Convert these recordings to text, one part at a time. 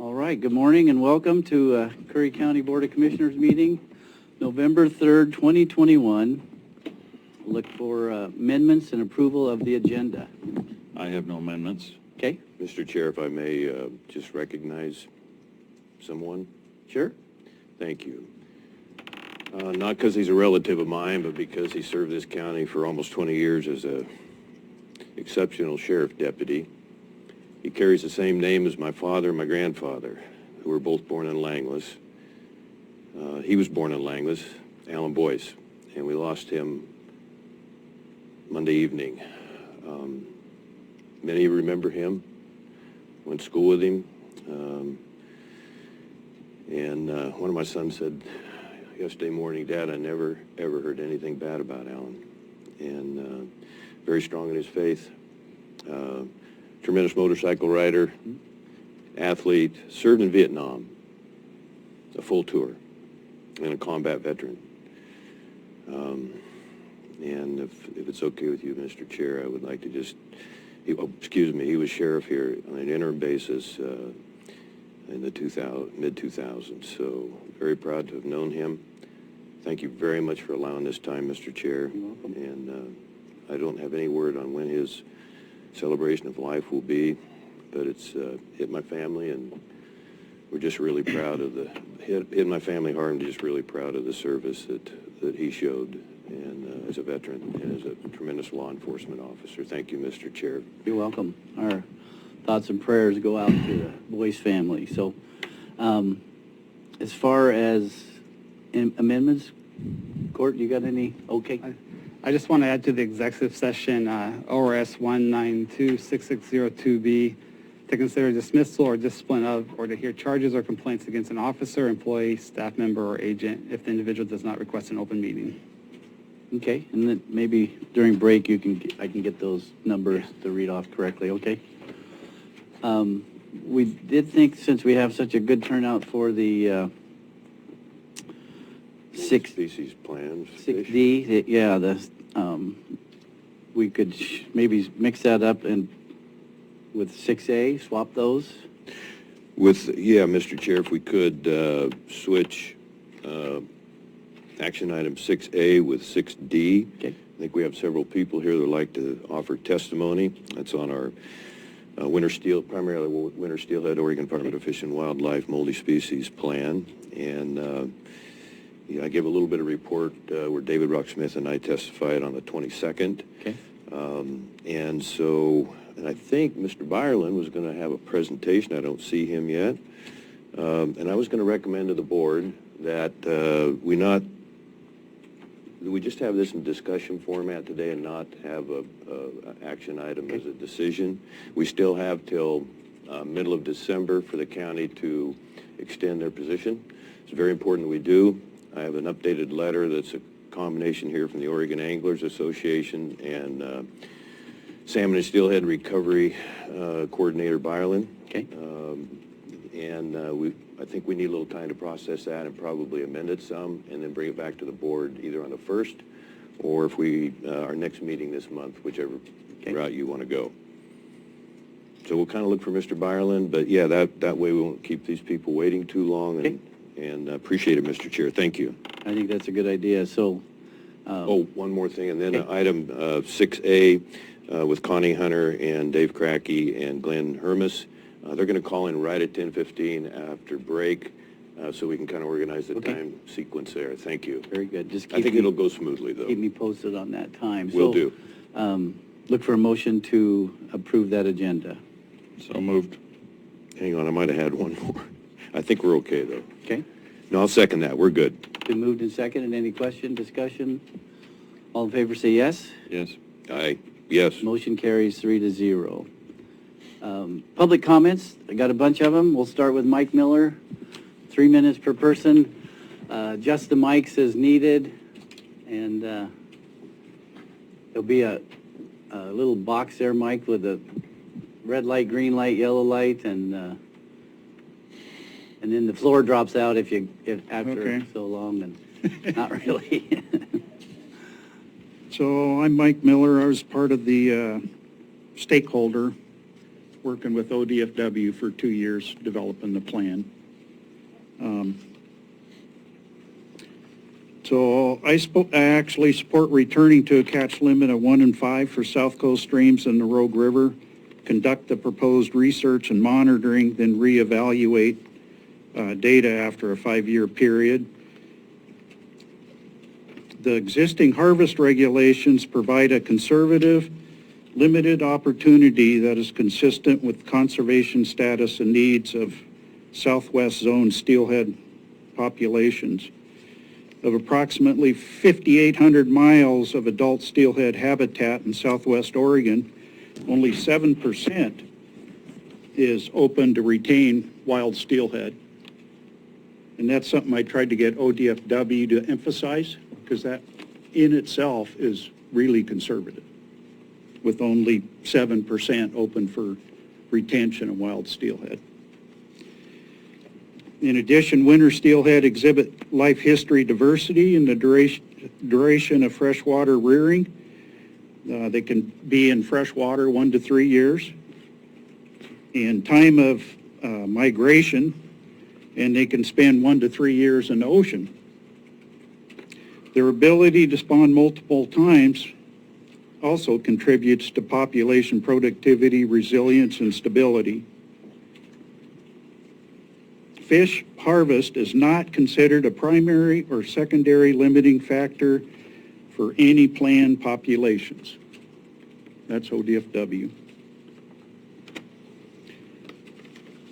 All right, good morning and welcome to Curry County Board of Commissioners meeting, November 3rd, 2021. Look for amendments and approval of the agenda. I have no amendments. Okay, Mr. Chair, if I may just recognize someone? sure. Thank you. Not because he's a relative of mine, but because he served this county for almost 20 years as a exceptional sheriff deputy. He carries the same name as my father and my grandfather, who were both born in Langlis. He was born in Langlis, Alan Boyce, and we lost him Monday evening. Many remember him, went to school with him, and one of my sons said yesterday morning, Dad, I never, ever heard anything bad about Alan, and very strong in his faith. Tremendous motorcycle rider, athlete, served in Vietnam, a full tour, and a combat veteran. And if it's okay with you, Mr. Chair, I would like to just, he was sheriff here on an interim basis in the mid-2000s, so very proud to have known him. Thank you very much for allowing this time, Mr. Chair. You're welcome. And I don't have any word on when his celebration of life will be, but it's hit my family, and we're just really proud of hit my family hard, and just really proud of the service that he showed, and as a veteran and as a tremendous law enforcement officer. Thank you, Mr. Chair. You're welcome. Our thoughts and prayers go out to the Boyce family. So as far as amendments, Court, you got any? Okay. I just want to add to the executive session, ORS 1926602B, to consider dismissal or discipline of, or to hear charges or complaints against an officer, employee, staff member, or agent if the individual does not request an open meeting. Okay, and then maybe during break I can get those numbers to read off correctly, okay? We did think, since we have such a good turnout for the 6 Species plans. 6D, yeah, we could maybe mix that up and with 6A, swap those. Yeah, Mr. Chair, if we could switch action item 6A with 6D. Okay. I think we have several people here that would like to offer testimony. That's on our primarily winter steelhead, Oregon Department of Fish and Wildlife multi-species plan. And I gave a little bit of report where David Rocksmith and I testified on the 22nd. Okay. And I think Mr. Byerland was going to have a presentation. I don't see him yet. And I was going to recommend to the board that we just have this in discussion format today and not have a action item as a decision. We still have till middle of December for the county to extend their position. It's very important that we do. I have an updated letter that's a combination here from the Oregon Anglers Association and Salmon and Steelhead Recovery Coordinator Byerland. Okay. I think we need a little time to process that and probably amend it some and then bring it back to the board either on the 1st or if our next meeting this month, whichever route you want to go. So we'll kind of look for Mr. Byerland, but yeah, that way we won't keep these people waiting too long. And appreciate it, Mr. Chair. Thank you. I think that's a good idea. So. One more thing, and then item 6A with Connie Hunter and Dave Crackey and Glenn Hermes. They're going to call in right at 10:15 after break, so we can kind of organize the time sequence there. Thank you. Very good. Just I think it'll go smoothly, though. Keep me posted on that time. Will do. Look for a motion to approve that agenda. So moved. Hang on, I might have had one more. I think we're okay, though. Okay. No, I'll second that. We're good. Been moved and seconded. Any question, discussion? All in favor say yes. Yes. Aye. Yes. Motion carries 3-0. Public comments, I got a bunch of them. We'll start with Mike Miller, 3 minutes per person. Adjust the mics as needed, and there'll be a little box there, Mike, with a red light, green light, yellow light, and then the floor drops out if after so long, and not really. So I'm Mike Miller. I was part of the stakeholder working with ODFW for 2 years, developing the plan. So I actually support returning to a catch limit of 1 in 5 for South Coast streams and the Rogue River, conduct the proposed research and monitoring, then reevaluate data after a 5-year period. The existing harvest regulations provide a conservative, limited opportunity that is consistent with conservation status and needs of Southwest Zone steelhead populations. Of approximately 5,800 miles of adult steelhead habitat in Southwest Oregon, only 7% is open to retain wild steelhead. And that's something I tried to get ODFW to emphasize, because that in itself is really conservative, with only 7% open for retention of wild steelhead. In addition, winter steelhead exhibit life history diversity in the duration of freshwater rearing. They can be in freshwater 1 to 3 years. In time of migration, and they can spend 1 to 3 years in the ocean. Their ability to spawn multiple times also contributes to population productivity, resilience, and stability. Fish harvest is not considered a primary or secondary limiting factor for any planned populations. That's ODFW.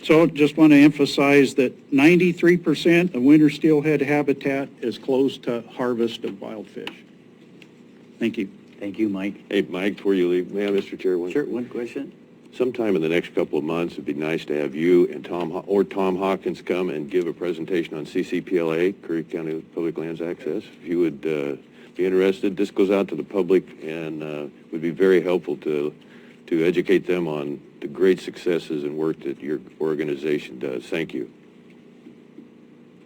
So just want to emphasize that 93% of winter steelhead habitat is closed to harvest of wild fish. Thank you. Thank you, Mike. Hey, Mike, before you leave, may I, Mr. Chair? Sure, one question? Sometime in the next couple of months, it'd be nice to have you and Tom Hawkins come and give a presentation on CCPLA, Curry County Public Lands Access. If you would be interested, this goes out to the public and would be very helpful to educate them on the great successes and work that your organization does. Thank you.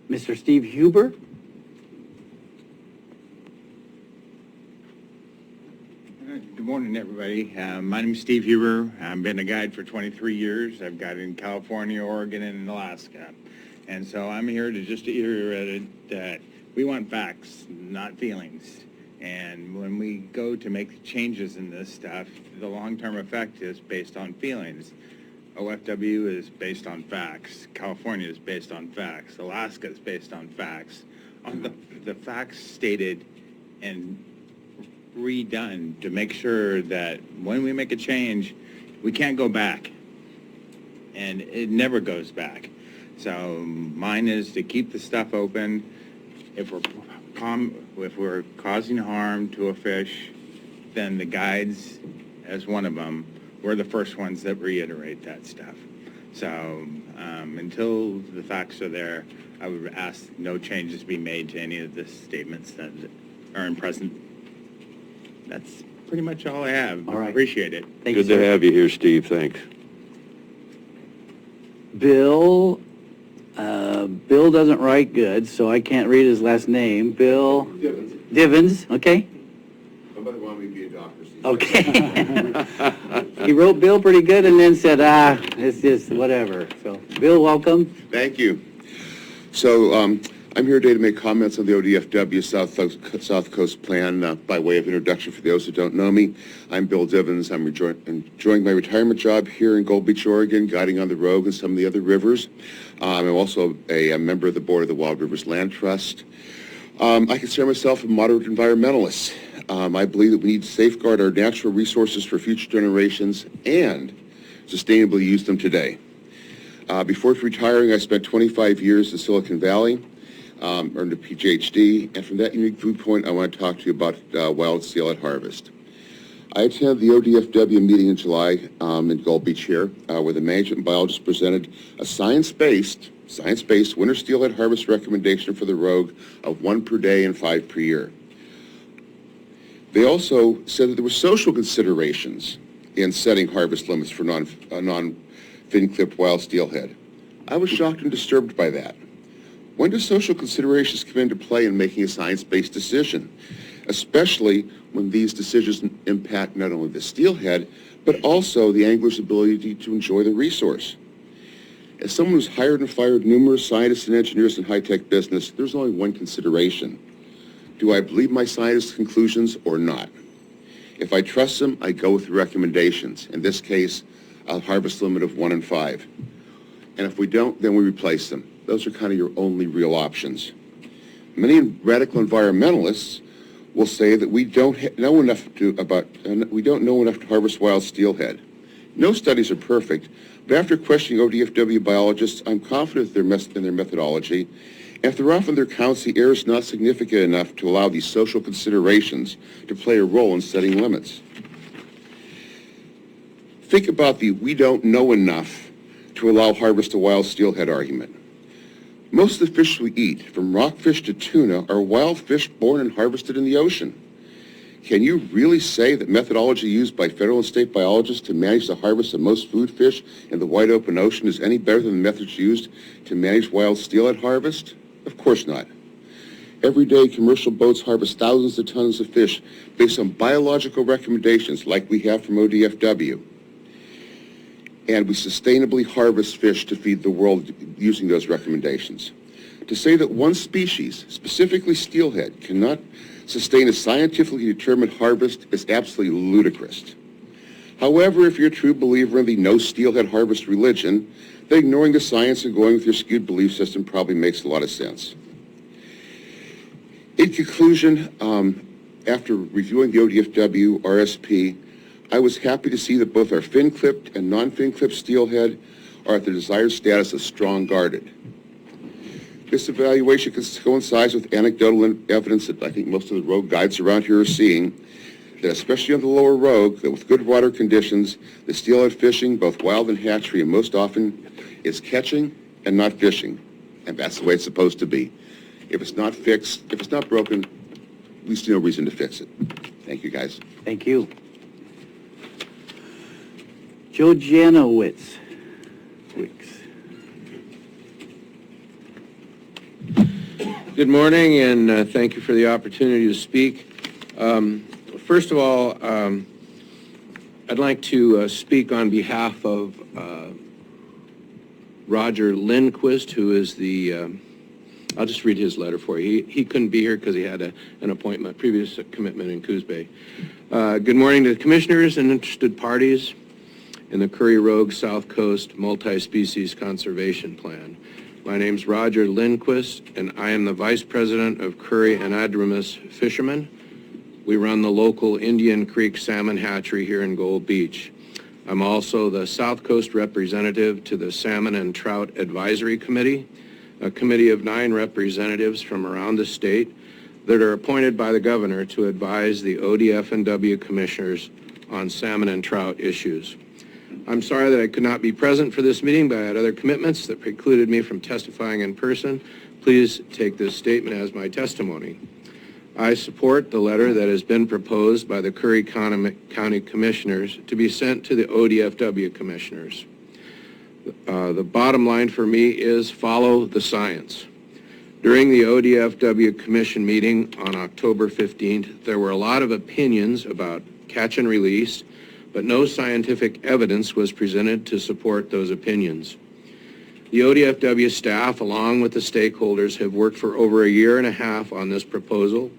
Mr. Steve Huber? Good morning, everybody. My name is Steve Huber. I've been a guide for 23 years. I've guided in California, Oregon, and Alaska. And so I'm here to just reiterate that we want facts, not feelings. And when we go to make changes in this stuff, the long-term effect is based on feelings. OFW is based on facts. California is based on facts. Alaska is based on facts. On the facts stated and redone to make sure that when we make a change, we can't go back. And it never goes back. So mine is to keep the stuff open. If we're causing harm to a fish, then the guides, as one of them, we're the first ones that reiterate that stuff. So until the facts are there, I would ask no changes be made to any of the statements that are in present. That's pretty much all I have. All right. Appreciate it. Thank you, Good to sir. have you here, Steve. Thanks. Bill, Bill doesn't write good, so I can't read his last name. Bill Divens, okay? Somebody wanted me to be a doctor. Okay. He wrote Bill pretty good and then said, it's just whatever. So, Bill, welcome. Thank you. So I'm here today to make comments on the ODFW South Coast Plan by way of introduction for those who don't know me. I'm Bill Divens. I'm enjoying my retirement job here in Gold Beach, Oregon, guiding on the Rogue and some of the other rivers. I'm also a member of the board of the Wild Rivers Land Trust. I consider myself a moderate environmentalist. I believe that we need to safeguard our natural resources for future generations and sustainably use them today. Before retiring, I spent 25 years in Silicon Valley, earned a PhD, and from that unique viewpoint, I want to talk to you about wild steelhead harvest. I attended the ODFW meeting in July in Gold Beach here, where the management biologist presented a science-based winter steelhead harvest recommendation for the Rogue of 1 per day and 5 per year. They also said that there were social considerations in setting harvest limits for non-fin-clipped wild steelhead. I was shocked and disturbed by that. When do social considerations come into play in making a science-based decision? especially when these decisions impact not only the steelhead, but also the angler's ability to enjoy the resource. As someone who's hired and fired numerous scientists and engineers in high-tech business, there's only one consideration. Do I believe my scientists' conclusions or not? If I trust them, I go with the recommendations. In this case, a harvest limit of 1 in 5. And if we don't, then we replace them. Those are kind of your only real options. Many radical environmentalists will say that we don't know enough to harvest wild steelhead. No studies are perfect, but after questioning ODFW biologists, I'm confident in their methodology. And if they're off in their counts, the error is not significant enough to allow these social considerations to play a role in setting limits. Think about the "we don't know enough to allow harvest of wild steelhead" argument. Most of the fish we eat, from rockfish to tuna, are wild fish born and harvested in the ocean. Can you really say that methodology used by federal and state biologists to manage the harvest of most food fish in the wide open ocean is any better than the methods used to manage wild steelhead harvest? Of course not. Every day, commercial boats harvest thousands of tons of fish based on biological recommendations like we have from ODFW. And we sustainably harvest fish to feed the world using those recommendations. To say that one species, specifically steelhead, cannot sustain a scientifically determined harvest is absolutely ludicrous. However, if you're a true believer in the no steelhead harvest religion, then ignoring the science and going with your skewed belief system probably makes a lot of sense. In conclusion, after reviewing the ODFW RSP, I was happy to see that both our fin-clipped and non-fin-clipped steelhead are at the desired status of strong guarded. This evaluation coincides with anecdotal evidence that I think most of the rogue guides around here are seeing, that especially on the lower Rogue, that with good water conditions, the steelhead fishing, both wild and hatchery, and most often is catching and not fishing. And that's the way it's supposed to be. If it's not fixed, if it's not broken, we see no reason to fix it. Thank you, guys. Thank you. Joe Janowitz. Good morning, and thank you for the opportunity to speak. First of all, I'd like to speak on behalf of Roger Lindquist, who is the, I'll just read his letter for you. He couldn't be here because he had an appointment, previous commitment in Coos Bay. Good morning to the commissioners and interested parties in the Curry Rogue South Coast Multi-Species Conservation Plan. My name's Roger Lindquist, and I am the Vice President of Curry Anadromous Fishermen. We run the local Indian Creek Salmon Hatchery here in Gold Beach. I'm also the South Coast representative to the Salmon and Trout Advisory Committee, a committee of 9 representatives from around the state that are appointed by the governor to advise the ODF&W commissioners on salmon and trout issues. I'm sorry that I could not be present for this meeting, but I had other commitments that precluded me from testifying in person. Please take this statement as my testimony. I support the letter that has been proposed by the Curry County Commissioners to be sent to the ODFW Commissioners. The bottom line for me is follow the science. During the ODFW Commission meeting on October 15th, there were a lot of opinions about catch and release, but no scientific evidence was presented to support those opinions. The ODFW staff, along with the stakeholders, have worked for over a year and a half on this proposal,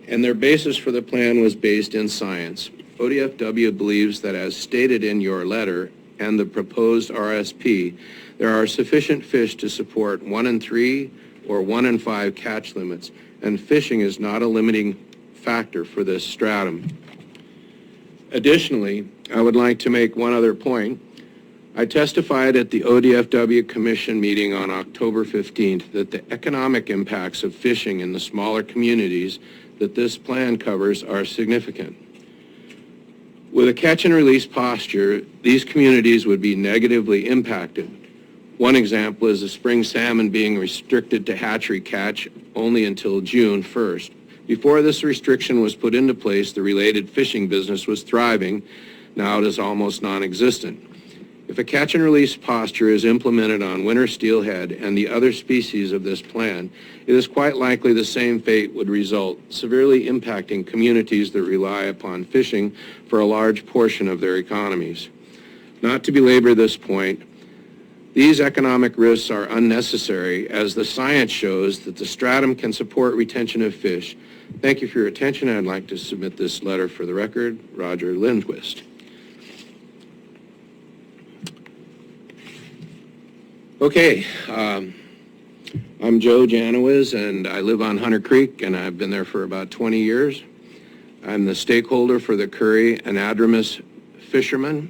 and their basis for the plan was based in science. ODFW believes that, as stated in your letter and the proposed RSP, there are sufficient fish to support 1 in 3 or 1 in 5 catch limits, and fishing is not a limiting factor for this stratum. Additionally, I would like to make one other point. I testified at the ODFW Commission meeting on October 15th that the economic impacts of fishing in the smaller communities that this plan covers are significant. With a catch and release posture, these communities would be negatively impacted. One example is the spring salmon being restricted to hatchery catch only until June 1st. Before this restriction was put into place, the related fishing business was thriving. Now it is almost non-existent. If a catch and release posture is implemented on winter steelhead and the other species of this plan, it is quite likely the same fate would result, severely impacting communities that rely upon fishing for a large portion of their economies. Not to belabor this point, these economic risks are unnecessary as the science shows that the stratum can support retention of fish. Thank you for your attention. I'd like to submit this letter for the record. Roger Lindquist. Okay, I'm Joe Janowitz, and I live on Hunter Creek, and I've been there for about 20 years. I'm the stakeholder for the Curry and Adramus fishermen.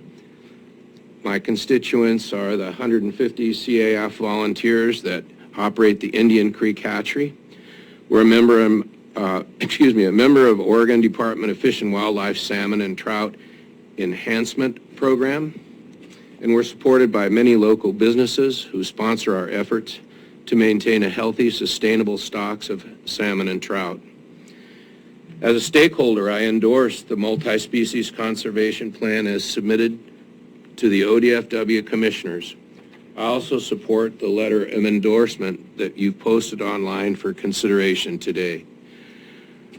My constituents are the 150 CAF volunteers that operate the Indian Creek Hatchery. We're a member of Oregon Department of Fish and Wildlife Salmon and Trout Enhancement Program. And we're supported by many local businesses who sponsor our efforts to maintain a healthy, sustainable stocks of salmon and trout. As a stakeholder, I endorse the multi-species conservation plan as submitted to the ODFW commissioners. I also support the letter of endorsement that you've posted online for consideration today.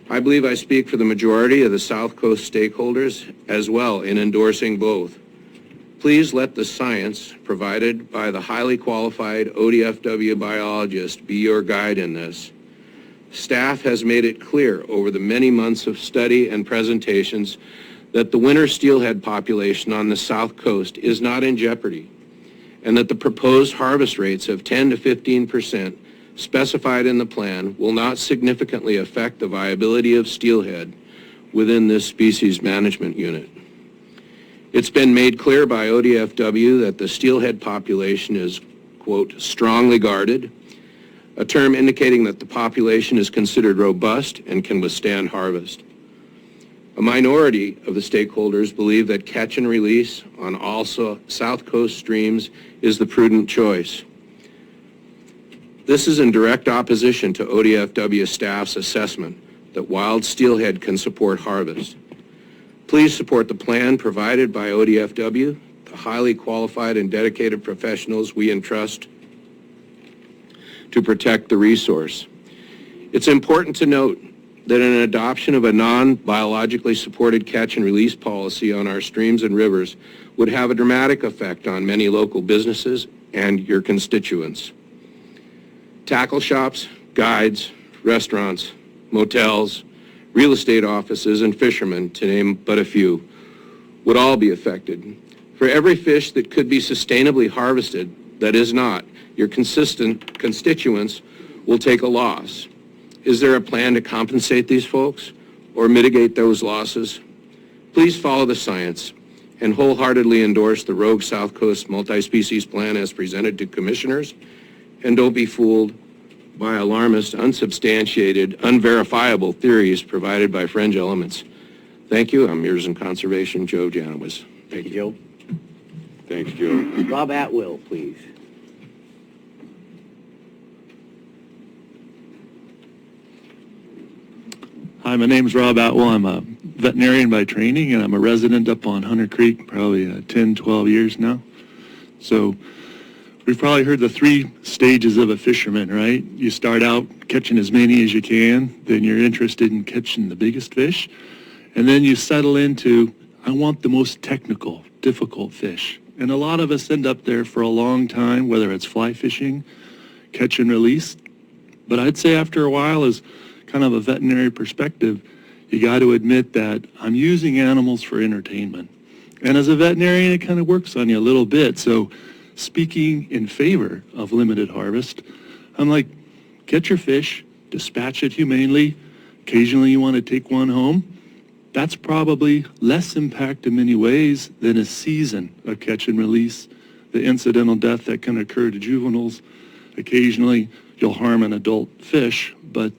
I believe I speak for the majority of the South Coast stakeholders as well in endorsing both. Please let the science provided by the highly qualified ODFW biologist be your guide in this. Staff has made it clear over the many months of study and presentations that the winter steelhead population on the South Coast is not in jeopardy, and that the proposed harvest rates of 10 to 15% specified in the plan will not significantly affect the viability of steelhead within this species management unit. It's been made clear by ODFW that the steelhead population is, quote, strongly guarded, a term indicating that the population is considered robust and can withstand harvest. A minority of the stakeholders believe that catch and release on all South Coast streams is the prudent choice. This is in direct opposition to ODFW staff's assessment that wild steelhead can support harvest. Please support the plan provided by ODFW, the highly qualified and dedicated professionals we entrust to protect the resource. It's important to note that an adoption of a non-biologically supported catch and release policy on our streams and rivers would have a dramatic effect on many local businesses and your constituents. Tackle shops, guides, restaurants, motels, real estate offices, and fishermen, to name but a few, would all be affected. For every fish that could be sustainably harvested that is not, your constituents will take a loss. Is there a plan to compensate these folks or mitigate those losses? Please follow the science and wholeheartedly endorse the Rogue South Coast multi-species plan as presented to commissioners, and don't be fooled by alarmist, unsubstantiated, unverifiable theories provided by fringe elements. Thank you. I'm yours in conservation, Joe Janowitz. Thank you, Joe. Thanks, Joe. Rob Atwill, please. Hi, my name's Rob Atwell. I'm a veterinarian by training, and I'm a resident up on Hunter Creek, probably 10, 12 years now. So we've probably heard the 3 stages of a fisherman, right? You start out catching as many as you can, then you're interested in catching the biggest fish, and then you settle into, I want the most technical, difficult fish. And a lot of us end up there for a long time, whether it's fly fishing, catch and release. But I'd say after a while, as kind of a veterinary perspective, you got to admit that I'm using animals for entertainment. And as a veterinarian, it kind of works on you a little bit. So speaking in favor of limited harvest, I'm like, get your fish, dispatch it humanely. Occasionally you want to take one home. That's probably less impact in many ways than a season of catch and release. The incidental death that can occur to juveniles, occasionally you'll harm an adult fish, but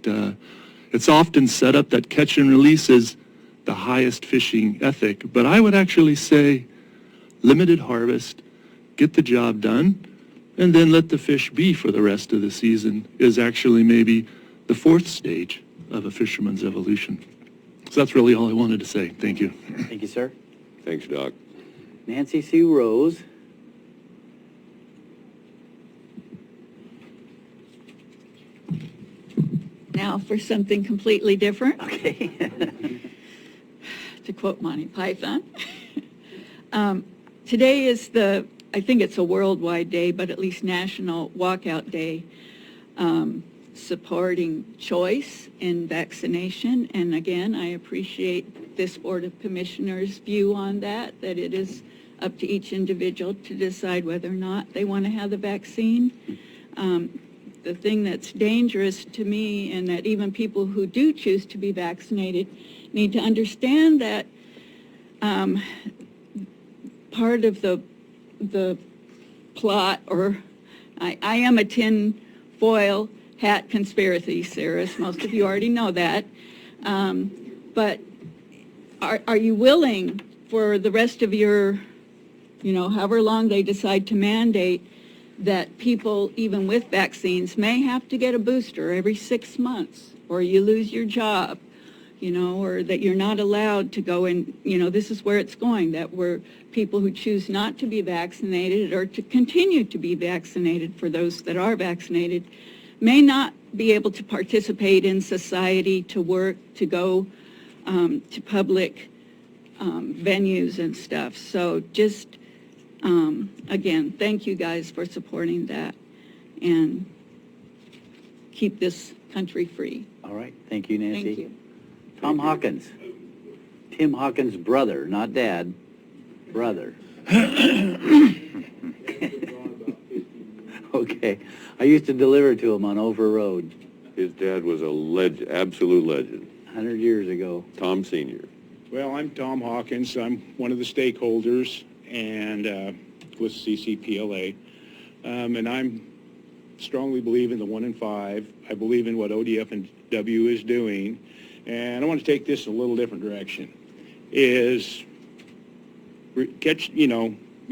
it's often set up that catch and release is the highest fishing ethic. But I would actually say limited harvest, get the job done, and then let the fish be for the rest of the season is actually maybe the 4th stage of a fisherman's evolution. So that's really all I wanted to say. Thank you. Thank you, sir. Thanks, Doc. Nancy Sue Rose. now for something completely different. Okay. To quote Monty Python. Today is I think it's a worldwide day, but at least National Walkout Day, supporting choice in vaccination. And again, I appreciate this Board of Commissioners' view on that it is up to each individual to decide whether or not they want to have the vaccine. The thing that's dangerous to me, and that even people who do choose to be vaccinated need to understand that part of the plot, or I am a tin foil hat conspiracy theorist. Most of you already know that. But are you willing for the rest of your, however long they decide to mandate, that people, even with vaccines, may have to get a booster every 6 months, or you lose your job, or that you're not allowed to go in, this is where it's going, that we're people who choose not to be vaccinated or to continue to be vaccinated, for those that are vaccinated, may not be able to participate in society, to work, to go to public venues and stuff. So just, again, thank you guys for supporting that, and keep this country free. All right. Thank you, Nancy. Thank you. Tom Hawkins. Tim Hawkins' brother, not dad, brother. Okay. I used to deliver to him on Over Road His dad was a absolute legend. 100 years ago. Tom Sr. Well, I'm Tom Hawkins. I'm one of the stakeholders and with CCPLA. And I'm strongly believe in the 1 in 5. I believe in what ODF and W is doing. And I want to take this a little different direction. You're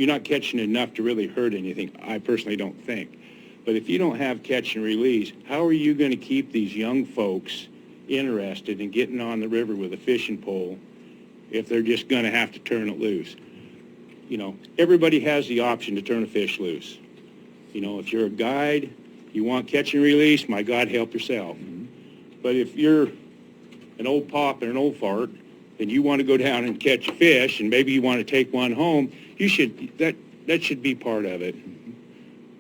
not catching enough to really hurt anything. I personally don't think. But if you don't have catch and release, how are you going to keep these young folks interested in getting on the river with a fishing pole if they're just going to have to turn it loose? Everybody has the option to turn a fish loose. If you're a guide, you want catch and release, my God, help yourself. But if you're an old pop and an old fart, and you want to go down and catch fish, and maybe you want to take one home, that should be part of it.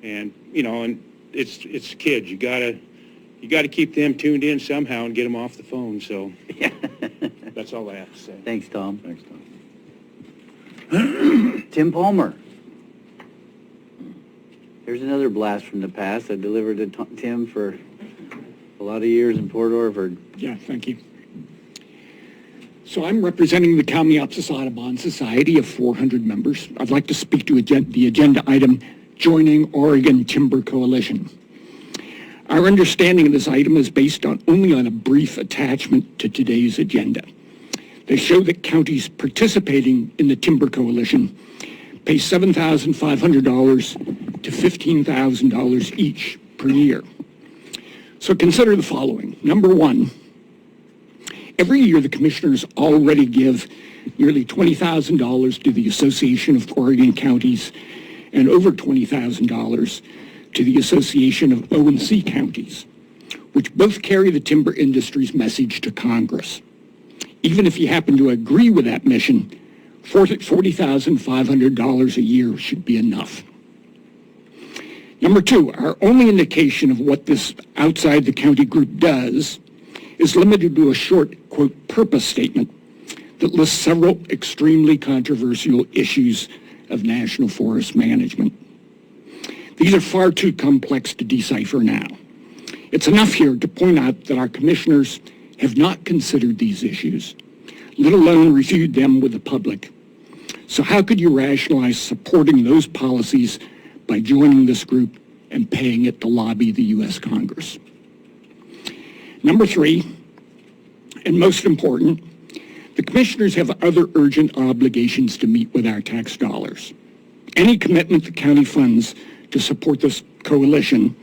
And and it's kids. You gotta keep them tuned in somehow and get them off the phone. So that's all I have to say. Thanks, Tom. Thanks, Tom. Tim Palmer. Here's another blast from the past. I delivered to Tim for a lot of years in Port Orford. Yeah, thank you. So I'm representing the Kamloops Audubon Society of 400 members. I'd like to speak to the agenda item, Joining Oregon Timber Coalition. Our understanding of this item is based only on a brief attachment to today's agenda. They show that counties participating in the Timber Coalition pay $7,500 to $15,000 each per year. So consider the following. Number one, every year the commissioners already give nearly $20,000 to the Association of Oregon Counties and over $20,000 to the Association of O&C Counties, which both carry the timber industry's message to Congress. Even if you happen to agree with that mission, $40,500 a year should be enough. Number two, our only indication of what this outside the county group does is limited to a short, quote, purpose statement that lists several extremely controversial issues of national forest management. These are far too complex to decipher now. It's enough here to point out that our commissioners have not considered these issues, let alone reviewed them with the public. So how could you rationalize supporting those policies by joining this group and paying it to lobby the U.S. Congress? Number three, and most important, the commissioners have other urgent obligations to meet with our tax dollars. Any commitment to county funds to support this coalition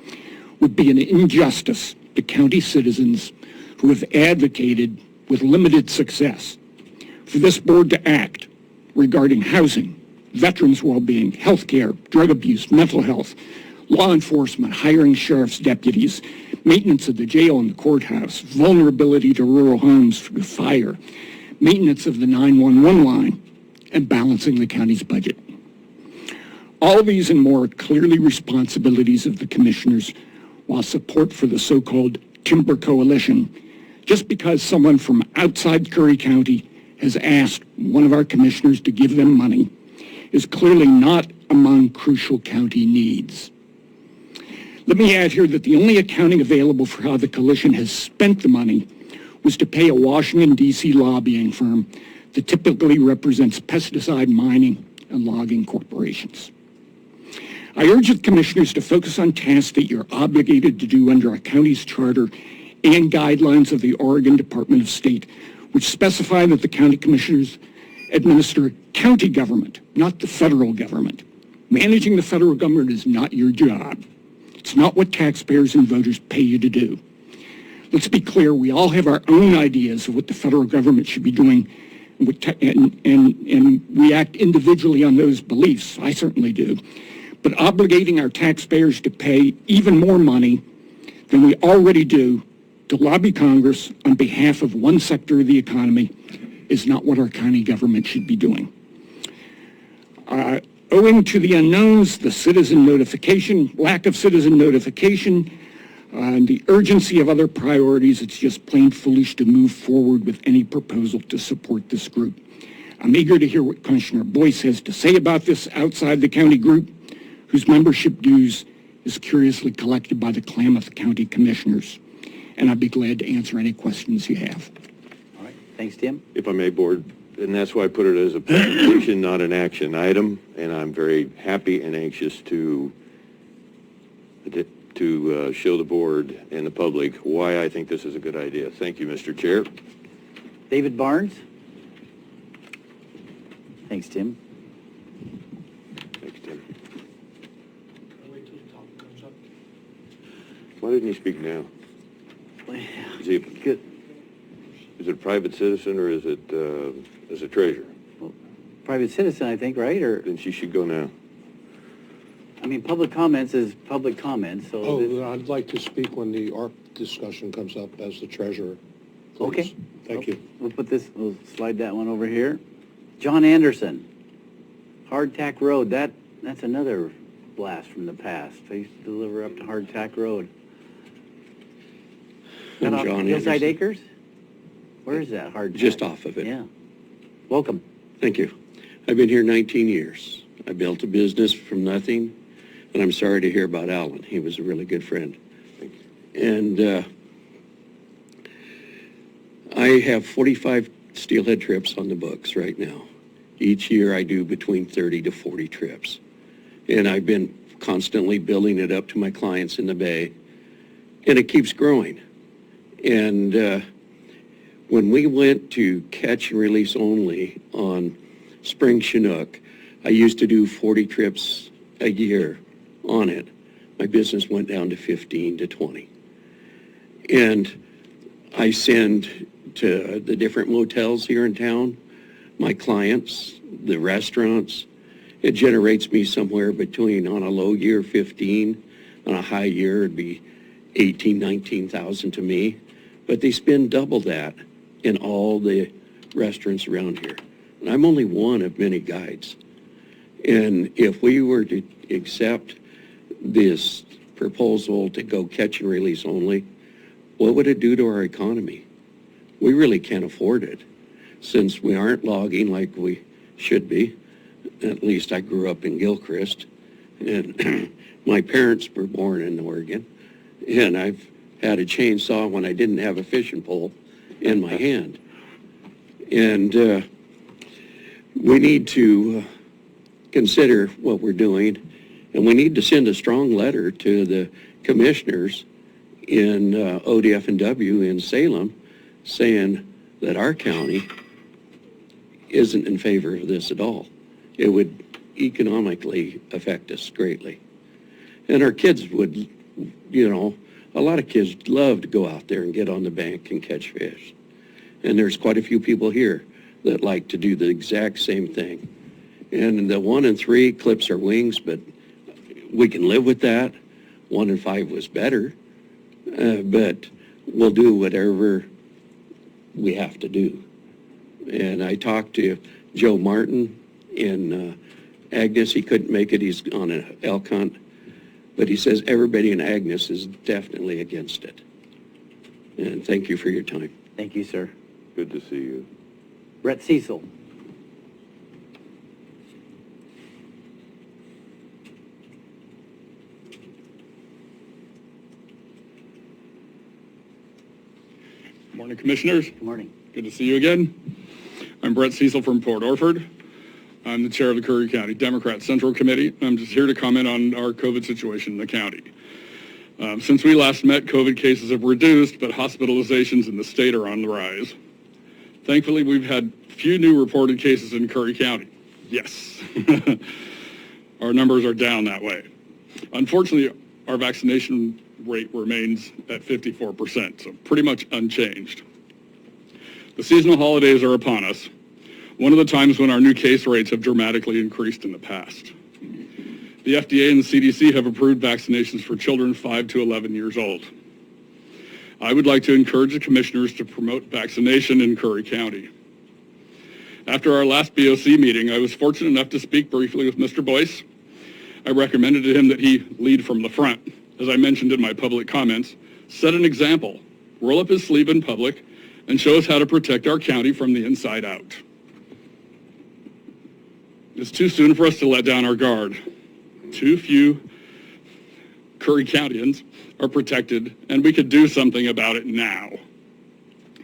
would be an injustice to county citizens who have advocated with limited success for this board to act regarding housing, veterans' well-being, health care, drug abuse, mental health, law enforcement, hiring sheriff's deputies, maintenance of the jail and the courthouse, vulnerability to rural homes through fire, maintenance of the 911 line, and balancing the county's budget. All these and more are clearly responsibilities of the commissioners, while support for the so-called Timber Coalition, just because someone from outside Curry County has asked one of our commissioners to give them money, is clearly not among crucial county needs. Let me add here that the only accounting available for how the coalition has spent the money was to pay a Washington, D.C. lobbying firm that typically represents pesticide mining and logging corporations. I urge the commissioners to focus on tasks that you're obligated to do under our county's charter and guidelines of the Oregon Department of State, which specify that the county commissioners administer county government, not the federal government. Managing the federal government is not your job. It's not what taxpayers and voters pay you to do. Let's be clear, we all have our own ideas of what the federal government should be doing, and we act individually on those beliefs. I certainly do. But obligating our taxpayers to pay even more money than we already do to lobby Congress on behalf of one sector of the economy is not what our county government should be doing. Owing to the unknowns, the citizen notification, lack of citizen notification, and the urgency of other priorities, it's just plain foolish to move forward with any proposal to support this group. I'm eager to hear what Commissioner Boyce has to say about this outside the county group, whose membership dues is curiously collected by the Klamath County Commissioners. And I'd be glad to answer any questions you have. All right, thanks, Tim. If I may, Board, and that's why I put it as a presentation, not an action item, and I'm very happy and anxious to show the board and the public why I think this is a good idea. Thank you, Mr. Chair. David Barnes? Thanks, Tim. Thanks, Tim. Why didn't he speak now? Is he, Good. is it a private citizen or is it as a treasurer? Private citizen, I think, right? Or, Then she should go now. I mean, public comments is public comments, so. Oh, I'd like to speak when the ARP discussion comes up as the treasurer. Please. Okay. Thank you. We'll slide that one over here. John Anderson, Hardtack Road, that's another blast from the past. I used to deliver up to Hardtack Road. I'm That off John Hillside Anderson. Acres? Where is that, Hardtack? Just off of it. Yeah. Welcome. Thank you. I've been here 19 years. I built a business from nothing, and I'm sorry to hear about Alan. He was a really good friend. And I have 45 steelhead trips on the books right now. Each year I do between 30 to 40 trips. And I've been constantly building it up to my clients in the Bay, and it keeps growing. And when we went to catch and release only on Spring Chinook, I used to do 40 trips a year on it. My business went down to 15 to 20. And I send to the different motels here in town, my clients, the restaurants. It generates me somewhere between, on a low year, 15, on a high year, it'd be 18, 19,000 to me. But they spend double that in all the restaurants around here. And I'm only one of many guides. And if we were to accept this proposal to go catch and release only, what would it do to our economy? We really can't afford it, since we aren't logging like we should be. At least I grew up in Gilchrist, and my parents were born in Oregon, and I've had a chainsaw when I didn't have a fishing pole in my hand. And we need to consider what we're doing, and we need to send a strong letter to the commissioners in ODF&W in Salem saying that our county isn't in favor of this at all. It would economically affect us greatly. And our kids would, a lot of kids love to go out there and get on the bank and catch fish. And there's quite a few people here that like to do the exact same thing. And the 1 and 3 clips our wings, but we can live with that. 1 in 5 was better, but we'll do whatever we have to do. And I talked to Joe Martin in Agnes. He couldn't make it. He's on an elk hunt. But he says everybody in Agnes is definitely against it. And thank you for your time. Thank you, sir. Good to see you. Brett Cecil. Morning, Commissioners. Good morning. Good to see you again. I'm Brett Cecil from Port Orford. I'm the chair of the Curry County Democrat Central Committee. I'm just here to comment on our COVID situation in the county. Since we last met, COVID cases have reduced, but hospitalizations in the state are on the rise. Thankfully, we've had few new reported cases in Curry County. Yes. Our numbers are down that way. Unfortunately, our vaccination rate remains at 54%, so pretty much unchanged. The seasonal holidays are upon us, one of the times when our new case rates have dramatically increased in the past. The FDA and the CDC have approved vaccinations for children 5 to 11 years old. I would like to encourage the commissioners to promote vaccination in Curry County. After our last BOC meeting, I was fortunate enough to speak briefly with Mr. Boyce. I recommended to him that he lead from the front. As I mentioned in my public comments, set an example, roll up his sleeve in public, and show us how to protect our county from the inside out. It's too soon for us to let down our guard. Too few Curry Countyans are protected, and we could do something about it now.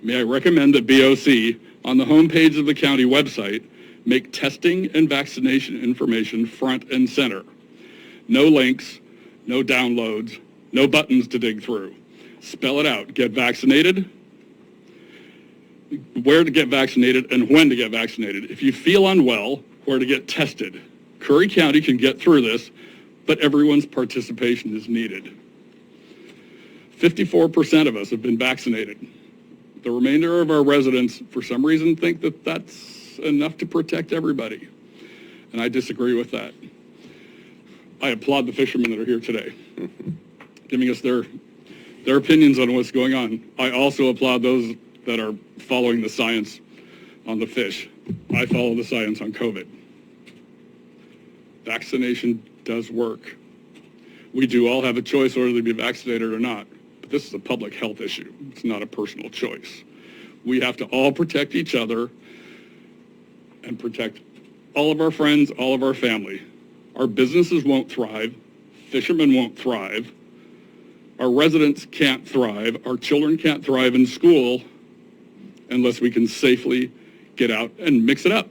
May I recommend that BOC, on the homepage of the county website, make testing and vaccination information front and center. No links, no downloads, no buttons to dig through. Spell it out. Get vaccinated, where to get vaccinated, and when to get vaccinated. If you feel unwell, where to get tested. Curry County can get through this, but everyone's participation is needed. 54% of us have been vaccinated. The remainder of our residents, for some reason, think that that's enough to protect everybody. And I disagree with that. I applaud the fishermen that are here today, giving us their opinions on what's going on. I also applaud those that are following the science on the fish. I follow the science on COVID. Vaccination does work. We do all have a choice whether to be vaccinated or not, but this is a public health issue. It's not a personal choice. We have to all protect each other and protect all of our friends, all of our family. Our businesses won't thrive. Fishermen won't thrive. Our residents can't thrive. Our children can't thrive in school unless we can safely get out and mix it up.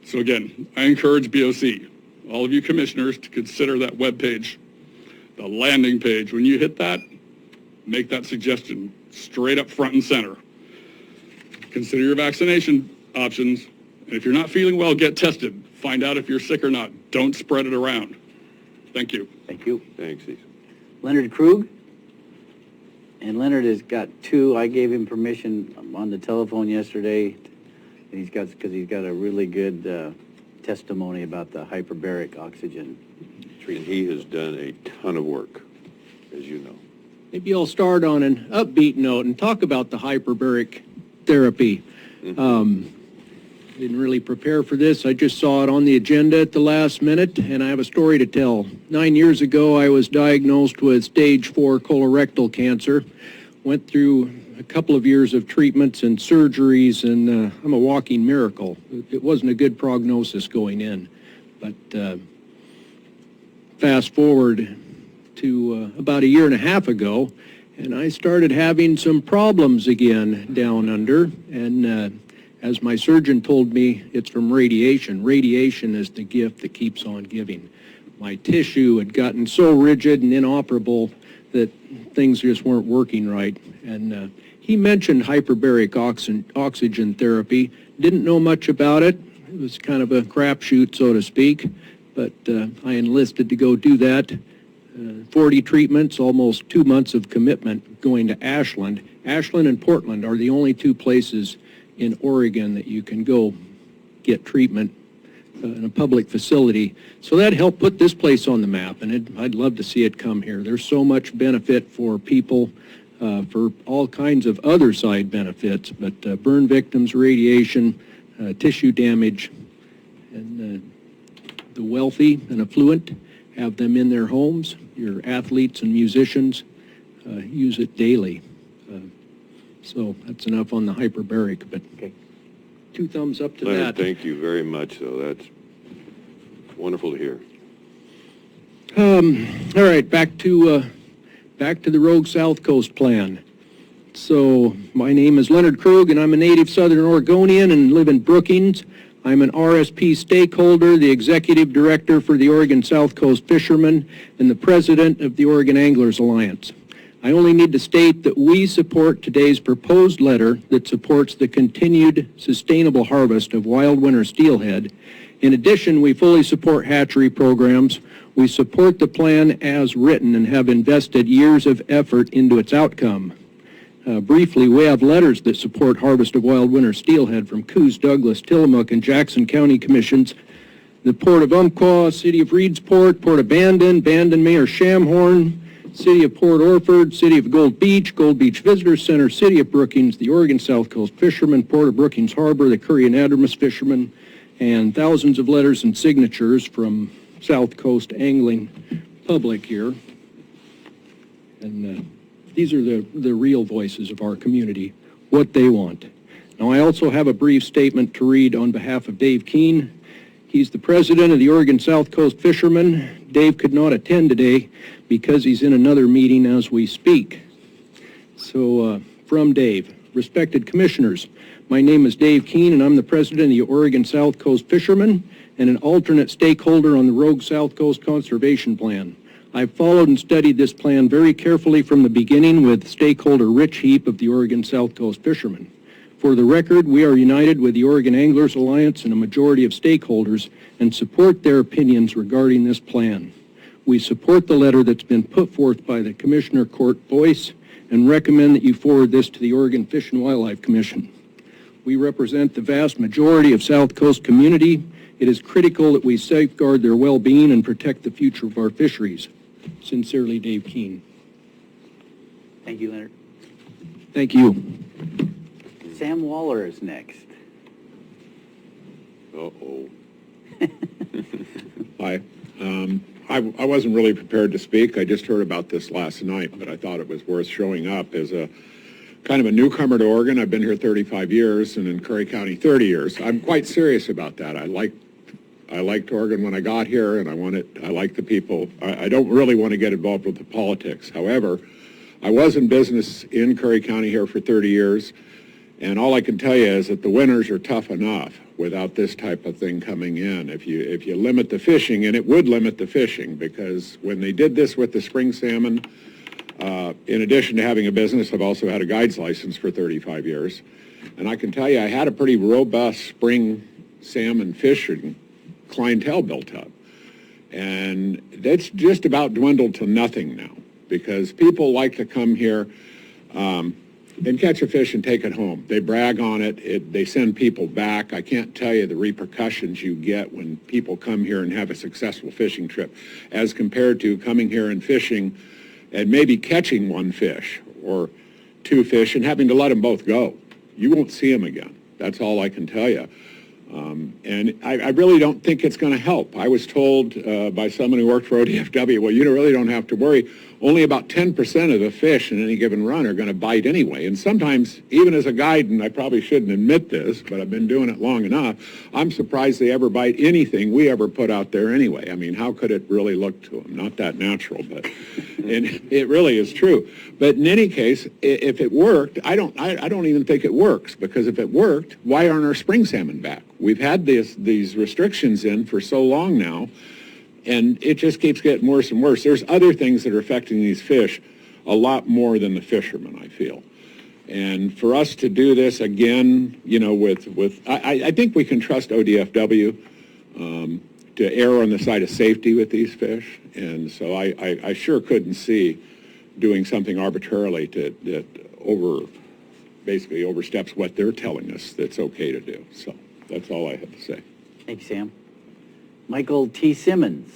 So again, I encourage BOC, all of you commissioners, to consider that webpage, the landing page. When you hit that, make that suggestion straight up front and center. Consider your vaccination options, and if you're not feeling well, get tested. Find out if you're sick or not. Don't spread it around. Thank you. Thank you. Thanks, Cecil. Leonard Krug. And Leonard has got 2. I gave him permission on the telephone yesterday. And because he's got a really good testimony about the hyperbaric oxygen treatment. And he has done a ton of work, as you know. Maybe I'll start on an upbeat note and talk about the hyperbaric therapy. Didn't really prepare for this. I just saw it on the agenda at the last minute, and I have a story to tell. 9 years ago, I was diagnosed with stage 4 colorectal cancer. Went through a couple of years of treatments and surgeries, and I'm a walking miracle. It wasn't a good prognosis going in. But fast forward to about a year and a half ago, and I started having some problems again down under, and as my surgeon told me, it's from radiation. Radiation is the gift that keeps on giving. My tissue had gotten so rigid and inoperable that things just weren't working right. And he mentioned hyperbaric oxygen therapy. Didn't know much about it. It was kind of a crapshoot, so to speak. But I enlisted to go do that. 40 treatments, almost 2 months of commitment going to Ashland. Ashland and Portland are the only 2 places in Oregon that you can go get treatment in a public facility. So that helped put this place on the map, and I'd love to see it come here. There's so much benefit for people, for all kinds of other side benefits, but burn victims, radiation, tissue damage, and the wealthy and affluent have them in their homes. Your athletes and musicians use it daily. So that's enough on the hyperbaric, but Okay. 2 thumbs up to Leonard, that. thank you very much, though. That's wonderful to hear. All right, back to the Rogue South Coast Plan. So my name is Leonard Krug, and I'm a native Southern Oregonian and live in Brookings. I'm an RSP stakeholder, the executive director for the Oregon South Coast Fishermen, and the president of the Oregon Anglers Alliance. I only need to state that we support today's proposed letter that supports the continued sustainable harvest of wild winter steelhead. In addition, we fully support hatchery programs. We support the plan as written and have invested years of effort into its outcome. Briefly, we have letters that support harvest of wild winter steelhead from Coos, Douglas, Tillamook, and Jackson County Commissions, the Port of Umpqua, City of Reedsport, Port of Bandon Mayor Shamhorn, City of Port Orford, City of Gold Beach Visitor Center, City of Brookings, the Oregon South Coast Fishermen, Port of Brookings Harbor, the Curry and Adamus Fishermen, and thousands of letters and signatures from South Coast angling public here. And these are the real voices of our community, what they want. Now, I also have a brief statement to read on behalf of Dave Keene. He's the president of the Oregon South Coast Fishermen. Dave could not attend today because he's in another meeting as we speak. So, from Dave, respected commissioners, my name is Dave Keene, and I'm the president of the Oregon South Coast Fishermen and an alternate stakeholder on the Rogue South Coast Conservation Plan. I've followed and studied this plan very carefully from the beginning with stakeholder Rich Heap of the Oregon South Coast Fishermen. For the record, we are united with the Oregon Anglers Alliance and a majority of stakeholders and support their opinions regarding this plan. We support the letter that's been put forth by the Commissioner Court Boyce and recommend that you forward this to the Oregon Fish and Wildlife Commission. We represent the vast majority of South Coast community. It is critical that we safeguard their well-being and protect the future of our fisheries. Sincerely, Dave Keene. Thank you, Leonard. Thank you. Sam Waller is next. Uh-oh. Hi. I wasn't really prepared to speak. I just heard about this last night, but I thought it was worth showing up as a kind of a newcomer to Oregon. I've been here 35 years and in Curry County 30 years. I'm quite serious about that. I liked Oregon when I got here, and I like the people. I don't really want to get involved with the politics. However, I was in business in Curry County here for 30 years, and all I can tell you is that the winters are tough enough without this type of thing coming in. If you limit the fishing, and it would limit the fishing, because when they did this with the spring salmon, in addition to having a business, I've also had a guide's license for 35 years, and I can tell you I had a pretty robust spring salmon fishing clientele built up. And that's just about dwindled to nothing now, because people like to come here and catch a fish and take it home. They brag on it. They send people back. I can't tell you the repercussions you get when people come here and have a successful fishing trip, as compared to coming here and fishing and maybe catching one fish or two fish and having to let them both go. You won't see them again. That's all I can tell you. And I really don't think it's going to help. I was told by someone who worked for ODFW, well, you really don't have to worry. Only about 10% of the fish in any given run are going to bite anyway. And sometimes, even as a guide, and I probably shouldn't admit this, but I've been doing it long enough, I'm surprised they ever bite anything we ever put out there anyway. I mean, how could it really look to them? Not that natural, but and it really is true. But in any case, if it worked, I don't even think it works, because if it worked, why aren't our spring salmon back? We've had these restrictions in for so long now, and it just keeps getting worse and worse. There's other things that are affecting these fish a lot more than the fishermen, I feel. And for us to do this again, you know, I think we can trust ODFW to err on the side of safety with these fish. And so I sure couldn't see doing something arbitrarily that basically oversteps what they're telling us that's okay to do. So that's all I have to say. Thank you, Sam. Michael T. Simmons.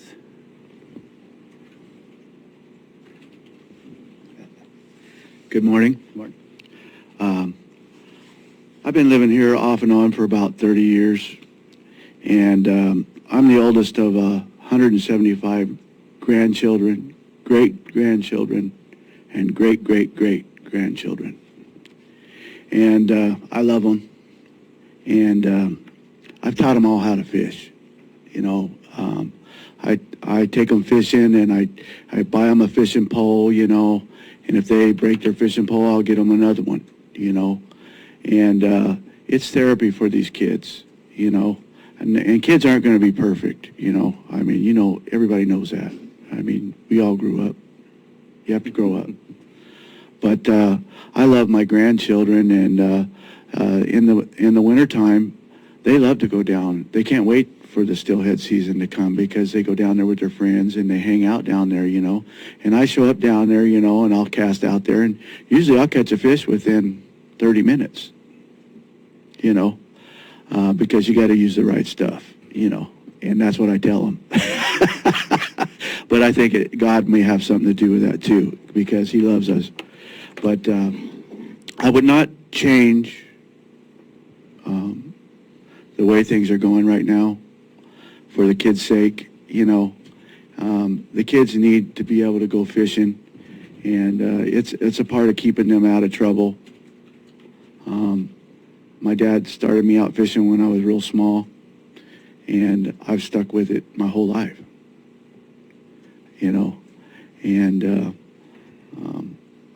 Good morning. Morning. I've been living here off and on for about 30 years, and I'm the oldest of 175 grandchildren, great-grandchildren, and great-great-great-grandchildren. And I love them, and I've taught them all how to fish. You know, I take them fishing, and I buy them a fishing pole, you know, and if they break their fishing pole, I'll get them another one, you know. And it's therapy for these kids, you know. And kids aren't going to be perfect, you know. I mean, you know, everybody knows that. I mean, we all grew up. You have to grow up. But I love my grandchildren, and in the wintertime, they love to go down. They can't wait for the steelhead season to come because they go down there with their friends and they hang out down there, you know. And I show up down there, you know, and I'll cast out there, and usually I'll catch a fish within 30 minutes, you know, because you got to use the right stuff, you know, and that's what I tell them. But I think God may have something to do with that too, because he loves us. But I would not change the way things are going right now for the kids' sake, you know. The kids need to be able to go fishing, and it's a part of keeping them out of trouble. My dad started me out fishing when I was real small, and I've stuck with it my whole life, you know. And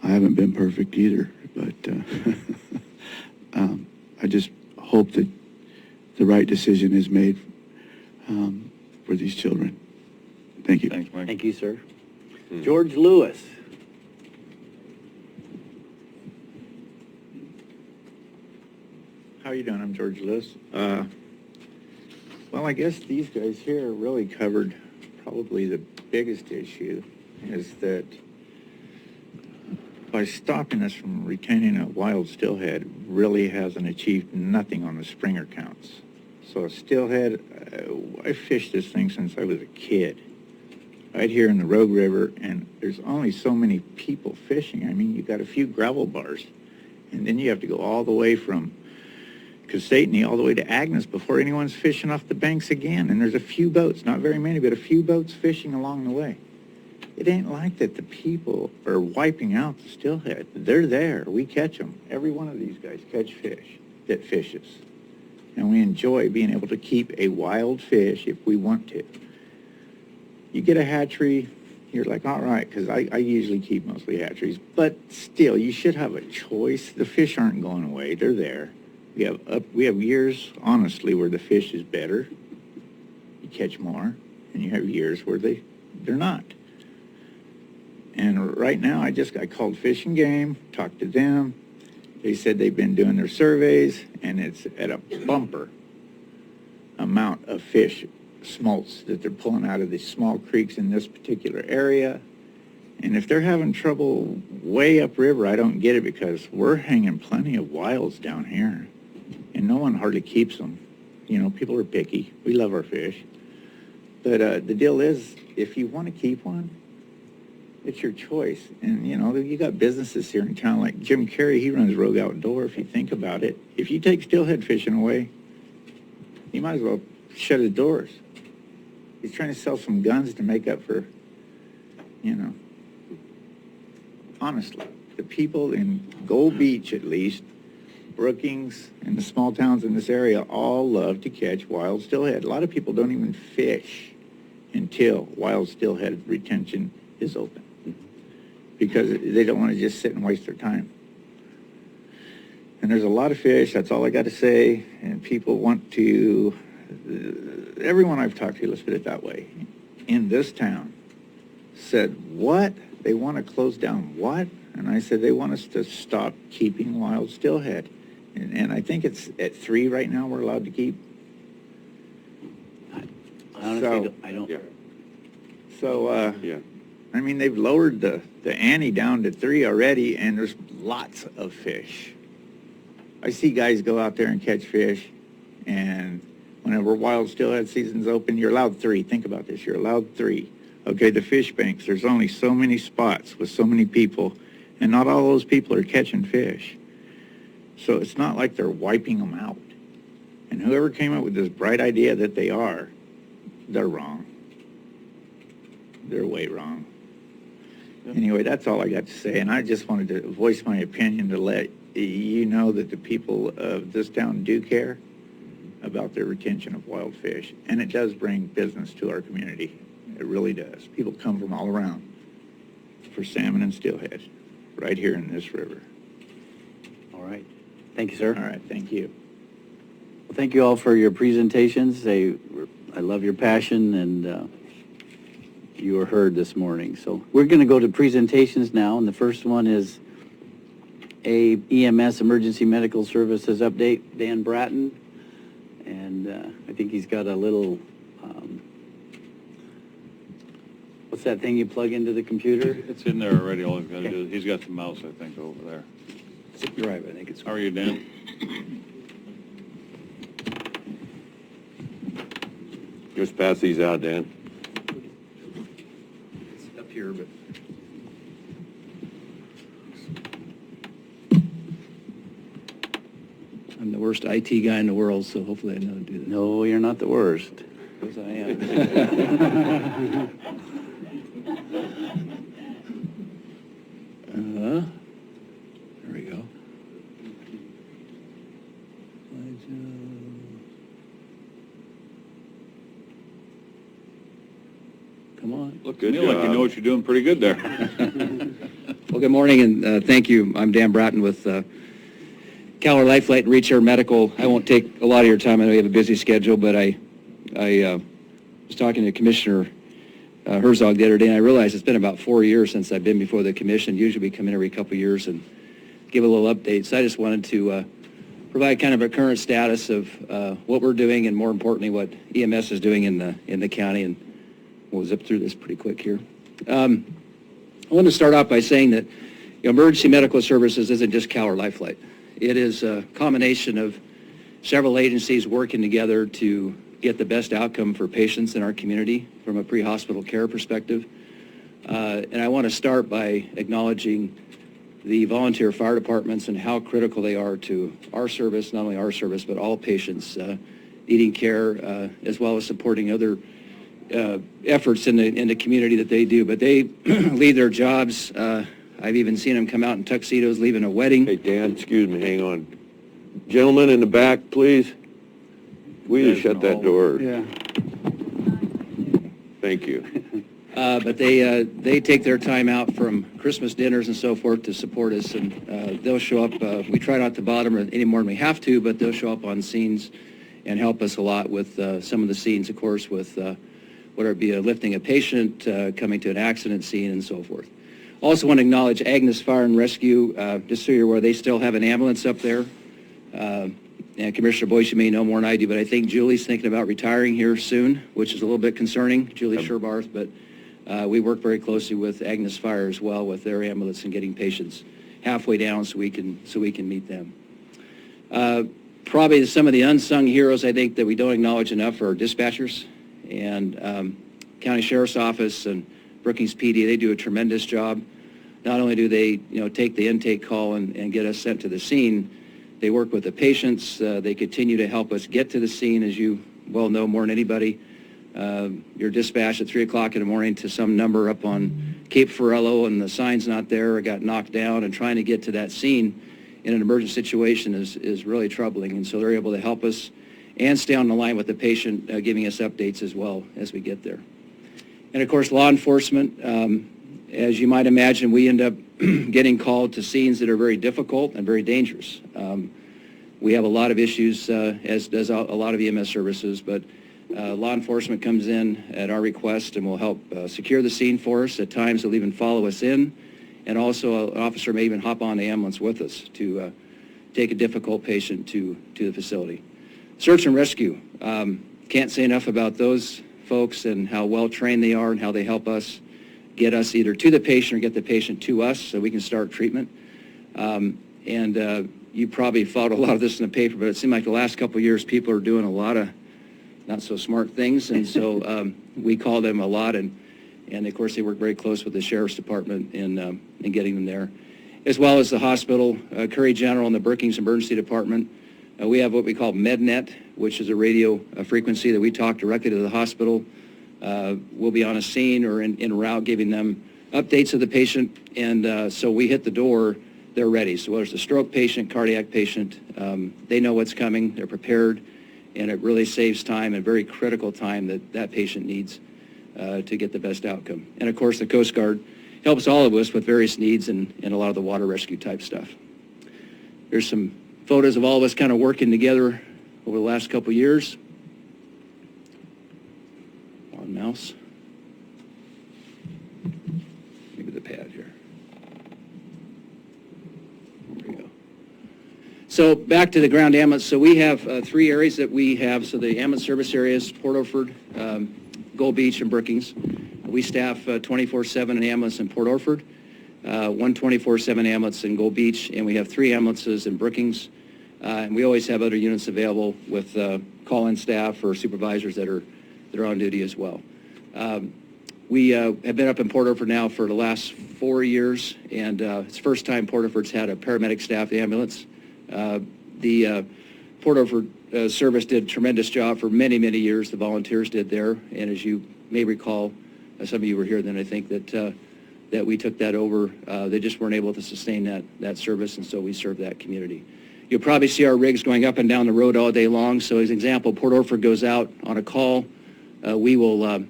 I haven't been perfect either, but I just hope that the right decision is made for these children. Thank you. Thanks, Mike. Thank you, sir. George Lewis. How you doing? I'm George Lewis. Well, I guess these guys here really covered probably the biggest issue, is that by stopping us from retaining a wild steelhead really hasn't achieved nothing on the Springer counts. So a steelhead, I fished this thing since I was a kid, right here in the Rogue River, and there's only so many people fishing. I mean, you got a few gravel bars, and then you have to go all the way from Casatney all the way to Agnes before anyone's fishing off the banks again. And there's a few boats, not very many, but a few boats fishing along the way. It ain't like that the people are wiping out the steelhead. They're there. We catch them. Every one of these guys catch fish that fishes. And we enjoy being able to keep a wild fish if we want to. You get a hatchery, you're like, all right, because I usually keep mostly hatcheries. But still, you should have a choice. The fish aren't going away. They're there. We have years, honestly, where the fish is better. You catch more. And you have years where they're not. And right now, I called Fish and Game, talked to them. They said they've been doing their surveys, and it's at a bumper amount of fish, smolts, that they're pulling out of these small creeks in this particular area. And if they're having trouble way upriver, I don't get it, because we're hanging plenty of wilds down here, and no one hardly keeps them. You know, people are picky. We love our fish. But the deal is, if you want to keep one, it's your choice. And, you know, you got businesses here in town like Jim Carey. He runs Rogue Outdoor, if you think about it. If you take steelhead fishing away, he might as well shut his doors. He's trying to sell some guns to make up for, you know. Honestly, the people in Gold Beach, at least, Brookings, and the small towns in this area all love to catch wild steelhead. A lot of people don't even fish until wild steelhead retention is open, because they don't want to just sit and waste their time. And there's a lot of fish, that's all I got to say, and people want to, everyone I've talked to, let's put it that way, in this town said, what? They want to close down what? And I said, they want us to stop keeping wild steelhead. And I think it's at 3 right now we're allowed to keep. I honestly don't. Yeah. So, Yeah. I mean, they've lowered the ante down to 3 already, and there's lots of fish. I see guys go out there and catch fish, and Whenever wild steelhead season's open, you're allowed 3. Think about this. You're allowed 3. Okay, the fish banks, there's only so many spots with so many people, and not all those people are catching fish. So it's not like they're wiping them out. And whoever came up with this bright idea that they are, they're wrong. They're way wrong. Anyway, that's all I got to say, and I just wanted to voice my opinion to let you know that the people of this town do care about their retention of wild fish, and it does bring business to our community. It really does. People come from all around for salmon and steelhead right here in this river. All right. Thank you, sir. All right, thank you. Well, thank you all for your presentations. I love your passion, and you were heard this morning. So we're going to go to presentations now, and the first one is a EMS Emergency Medical Services update, Dan Bratton, and I think he's got a little, what's that thing you plug into the computer? It's in there already. All he's got to do, he's got the mouse, I think, over there. You're right, I think it's... How are you, Dan? Just pass these out, Dan. It's up here, but... I'm the worst IT guy in the world, so hopefully I know how to do that. No, you're not the worst. Because I am. There we go. Come on. Look good. Like you know what you're doing pretty good there. Well, good morning, and thank you. I'm Dan Bratton with Keller Lifeline and Reach Air Medical. I won't take a lot of your time. I know you have a busy schedule, but I was talking to Commissioner Herzog the other day, and I realized it's been about 4 years since I've been before the commission. Usually we come in every couple of years and give a little update. So I just wanted to provide kind of a current status of what we're doing, and more importantly, what EMS is doing in the county. And we'll zip through this pretty quick here. I want to start off by saying that emergency medical services isn't just Keller Lifeline. It is a combination of several agencies working together to get the best outcome for patients in our community from a pre-hospital care perspective. And I want to start by acknowledging the volunteer fire departments and how critical they are to our service, not only our service, but all patients needing care, as well as supporting other efforts in the community that they do. But they leave their jobs. I've even seen them come out in tuxedos leaving a wedding. Hey, Dan, excuse me, hang on. Gentlemen in the back, please. We just shut that door. Yeah. Thank you. But they take their time out from Christmas dinners and so forth to support us, and they'll show up. We try not to bother them any more than we have to, but they'll show up on scenes and help us a lot with some of the scenes, of course, with whether it be lifting a patient, coming to an accident scene, and so forth. Also want to acknowledge Agnes Fire and Rescue, just so you're aware, they still have an ambulance up there. And Commissioner Boyce, you may know more than I do, but I think Julie's thinking about retiring here soon, which is a little bit concerning, Julie Sherbarth, but we work very closely with Agnes Fire as well with their ambulance and getting patients halfway down so we can meet them. Probably some of the unsung heroes I think that we don't acknowledge enough are dispatchers, and County Sheriff's Office and Brookings PD. They do a tremendous job. Not only do they take the intake call and get us sent to the scene, they work with the patients. They continue to help us get to the scene, as you well know more than anybody. You're dispatched at 3 o'clock in the morning to some number up on Cape Ferrello, and the sign's not there or got knocked down, and trying to get to that scene in an emergency situation is really troubling. And so they're able to help us and stay on the line with the patient, giving us updates as well as we get there. And of course, law enforcement, as you might imagine, we end up getting called to scenes that are very difficult and very dangerous. We have a lot of issues, as does a lot of EMS services, but law enforcement comes in at our request and will help secure the scene for us. At times, they'll even follow us in, and also an officer may even hop on the ambulance with us to take a difficult patient to the facility. Search and rescue. Can't say enough about those folks and how well trained they are and how they help us get us either to the patient or get the patient to us so we can start treatment. You probably followed a lot of this in the paper, but it seemed like the last couple of years people are doing a lot of not so smart things, and so we call them a lot, and of course they work very close with the Sheriff's Department in getting them there, as well as the hospital, Curry General, and the Brookings Emergency Department. We have what we call MedNet, which is a radio frequency that we talk directly to the hospital. We'll be on a scene or en route giving them updates of the patient, and so we hit the door, they're ready. So whether it's a stroke patient, cardiac patient, they know what's coming, they're prepared, and it really saves time, and very critical time that that patient needs to get the best outcome. And of course, the Coast Guard helps all of us with various needs and a lot of the water rescue type stuff. There's some photos of all of us kind of working together over the last couple years. On mouse. Maybe the pad here. There we go. So back to the ground ambulance. So we have 3 areas that we have. So the ambulance service areas, Port Orford, Gold Beach, and Brookings. We staff 24/7 an ambulance in Port Orford, 1 24/7 ambulance in Gold Beach, and we have 3 ambulances in Brookings. And we always have other units available with call-in staff or supervisors that are on duty as well. We have been up in Port Orford now for the last 4 years, and it's the first time Port Orford's had a paramedic staff ambulance. The Port Orford service did a tremendous job for many, many years. The volunteers did there, and as you may recall, some of you were here then, I think, that we took that over. They just weren't able to sustain that service, and so we served that community. You'll probably see our rigs going up and down the road all day long. So as an example, Port Orford goes out on a call. We will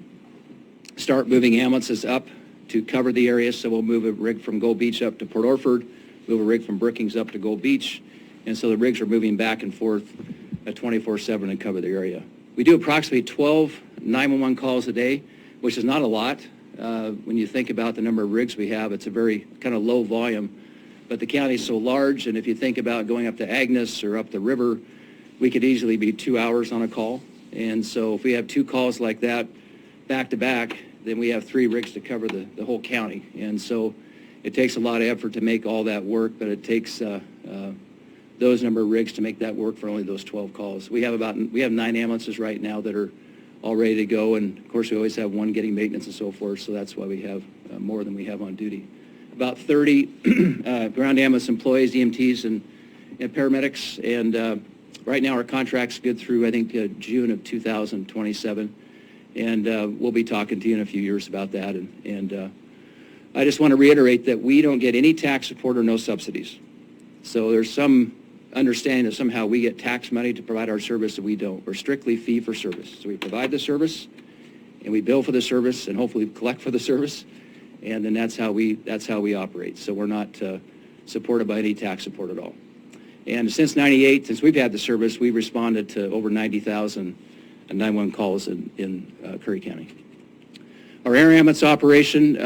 start moving ambulances up to cover the area. So we'll move a rig from Gold Beach up to Port Orford, move a rig from Brookings up to Gold Beach. And so the rigs are moving back and forth 24/7 and cover the area. We do approximately 12 911 calls a day, which is not a lot. When you think about the number of rigs we have, it's a very kind of low volume. But the county is so large, and if you think about going up to Agnes or up the river, we could easily be 2 hours on a call. And so if we have 2 calls like that back to back, then we have 3 rigs to cover the whole county. And so it takes a lot of effort to make all that work, but it takes those number of rigs to make that work for only those 12 calls. We have 9 ambulances right now that are all ready to go, and of course we always have 1 getting maintenance and so forth, so that's why we have more than we have on duty. About 30 ground ambulance employees, EMTs, and paramedics, and right now our contract's good through, I think, June of 2027, and we'll be talking to you in a few years about that, and I just want to reiterate that we don't get any tax support or no subsidies. So there's some understanding that somehow we get tax money to provide our service, that we don't. We're strictly fee for service. So we provide the service, and we bill for the service, and hopefully collect for the service, and then that's how we operate. So we're not supported by any tax support at all. And since '98, since we've had the service, we've responded to over 90,000 911 calls in Curry County. Our air ambulance operation,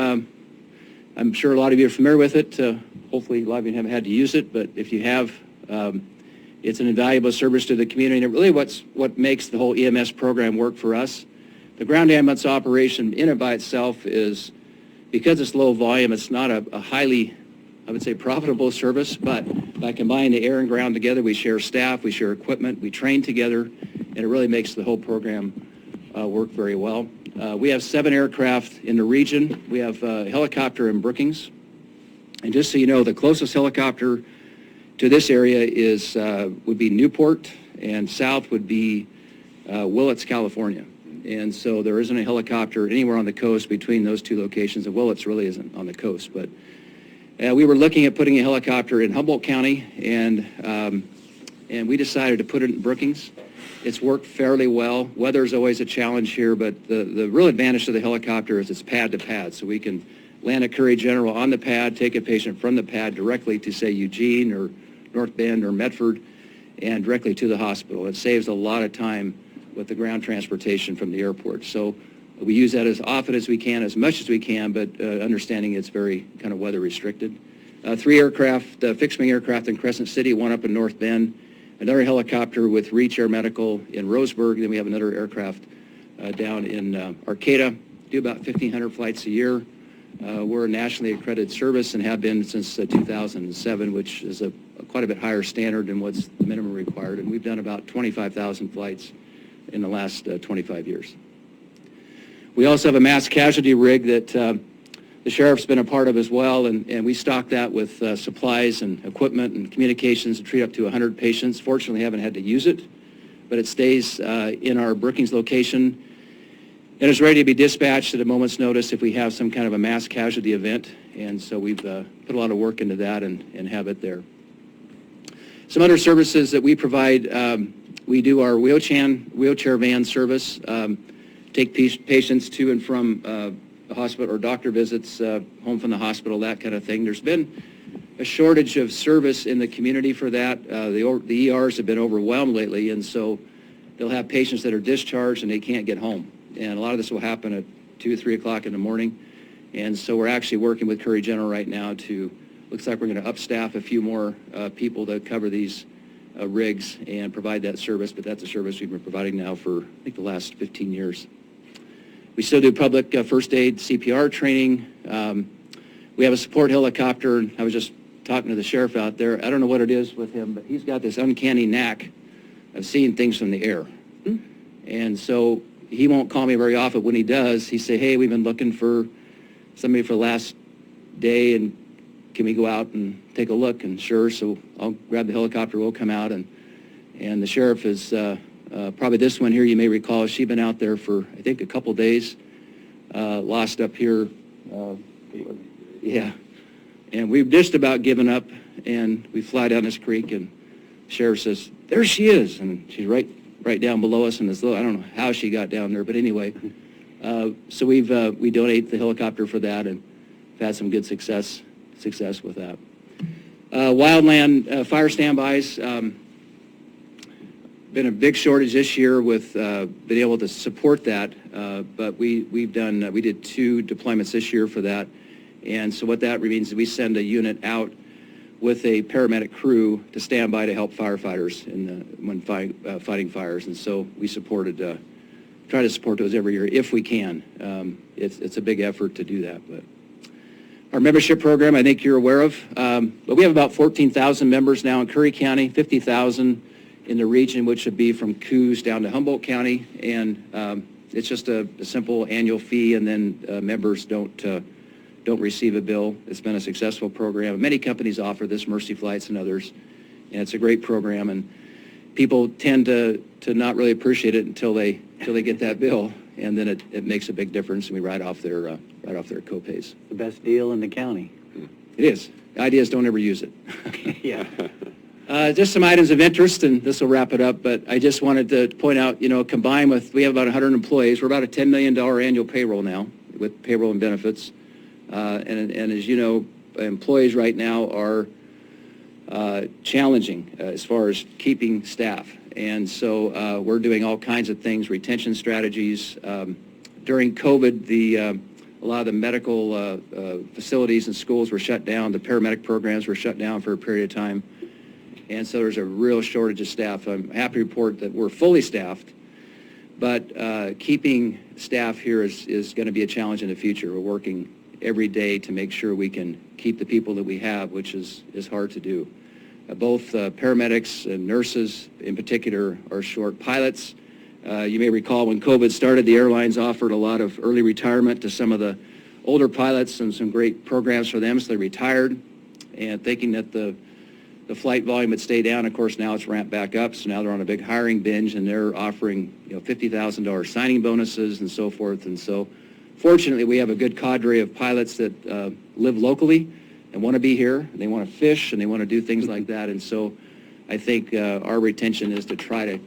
I'm sure a lot of you are familiar with it. Hopefully a lot of you haven't had to use it, but if you have, it's an invaluable service to the community, and really what makes the whole EMS program work for us. The ground ambulance operation in and by itself is, because it's low volume, it's not a highly, I would say, profitable service, but by combining the air and ground together, we share staff, we share equipment, we train together, and it really makes the whole program work very well. We have 7 aircraft in the region. We have a helicopter in Brookings. And just so you know, the closest helicopter to this area would be Newport, and south would be Willits, California. And so there isn't a helicopter anywhere on the coast between those 2 locations, and Willits really isn't on the coast. But we were looking at putting a helicopter in Humboldt County, and we decided to put it in Brookings. It's worked fairly well. Weather is always a challenge here, but the real advantage of the helicopter is it's pad to pad, so we can land at Curry General on the pad, take a patient from the pad directly to, say, Eugene or North Bend or Medford, and directly to the hospital. It saves a lot of time with the ground transportation from the airport. So we use that as often as we can, as much as we can, but understanding it's very kind of weather restricted. 3 aircraft, fixed-wing aircraft in Crescent City, 1 up in North Bend, another helicopter with Reach Air Medical in Roseburg, then we have another aircraft down in Arcata, do about 1,500 flights a year. We're a nationally accredited service and have been since 2007, which is quite a bit higher standard than what's the minimum required. And we've done about 25,000 flights in the last 25 years. We also have a mass casualty rig that the sheriff's been a part of as well, and we stock that with supplies and equipment and communications to treat up to 100 patients. Fortunately, haven't had to use it, but it stays in our Brookings location and is ready to be dispatched at a moment's notice if we have some kind of a mass casualty event. And so we've put a lot of work into that and have it there. Some other services that we provide, we do our wheelchair van service, take patients to and from the hospital or doctor visits, home from the hospital, that kind of thing. There's been a shortage of service in the community for that. The ERs have been overwhelmed lately, and so they'll have patients that are discharged and they can't get home. And a lot of this will happen at 2 or 3 o'clock in the morning. And so we're actually working with Curry General right now looks like we're going to upstaff a few more people to cover these rigs and provide that service, but that's a service we've been providing now for, I think, the last 15 years. We still do public first aid CPR training. We have a support helicopter. I was just talking to the sheriff out there. I don't know what it is with him, but he's got this uncanny knack of seeing things from the air. And so he won't call me very often. When he does, he say, hey, we've been looking for somebody for the last day, and can we go out and take a look? And sure, so I'll grab the helicopter, we'll come out, and the sheriff is, probably this one here, you may recall, she's been out there for, I think, a couple days, lost up here, yeah. And we've just about given up, and we fly down this creek, and the sheriff says, there she is, and she's right down below us in this little, I don't know how she got down there, but anyway, so we donate the helicopter for that, and we've had some good success with that. Wildland fire standbys, been a big shortage this year with being able to support that, but we did 2 deployments this year for that, and so what that means is we send a unit out with a paramedic crew to stand by to help firefighters when fighting fires, and so we try to support those every year if we can. It's a big effort to do that, but. Our membership program, I think you're aware of, but we have about 14,000 members now in Curry County, 50,000 in the region, which would be from Coos down to Humboldt County, and it's just a simple annual fee, and then members don't receive a bill. It's been a successful program. Many companies offer this, Mercy Flights and others, and it's a great program, and people tend to not really appreciate it until they get that bill, and then it makes a big difference, and we write off their co-pays. The best deal in the county. It is. The idea is don't ever use it. Yeah. Just some items of interest, and this will wrap it up, but I just wanted to point out, combined with, we have about 100 employees, we're about a $10 million annual payroll now with payroll and benefits. And as you know, employees right now are challenging as far as keeping staff. And so we're doing all kinds of things, retention strategies. During COVID, a lot of the medical facilities and schools were shut down. The paramedic programs were shut down for a period of time. And so there's a real shortage of staff. I'm happy to report that we're fully staffed, but keeping staff here is going to be a challenge in the future. We're working every day to make sure we can keep the people that we have, which is hard to do. Both paramedics and nurses in particular are short. Pilots, you may recall when COVID started, the airlines offered a lot of early retirement to some of the older pilots and some great programs for them, so they retired, and thinking that the flight volume would stay down. Of course, now it's ramped back up, so now they're on a big hiring binge, and they're offering $50,000 signing bonuses and so forth. And so fortunately, we have a good cadre of pilots that live locally and want to be here. They want to fish, and they want to do things like that. And so I think our retention is to try to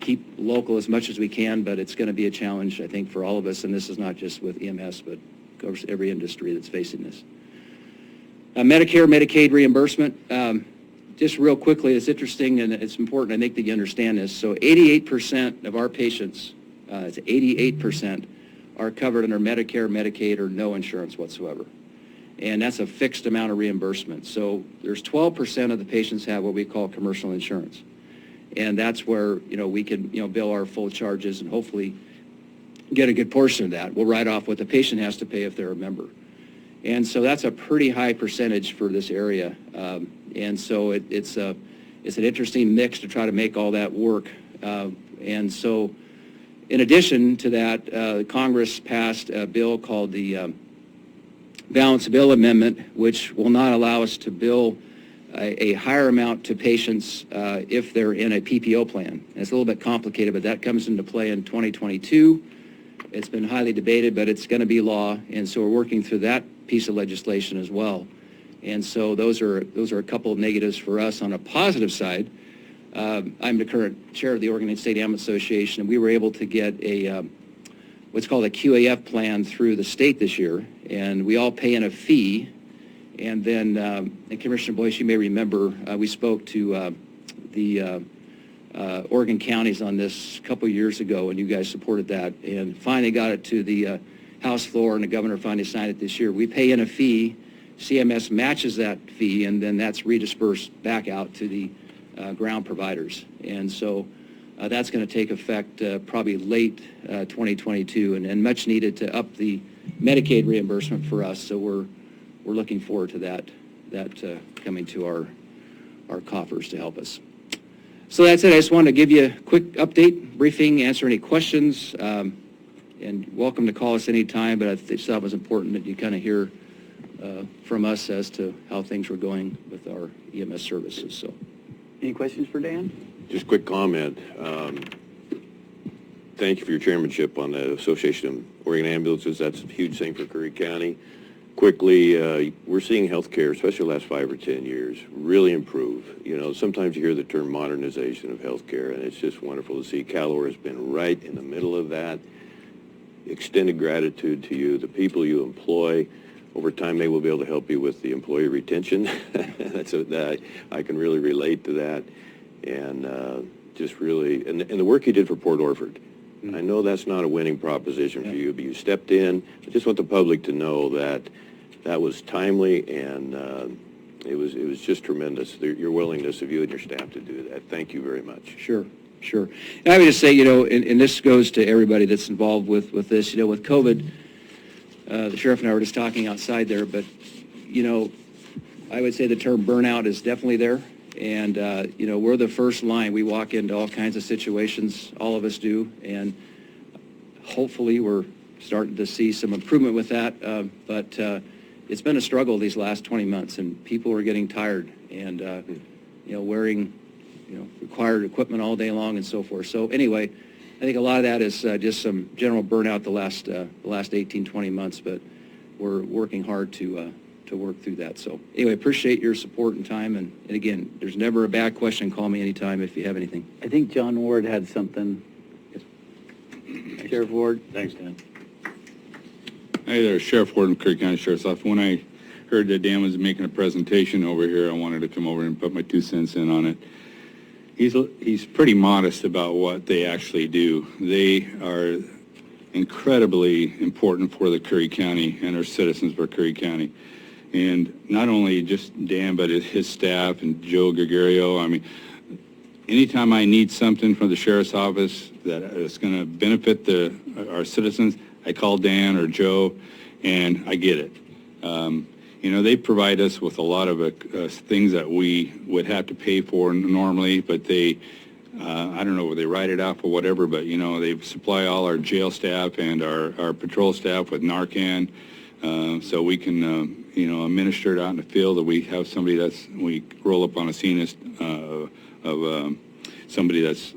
keep local as much as we can, but it's going to be a challenge, I think, for all of us. And this is not just with EMS, but of course every industry that's facing this. Medicare, Medicaid reimbursement. Just real quickly, it's interesting and it's important, I think, that you understand this. So 88% of our patients, it's 88%, are covered under Medicare, Medicaid, or no insurance whatsoever. And that's a fixed amount of reimbursement. So there's 12% of the patients have what we call commercial insurance. And that's where, we can, bill our full charges and hopefully get a good portion of that. We'll write off what the patient has to pay if they're a member. And so that's a pretty high percentage for this area. And so it's an interesting mix to try to make all that work. And so In addition to that, Congress passed a bill called the Balance Bill Amendment, which will not allow us to bill a higher amount to patients if they're in a PPO plan. And it's a little bit complicated, but that comes into play in 2022. It's been highly debated, but it's going to be law, and so we're working through that piece of legislation as well. And so those are a couple of negatives for us. On a positive side, I'm the current chair of the Oregon State Ambulance Association, and we were able to get a what's called a QAF plan through the state this year, and we all pay in a fee. And then, and Commissioner Boyce, you may remember, we spoke to the Oregon counties on this a couple of years ago, and you guys supported that, and finally got it to the House floor, and the governor finally signed it this year. We pay in a fee, CMS matches that fee, and then that's redispersed back out to the ground providers. And so that's going to take effect probably late 2022, and much needed to up the Medicaid reimbursement for us. So we're looking forward to that coming to our coffers to help us. So that's it. I just wanted to give you a quick update, briefing, answer any questions, and welcome to call us anytime, but I just thought it was important that you kind of hear from us as to how things were going with our EMS services. So, any questions for Dan? Just quick comment. Thank you for your chairmanship on the Association of Oregon Ambulances. That's a huge thing for Curry County. Quickly, we're seeing healthcare, especially the last 5 or 10 years, really improve. You know, sometimes you hear the term modernization of healthcare, and it's just wonderful to see. CalOR has been right in the middle of that. Extended gratitude to you, the people you employ. Over time, they will be able to help you with the employee retention. I can really relate to that. And just really, and the work you did for Port Orford. I know that's not a winning proposition for you, but you stepped in. I just want the public to know that that was timely, and it was just tremendous, your willingness of you and your staff to do that. Thank you very much. Sure. And I would just say, you know, and this goes to everybody that's involved with this, you know, with COVID, the sheriff and I were just talking outside there, but, you know, I would say the term burnout is definitely there. And, you know, we're the first line. We walk into all kinds of situations, all of us do, and hopefully we're starting to see some improvement with that. But it's been a struggle these last 20 months, and people are getting tired and, you know, wearing, you know, required equipment all day long and so forth. So anyway, I think a lot of that is just some general burnout the last 18, 20 months, but we're working hard to work through that. So anyway, appreciate your support and time. And again, there's never a bad question. Call me anytime if you have anything. I think John Ward had something. Sheriff Ward. Thanks, Dan. Hey there, Sheriff Ward from Curry County Sheriff's Office. When I heard that Dan was making a presentation over here, I wanted to come over and put my 2 cents in on it. He's pretty modest about what they actually do. They are incredibly important for the Curry County and our citizens for Curry County. And not only just Dan, but his staff and Joe Gregorio. I mean, anytime I need something from the sheriff's office that is going to benefit our citizens, I call Dan or Joe, and I get it. You know, they provide us with a lot of things that we would have to pay for normally, but they, I don't know, whether they write it off or whatever, but, you know, they supply all our jail staff and our patrol staff with Narcan, so we can, you know, administer it out in the field, that we have somebody we roll up on a scene of somebody that's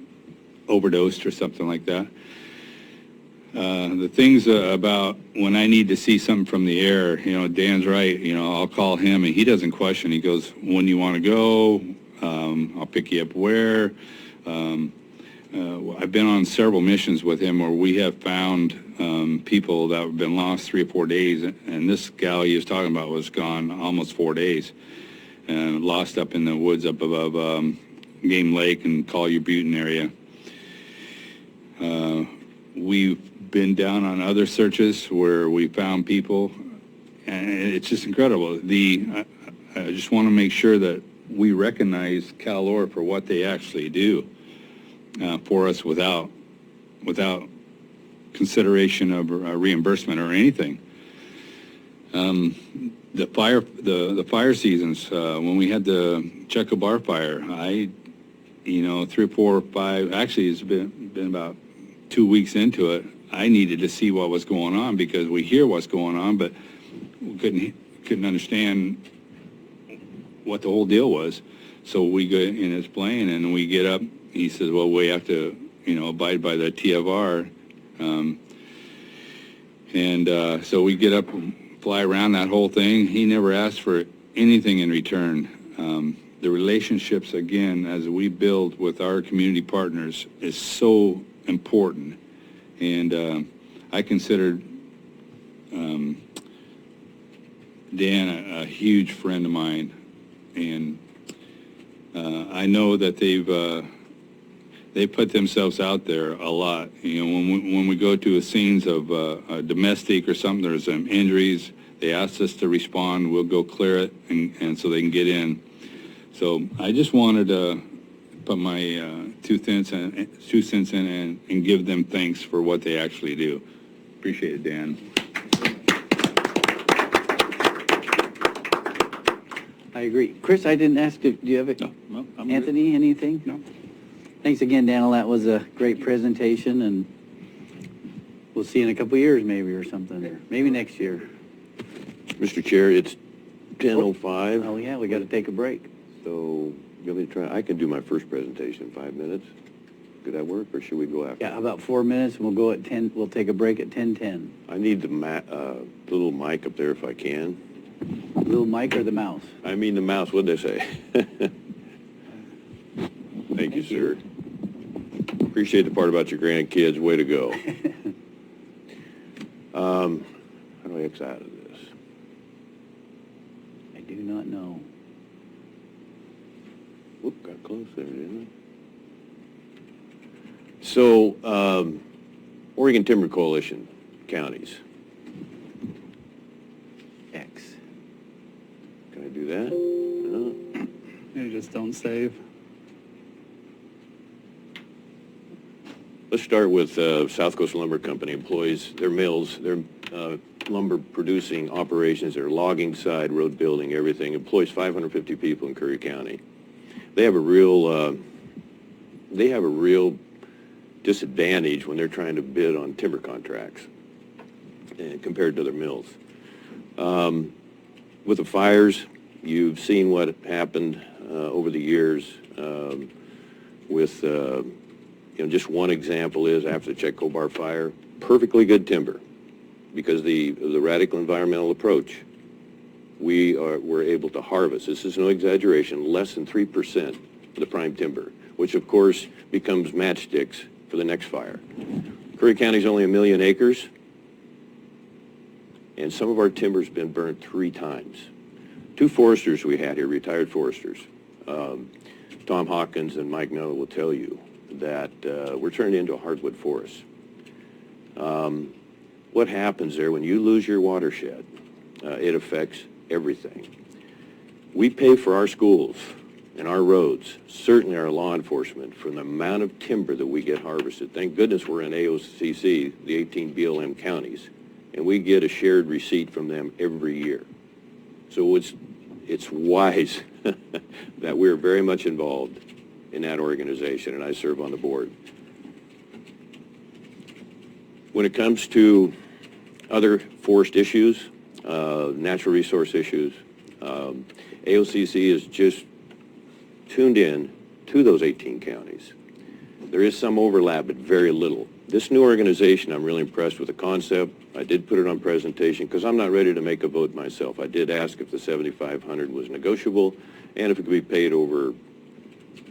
overdosed or something like that. The things about when I need to see something from the air, you know, Dan's right, you know, I'll call him and he doesn't question. He goes, when you want to go, I'll pick you up where. I've been on several missions with him where we have found people that have been lost 3 or 4 days, and this gal he was talking about was gone almost 4 days and lost up in the woods up above Game Lake and Collier Butte area. We've been down on other searches where we found people, and it's just incredible. I just want to make sure that we recognize CalOR for what they actually do for us without consideration of reimbursement or anything. The fire seasons, when we had the Checo Bar fire, 3 or 4 or 5, actually it's been about 2 weeks into it, I needed to see what was going on because we hear what's going on, but we couldn't understand what the whole deal was. So we go in his plane and we get up. He says, well, we have to, abide by the TFR. So we get up and fly around that whole thing. He never asked for anything in return. The relationships, again, as we build with our community partners is so important. And I consider Dan a huge friend of mine. And I know that they put themselves out there a lot. When we go to scenes of a domestic or something, there's some injuries, they ask us to respond, we'll go clear it, and so they can get in. So I just wanted to put my 2 cents in and give them thanks for what they actually do. Appreciate it, Dan. I agree. Chris, I didn't ask you, do you have it? No, I'm Anthony, good. anything? No. Thanks again, Daniel. That was a great presentation, and we'll see you in a couple of years maybe or something, or maybe next year. Mr. Chair, it's 10:05. Oh, yeah, we got to take a break. So you want me to try? I can do my first presentation in 5 minutes. Could that work, or should we go after? Yeah, about 4 minutes, and we'll go at 10, we'll take a break at 10:10. I need the little mic up there if I can. Little mic or the mouse? I mean the mouse, what'd they say? Thank you, sir. Appreciate the part about your grandkids. Way to go. How do I X out of this? I do not know. Whoop, got close there, didn't I? So, Oregon Timber Coalition counties. X. Can I do that? No. You just don't save. Let's start with South Coast Lumber Company employees, their mills, their lumber producing operations, their logging side, road building, everything, employs 550 people in Curry County. They have a real disadvantage when they're trying to bid on timber contracts compared to their mills. With the fires, you've seen what happened over the years with just one example is after the Check-Cobar fire, perfectly good timber because of the radical environmental approach. We're able to harvest, this is no exaggeration, less than 3% of the prime timber, which of course becomes matchsticks for the next fire. Curry County's only 1 million acres, and some of our timber's been burnt 3 times. 2 foresters we had here, retired foresters, Tom Hawkins and Mike Miller will tell you that we're turning into a hardwood forest. What happens there when you lose your watershed? It affects everything. We pay for our schools and our roads, certainly our law enforcement, for the amount of timber that we get harvested. Thank goodness we're in AOCC, the 18 BLM counties, and we get a shared receipt from them every year. So it's wise that we're very much involved in that organization, and I serve on the board. When it comes to other forest issues, natural resource issues, AOCC is just tuned in to those 18 counties. There is some overlap, but very little. This new organization, I'm really impressed with the concept. I did put it on presentation because I'm not ready to make a vote myself. I did ask if the $7,500 was negotiable and if it could be paid over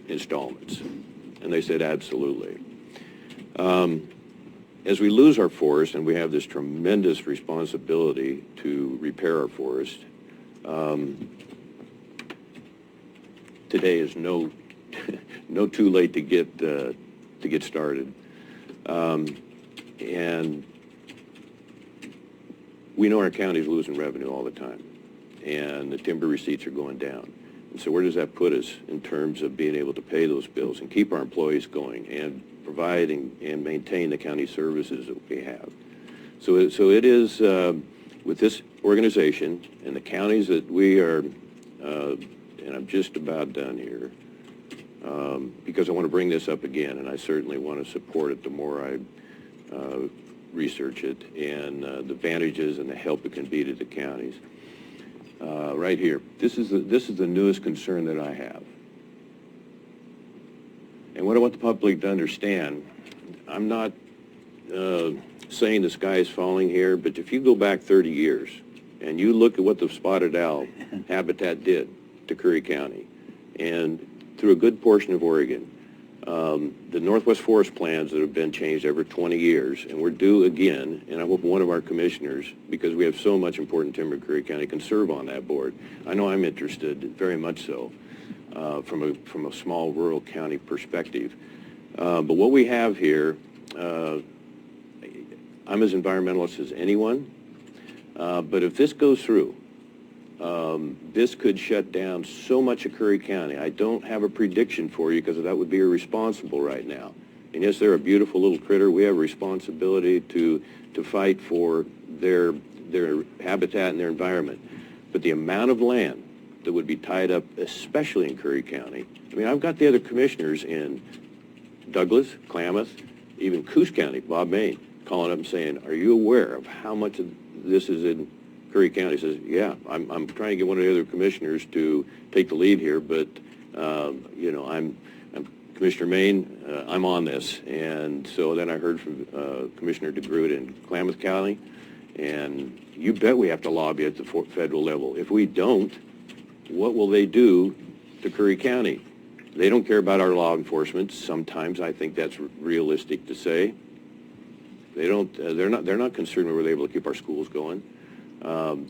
installments. And they said absolutely. As we lose our forest, and we have this tremendous responsibility to repair our forest, today is no too late to get started. And we know our county's losing revenue all the time, and the timber receipts are going down. And so where does that put us in terms of being able to pay those bills and keep our employees going and provide and maintain the county services that we have? So it is, with this organization and the counties that we are, and I'm just about done here, because I want to bring this up again, and I certainly want to support it the more research it and the advantages and the help it can be to the counties. Right here, this is the newest concern that I have. And what I want the public to understand, I'm not saying the sky is falling here, but if you go back 30 years and you look at what the spotted owl habitat did to Curry County and through a good portion of Oregon, the Northwest Forest plans that have been changed every 20 years, and we're due again, and I hope one of our commissioners, because we have so much important timber in Curry County, can serve on that board. I know I'm interested, very much so, from a small rural county perspective. But what we have here, I'm as environmentalist as anyone, but if this goes through, this could shut down so much of Curry County. I don't have a prediction for you because that would be irresponsible right now. And yes, they're a beautiful little critter. We have a responsibility to fight for their habitat and their environment. But the amount of land that would be tied up, especially in Curry County. I mean, I've got the other commissioners in Douglas, Klamath, even Coos County, Bob Main, calling up and saying, are you aware of how much of this is in Curry County? Says, yeah, I'm trying to get one of the other commissioners to take the lead here, but, you know, I'm Commissioner Main, I'm on this. And so then I heard from Commissioner DeGroot in Klamath County, and you bet we have to lobby at the federal level. If we don't, what will they do to Curry County? They don't care about our law enforcement. Sometimes I think that's realistic to say. They don't. They're not concerned with whether they're able to keep our schools going.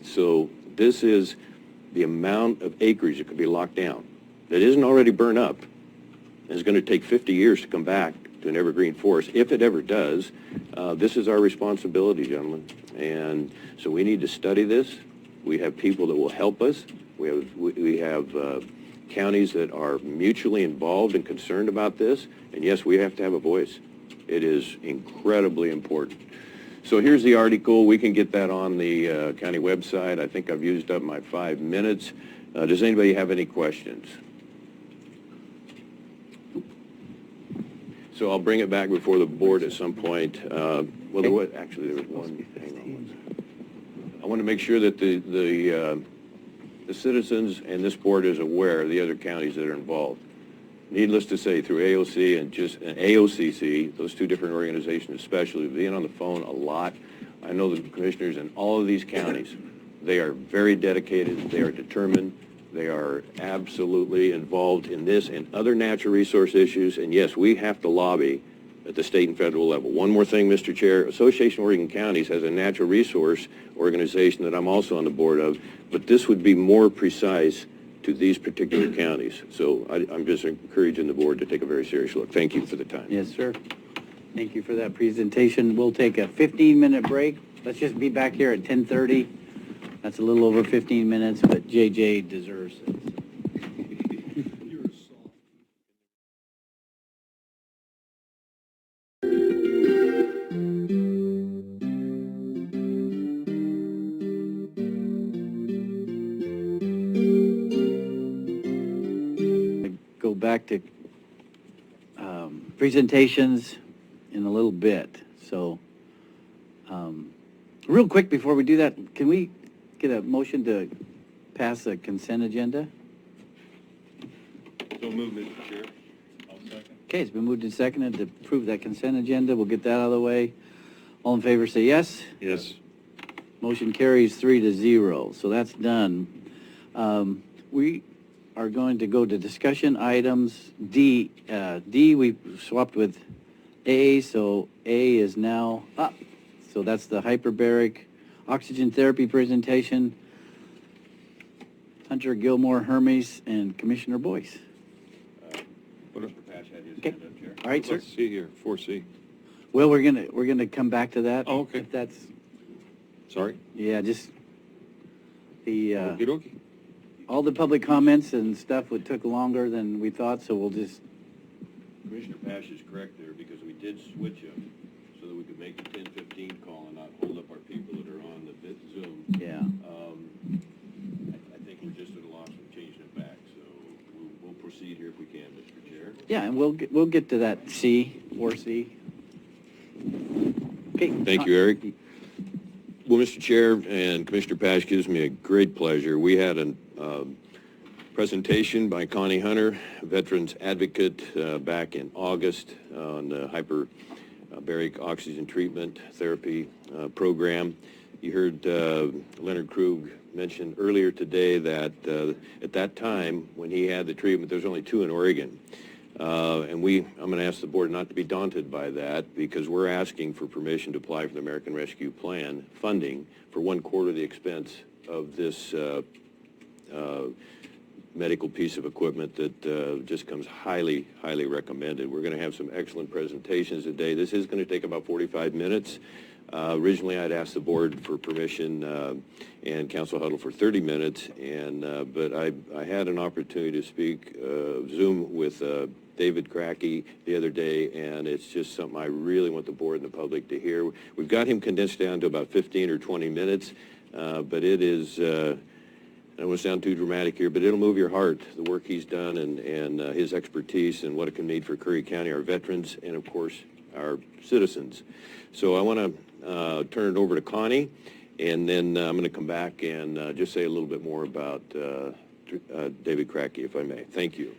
So this is the amount of acreage that could be locked down that isn't already burned up. And it's going to take 50 years to come back to an evergreen forest. If it ever does, this is our responsibility, gentlemen. And so we need to study this. We have people that will help us. We have counties that are mutually involved and concerned about this. And yes, we have to have a voice. It is incredibly important. So here's the article. We can get that on the county website. I think I've used up my 5 minutes. Does anybody have any questions? So I'll bring it back before the board at some point. Well, there was one. Hang on. I want to make sure that the citizens and this board is aware of the other counties that are involved. Needless to say, through AOC and AOCC, those two different organizations especially, being on the phone a lot, I know the commissioners in all of these counties, they are very dedicated, they are determined, they are absolutely involved in this and other natural resource issues, and yes, we have to lobby at the state and federal level. One more thing, Mr. Chair, Association of Oregon Counties has a natural resource organization that I'm also on the board of, but this would be more precise to these particular counties. So I'm just encouraging the board to take a very serious look. Thank you for the time. Yes, sir. Thank you for that presentation. We'll take a 15-minute break. Let's just be back here at 10:30. That's a little over 15 minutes, but JJ deserves it. Go back to presentations in a little bit. So real quick before we do that, can we get a motion to pass a consent agenda? So moved, Mr. Chair. I'll second. Okay, it's been moved and seconded to approve that consent agenda. We'll get that out of the way. All in favor say yes. Yes. Motion carries 3-0, so that's done. We are going to go to discussion items. D, we swapped with A, so A is now up. So that's the hyperbaric oxygen therapy presentation. Hunter Gilmore, Hermes, and Commissioner Boyce. Mr. Pash had his Okay. hand up, Chair. All right, sir. Let's see here, 4C. Well, we're gonna come back to that. Oh, okay. If that's, Sorry? yeah, just the, Okey-dokey. all the public comments and stuff took longer than we thought, so we'll just, Commissioner Pash is correct there because we did switch them so that we could make the 10:15 call and not hold up our people that are on the Zoom. yeah. I think we're just at a loss of changing it back, so we'll proceed here if we can, Mr. Chair. Yeah, and we'll get to that C, 4C. Okay. Thank you, Eric. Well, Mr. Chair and Commissioner Pash, gives me a great pleasure. We had a presentation by Connie Hunter, veterans advocate, back in August on the hyperbaric oxygen treatment therapy program. You heard Leonard Krug mention earlier today that at that time, when he had the treatment, there was only 2 in Oregon. I'm going to ask the board not to be daunted by that, because we're asking for permission to apply for the American Rescue Plan funding for 1/4 of the expense of this medical piece of equipment that just comes highly, highly recommended. We're going to have some excellent presentations today. This is going to take about 45 minutes. Originally, I'd asked the board for permission and council huddle for 30 minutes, but I had an opportunity to speak Zoom with David Cracky the other day, and it's just something I really want the board and the public to hear. We've got him condensed down to about 15 or 20 minutes, but it is, I don't want to sound too dramatic here, but it'll move your heart, the work he's done and his expertise and what it can mean for Curry County, our veterans, and of course, our citizens. So I want to turn it over to Connie, and then I'm going to come back and just say a little bit more about David Cracky, if I may. Thank you.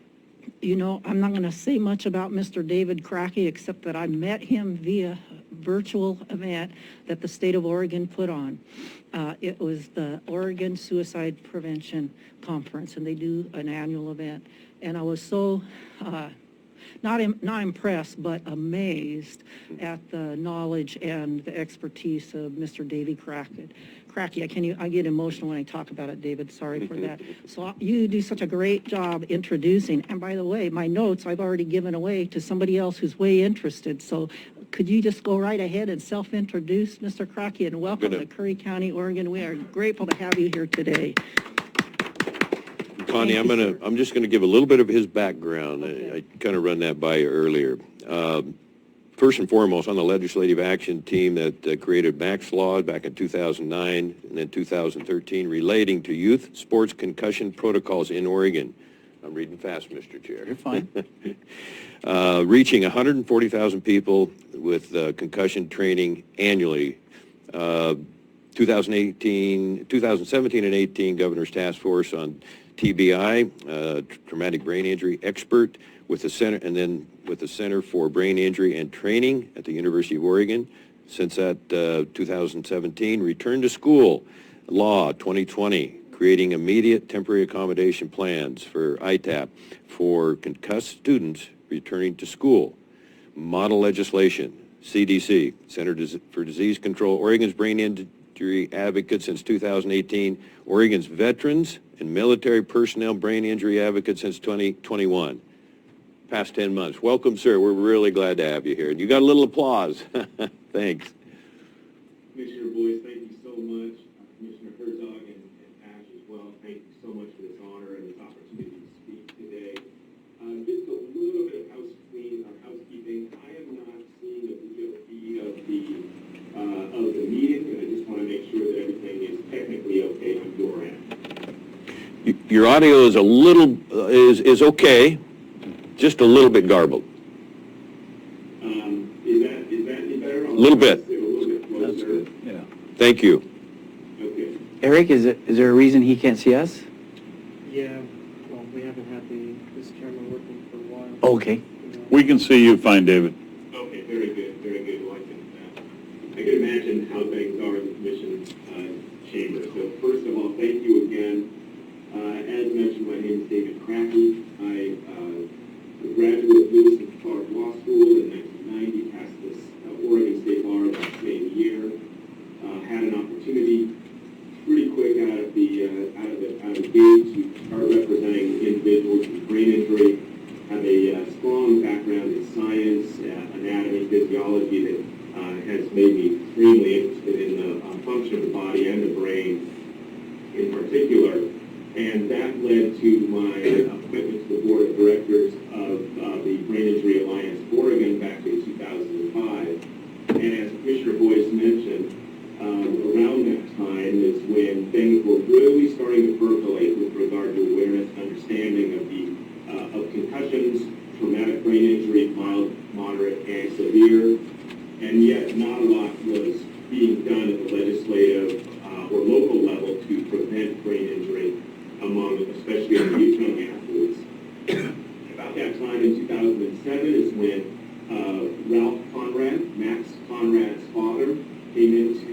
You know, I'm not going to say much about Mr. David Cracky, except that I met him via virtual event that the state of Oregon put on. It was the Oregon Suicide Prevention Conference, and they do an annual event. And I was so not impressed, but amazed at the knowledge and the expertise of Mr. David Cracky. I get emotional when I talk about it, David. Sorry for that. So you do such a great job introducing. And by the way, my notes I've already given away to somebody else who's way interested. So could you just go right ahead and self-introduce, Mr. Cracky, and welcome to Curry County, Oregon. We are grateful to have you here today. Connie, I'm just going to give a little bit of his background. Okay. I kind of run that by you earlier. First and foremost, on the legislative action team that created Max Law back in 2009 and then 2013 relating to youth sports concussion protocols in Oregon. I'm reading fast, Mr. Chair. You're fine. Reaching 140,000 people with concussion training annually. 2017 and 18, Governor's Task Force on TBI, traumatic brain injury expert with the center, and then with the Center for Brain Injury and Training at the University of Oregon. Since that 2017, return to school law 2020, creating immediate temporary accommodation plans for ITAP for concussed students returning to school. Model legislation, CDC, Center for Disease Control, Oregon's brain injury advocate since 2018, Oregon's veterans and military personnel brain injury advocate since 2021. Past 10 months. Welcome, sir. We're really glad to have you here. You got a little applause. Thanks. Commissioner Boyce, thank you so much. Commissioner Herzog and Ash as well, thank you so much for this honor and this opportunity to speak today. Just a little bit of housekeeping. I am not seeing a video feed of the meeting, and I just want to make sure that everything is technically okay on your end. Your audio is a little, is okay, just a little bit garbled. Is that better? A little bit. That's good. Yeah. Thank you. Okay. Eric, is there a reason he can't see us? Yeah, well, we haven't had this camera working for a while. Okay. We can see you fine, David. Okay, very good, very good. Well, I can imagine how things are in the commission chamber. So first of all, thank you again. As mentioned, my name is David Cracky. I graduate of Lewis and Clark Law School in 1990, passed this Oregon State Bar that same year. Had an opportunity pretty quick out of the gate to start representing individuals with brain injury. Have a strong background in science, anatomy, physiology that has made me extremely interested in the function of the body and the brain in particular. And that led to my appointment to the board of directors of the Brain Injury Alliance of Oregon back in 2005. And as Commissioner Boyce mentioned, around that time is when things were really starting to percolate with regard to awareness and understanding of concussions, traumatic brain injury, mild, moderate, and severe. and yet not a lot was being done at the legislative or local level to prevent brain injury among, especially the youth young athletes. About that time in 2007 is when Ralph Conrad, Max Conrad's father, came into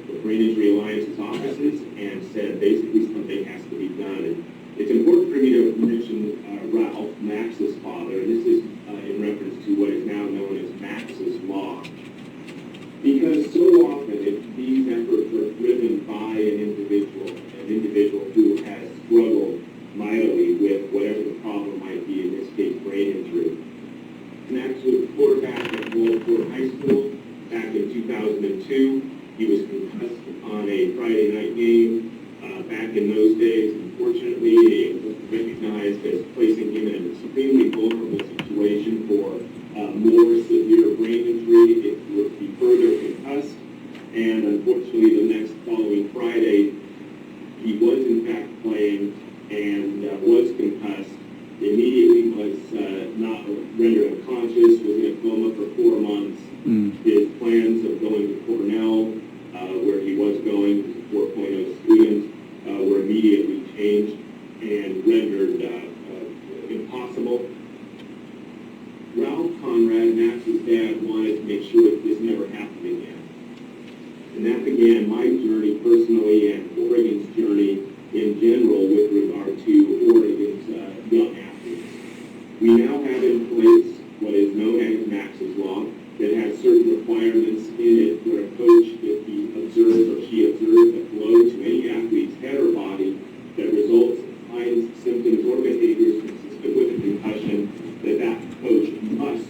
the Brain Injury Alliance's offices and said basically something has to be done. And it's important for me to mention Ralph, Max's father, and this is in reference to what is now known as Max's Law. Because so often these efforts are driven by an individual who has struggled mightily with whatever the problem might be, in this case, brain injury. Max was a quarterback at Waldorf High School back in 2002. He was concussed on a Friday night game. Back in those days, unfortunately, it was recognized as placing him in an extremely vulnerable situation for more severe brain injury. It would be further concussed, and unfortunately, the next following Friday, he was in fact playing and was concussed. Immediately was not rendered unconscious, was in a coma for 4 months. His plans of going to Cornell, where he was going, as a 4.0 student, were immediately changed and rendered impossible. Ralph Conrad, Max's dad, wanted to make sure that this never happened again. And that began my journey personally and Oregon's journey in general with regard to Oregon's young athletes. We now have in place what is known as Max's Law that has certain requirements in it where a coach, if he observes or she observes a blow to any athlete's head or body that results in signs, symptoms, or behaviors consistent with a concussion, that coach must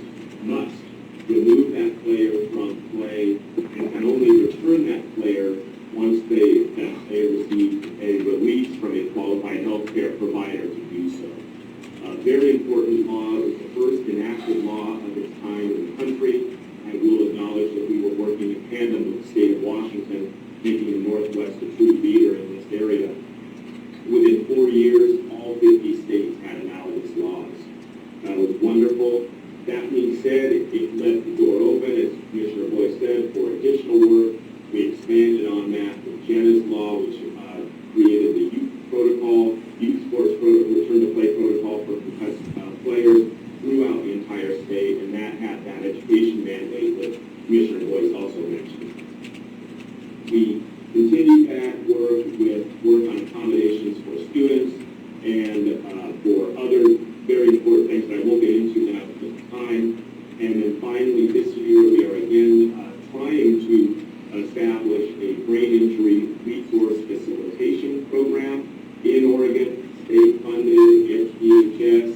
remove that player from play and can only return that player once that player receives a release from a qualified healthcare provider to do so. A very important law. It was the first enacted law of its kind in the country. I will acknowledge that we were working in tandem with the state of Washington, making the Northwest a true leader in this area. Within 4 years, all 50 states had analogous laws. That was wonderful. That being said, it left the door open, as Commissioner Boyce said, for additional work. We expanded on that with Jenna's law, which created the youth protocol, youth sports return to play protocol for concussed players throughout the entire state, and that had that education mandate that Commissioner Boyce also mentioned. We continued that work with work on accommodations for students and for other very important things that I won't get into now at this time. And then finally, this year, we are again trying to establish a brain injury resource facilitation program in Oregon, state-funded, FDHS,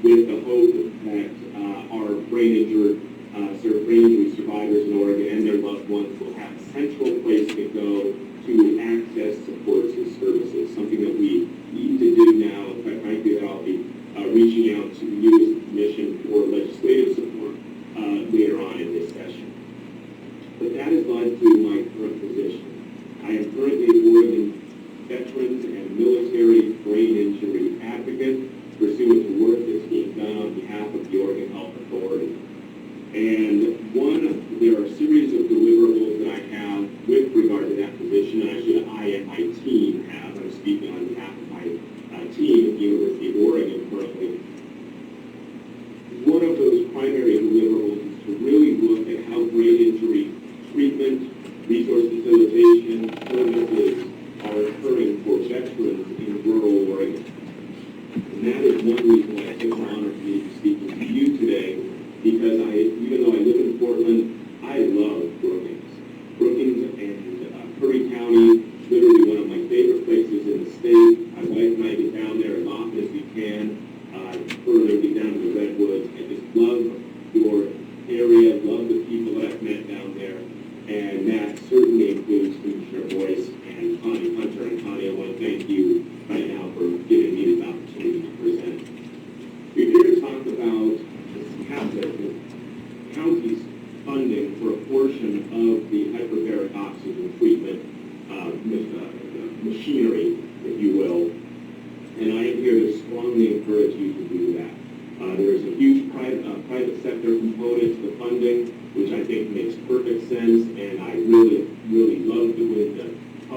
with the hope that our brain injury survivors in Oregon and their loved ones will have a central place to go to access supports and services, something that we need to do now. And quite frankly, that I'll be reaching out to you as the commission for legislative support later on in this session. But that has led to my current position. I am currently an Oregon veterans and military brain injury advocate, pursuant to work that's being done on behalf of the Oregon Health Authority. And there are a series of deliverables that I have with regard to that position, and I and my team have. I'm speaking on behalf of my team at the University of Oregon currently. One of those primary deliverables is to really look at how brain injury treatment, resource facilitation, services are occurring for veterans in rural Oregon. And that is one reason why it's an honor for me to be speaking to you today, because even though I live in Portland, I love Brookings. Brookings and Curry County, literally one of my favorite places in the state. My wife and I get down there as often as we can. Further get down to the Redwoods. I just love your area, love the people that I've met down there. And that certainly includes Commissioner Boyce and Connie Hunter. And Connie, I want to thank you right now for giving me this opportunity to present. We're here to talk about the county's funding for a portion of the hyperbaric oxygen treatment machinery, if you will. And I am here to strongly encourage you to do that. There is a huge private sector component to the funding.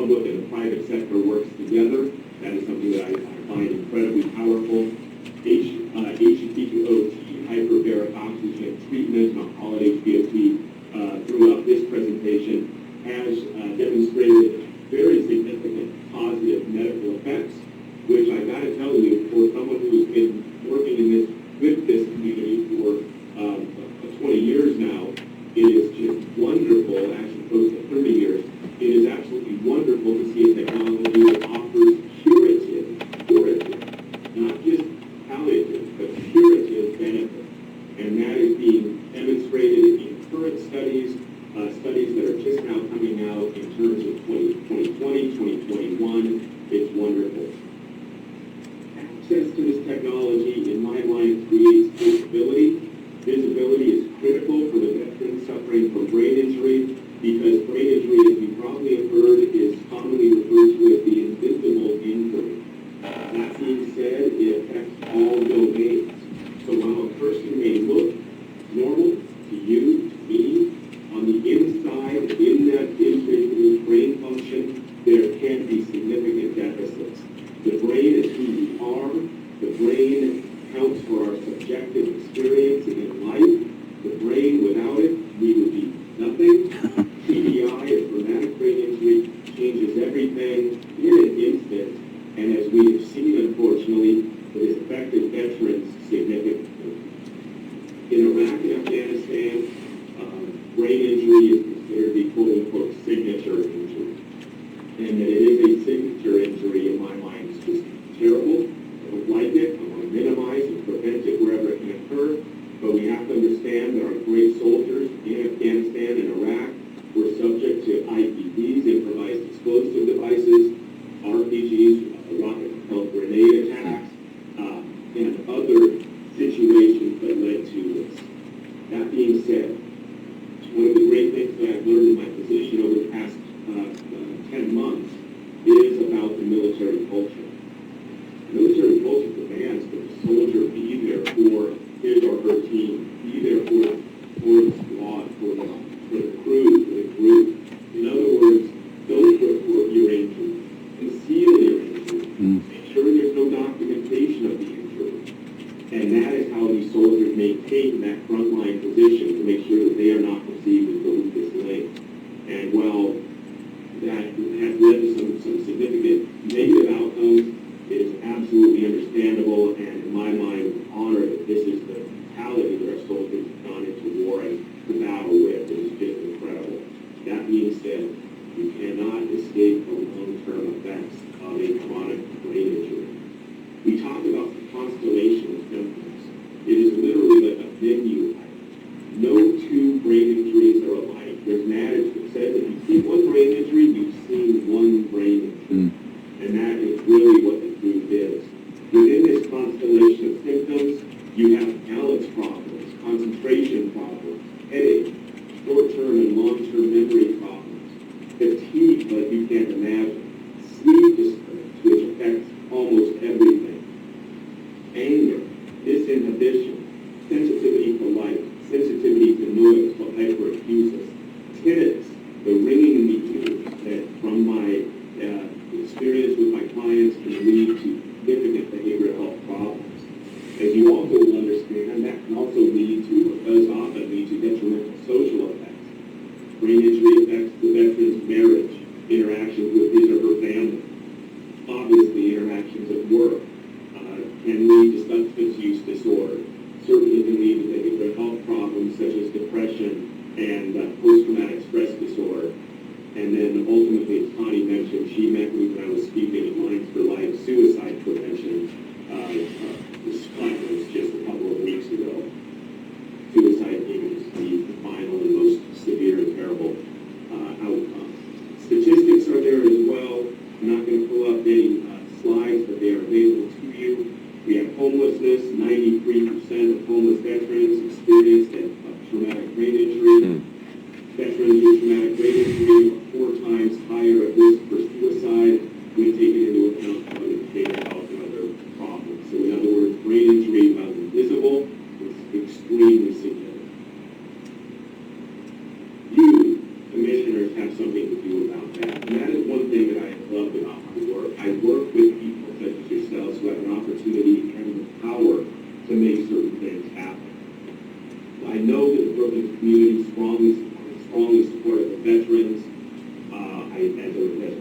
public and the private sector works together. That is something that I find incredibly powerful. HTTOT, hyperbaric oxygen treatment, and I'll call it HBOT, throughout this presentation has demonstrated very significant positive medical effects, which I got to tell you, for someone who's been working in this with this community for 20 years now, it is just wonderful, actually close to 30 years, it is absolutely wonderful to see a technology that offers curative, not just palliative, but curative benefit. And that is being demonstrated in current studies, studies that are just now coming out in terms of 2020, 2021. It's wonderful. Access to this technology, in my mind, creates visibility. Visibility is critical for the veterans suffering from brain injury, because brain injury, as you probably have heard, is commonly referred to as the invisible injury. That being said, it affects all domains. So while a person may look normal to you, to me, on the inside, in that individual's brain function, there can be significant deficits. The brain is who we are. The brain counts for our subjective experience in life. The brain, without it, we would be nothing. TBI, a traumatic brain injury, changes everything in an instant. And as we have seen, unfortunately, it has affected veterans significantly. In Iraq and Afghanistan, brain injury is considered the quote-unquote signature injury. And that it is a signature injury, in my mind, is just terrible. I don't like it. I want to minimize and prevent it wherever it can occur. But we have to understand that our great soldiers in Afghanistan and Iraq were subject to IEDs, improvised explosive devices, RPGs, rocket-propelled grenade attacks, and other situations that led to this. That being said, one of the great things that I've learned in my position over the past 10 months is about the military culture. Military culture demands that the soldier be there for his or her team, be there for the squad, for the crew, for the group. In other words, don't report your injury, conceal your injury, make sure there's no documentation of the injury. And that is how these soldiers maintain that frontline position to make sure that they are not perceived as the weakest link. And while that has led to some significant negative outcomes, it is absolutely understandable, and in my mind, an honor that this is the mentality that our soldiers have gone into war and to battle with. It is just incredible. That being said, you cannot escape the long-term effects of a chronic brain injury. We talk about the constellation of symptoms. It is literally like a menu item. No two brain injuries are alike. There's an adage that says if you see one brain injury, you've seen one brain injury. And that is really what the truth is. Within this constellation of symptoms, you have balance problems, concentration problems, headache, short-term and long-term memory problems, fatigue like you can't imagine, sleep disturbance, which affects almost everything, anger, disinhibition, sensitivity to light, sensitivity to noise, what hyperacusis, tinnitus, the ringing in the ears that from my experience with my clients can lead to significant behavioral health problems. As you also will understand, that can also lead to, or does often lead to, detrimental social effects. Brain injury affects the veteran's marriage, interactions with his or her family, obviously interactions at work, can lead to substance use disorder, certainly can lead to behavioral health problems such as depression and post-traumatic stress disorder. And then ultimately, as Connie mentioned, she met me when I was speaking at Lines for Life suicide prevention this conference just a couple of weeks ago. Suicide being the final and most severe and terrible outcome. Statistics are there as well. I'm not going to pull up any slides, but they are available to you. We have homelessness. 93% of homeless veterans experienced a traumatic brain injury. Veterans with traumatic brain injury are 4 times higher at risk for suicide when taken into account other behavioral I work with people such as yourselves who have an opportunity and the power to make certain things happen. I know that the Brookings community strongly supported the veterans. As a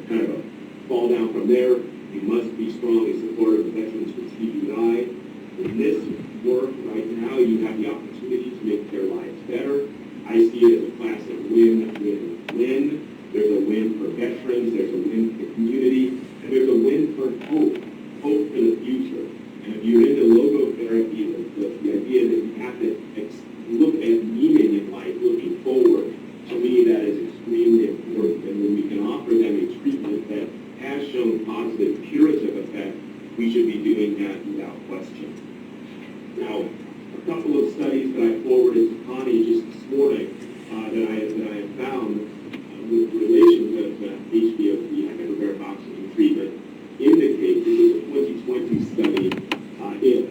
kind of a fall down from there, we must be strongly supportive of veterans with TBI. In this work right now, you have the opportunity to make their lives better. I see it as a classic win-win-win. There's a win for veterans, there's a win for the community, and there's a win for hope for the future. And if you're into logotherapy, the idea that you have to look at meaning in life, looking forward, to me that is extremely important. And when we can offer them a treatment that has shown positive curative effect, we should be doing that without question. Now, a couple of studies that I forwarded to Connie just this morning that I have found with relation to HBOC, hyperbaric oxygen treatment, indicate this is a 2020 study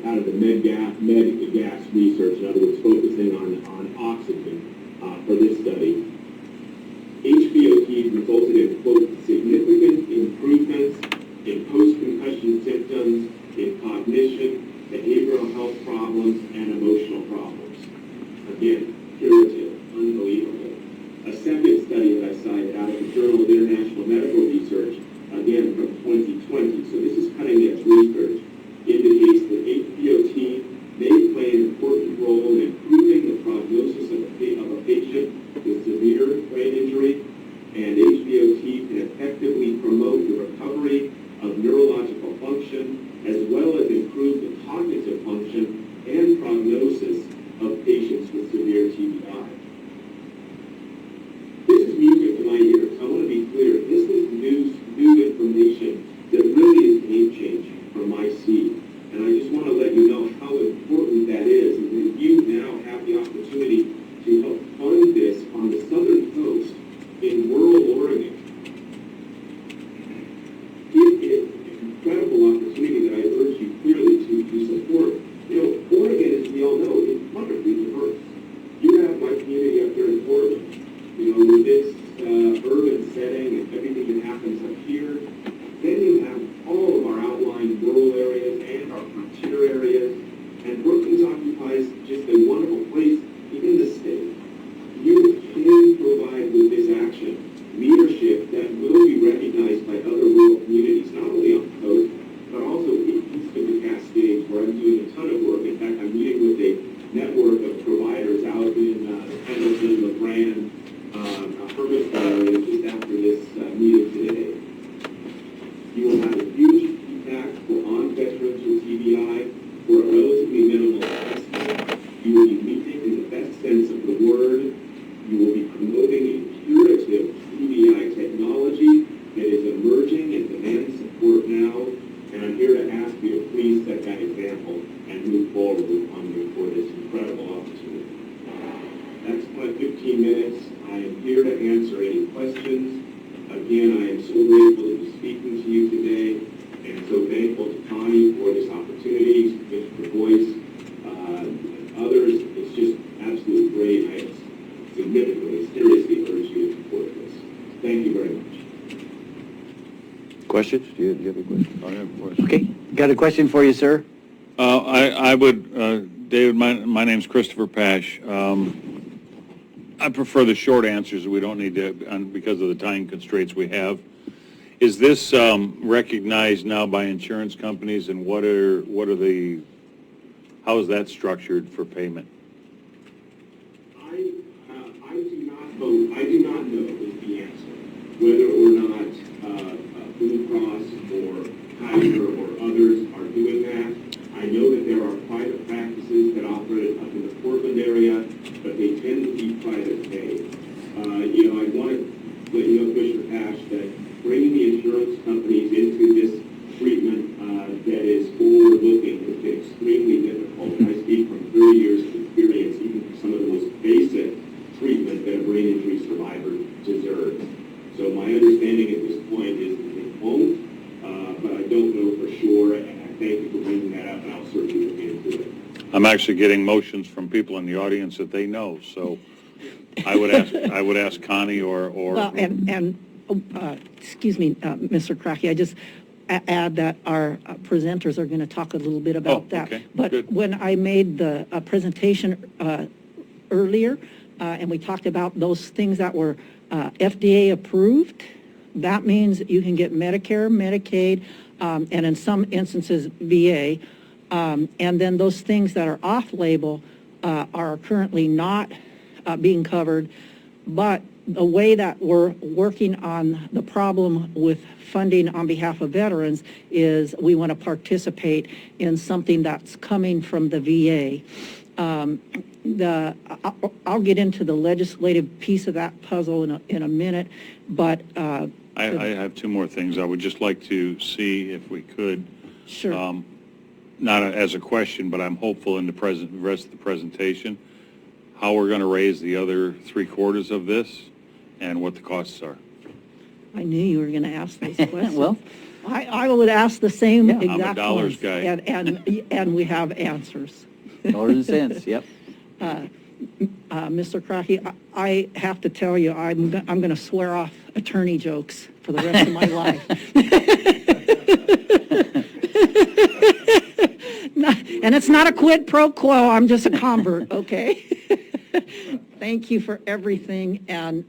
out of the med-gas research, in other words, focusing on oxygen for this study. HBOT resulted in, quote, significant improvements in post-concussion symptoms, in cognition, behavioral health problems, and emotional problems. Again, curative, unbelievable. A second study that I cited out of the Journal of International Medical Research, again from 2020, so this is cutting-edge research, indicates that HBOT may play an important role in improving the prognosis of a patient with severe brain injury, and HBOT can effectively promote the recovery of neurological function, as well as improve the cognitive function and prognosis of patients with severe TBI. This is music to my ears. I want to be clear. This is new information that really is game-changing for my seat. And I just want to let you know how important that is, and that you now have the opportunity to help fund this on the southern coast in rural Oregon. It is an incredible opportunity that I urge you clearly to support. You know, Oregon, as we all know, is wonderfully diverse. You have my community up here in Portland, you know, with this urban setting and everything that happens up here. Then you have all of our outlying rural areas and our frontier areas. And Brookings occupies just a wonderful place in the state. You can provide with this action leadership that will be recognized by other rural communities, not only on the coast, but also east of the Cascades, where I'm doing a ton of work. In fact, I'm meeting with a network of providers out in the Pendleton, LeGrand, Hermiston area just after this meeting today. You will have a huge impact on veterans with TBI for a relatively minimal investment. You will be meeting in the best sense of the word. You will be promoting a curative TBI technology that is emerging and demands support now. And I'm here to ask you to please set that example and move forward with funding for this incredible opportunity. That's my 15 minutes. I am here to answer any questions. Again, I am so grateful to be speaking to you today, and so thankful to Connie for this opportunity, Mr. Boyce, and others. It's just absolutely great. I significantly, seriously urge you to support this. Thank you very much. Questions? Do you have any questions? I have a question. Okay, got a question for you, sir. I would, David, my name's Christopher Pash. I prefer the short answers. We don't need to, because of the time constraints we have. Is this recognized now by insurance companies, and what are the, how is that structured for payment? I do not know is the answer, whether or not Blue Cross or Kaiser or others are doing that. I know that there are private practices that operate up in the Portland area, but they tend to be private pay. You know, I want to let you know, Commissioner Pash, that bringing the insurance companies into this treatment that is forward-looking has been extremely difficult. And I speak from 30 years of experience, even for some of the most basic treatment that a brain injury survivor deserves. So my understanding at this point is that they won't, but I don't know for sure, and I thank you for bringing that up, and I'll certainly look into it. I'm actually getting motions from people in the audience that they know, so I would ask Connie or Well, excuse me, Mr. Cracky, add that our presenters are going to talk a little bit about that. okay, But good. when I made the presentation earlier, and we talked about those things that were FDA approved, that means you can get Medicare, Medicaid, and in some instances VA. And then those things that are off-label are currently not being covered. But the way that we're working on the problem with funding on behalf of veterans is we want to participate in something that's coming from the VA. I'll get into the legislative piece of that puzzle in a minute, but I have two more things. I would just like to see if we could. Sure. Not as a question, but I'm hopeful in the rest of the presentation, how we're going to raise the other 3/4 of this and what the costs are. I knew you were going to ask those questions. Well, I would ask the same exact I'm a dollars ones, guy. and we have answers. dollars and cents, yep. Mr. Crockett, I have to tell you, I'm going to swear off attorney jokes for the rest of my life. And it's not a quid pro quo, I'm just a convert, okay? Thank you for everything, and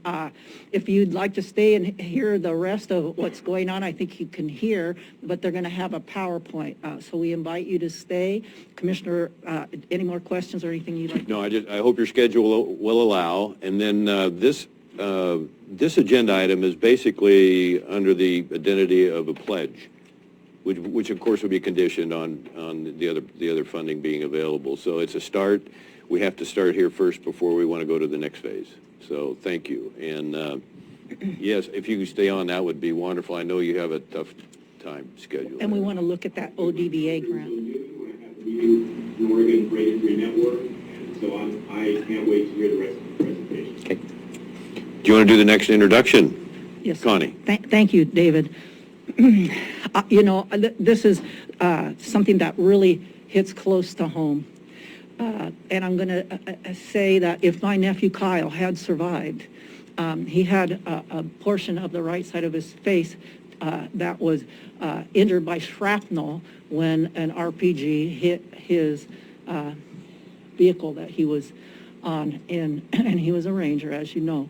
if you'd like to stay and hear the rest of what's going on, I think you can hear, but they're going to have a PowerPoint, so we invite you to stay. Commissioner, any more questions or anything you'd like? No, I hope your schedule will allow, and then this agenda item is basically under the identity of a pledge, which of course would be conditioned on the other funding being available. So it's a start. We have to start here first before we want to go to the next phase. So thank you. And yes, if you could stay on, that would be wonderful. I know you have a tough time scheduling. And we want to look at that ODBA grant. An Oregon Brain Injury Network, and so I can't wait to hear the rest of the presentation. Okay. Do you want to do the next introduction? Yes. Connie. Thank you, David. You know, this is something that really hits close to home. And I'm going to say that if my nephew Kyle had survived, he had a portion of the right side of his face that was injured by shrapnel when an RPG hit his vehicle that he was on, and he was a ranger, as you know.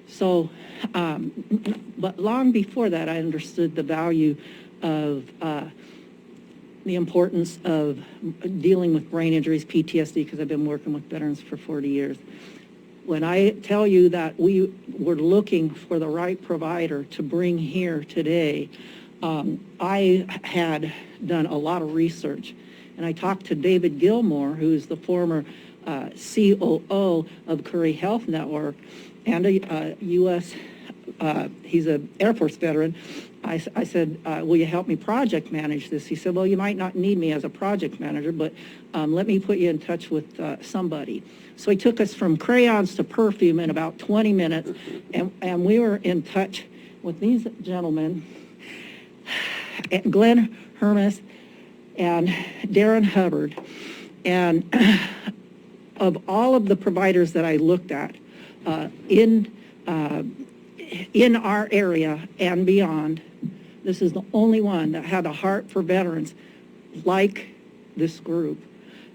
So, but long before that, I understood the value of the importance of dealing with brain injuries, PTSD, because I've been working with veterans for 40 years. When I tell you that we were looking for the right provider to bring here today, I had done a lot of research, and I talked to David Gilmore, who's the former COO of Curry Health Network, and a U.S., he's an Air Force veteran. I said, will you help me project manage this? He said, well, you might not need me as a project manager, but let me put you in touch with somebody. So he took us from crayons to perfume in about 20 minutes, and we were in touch with these gentlemen, Glenn Hermes and Darren Hubbard. And of all of the providers that I looked at in our area and beyond, this is the only one that had a heart for veterans like this group.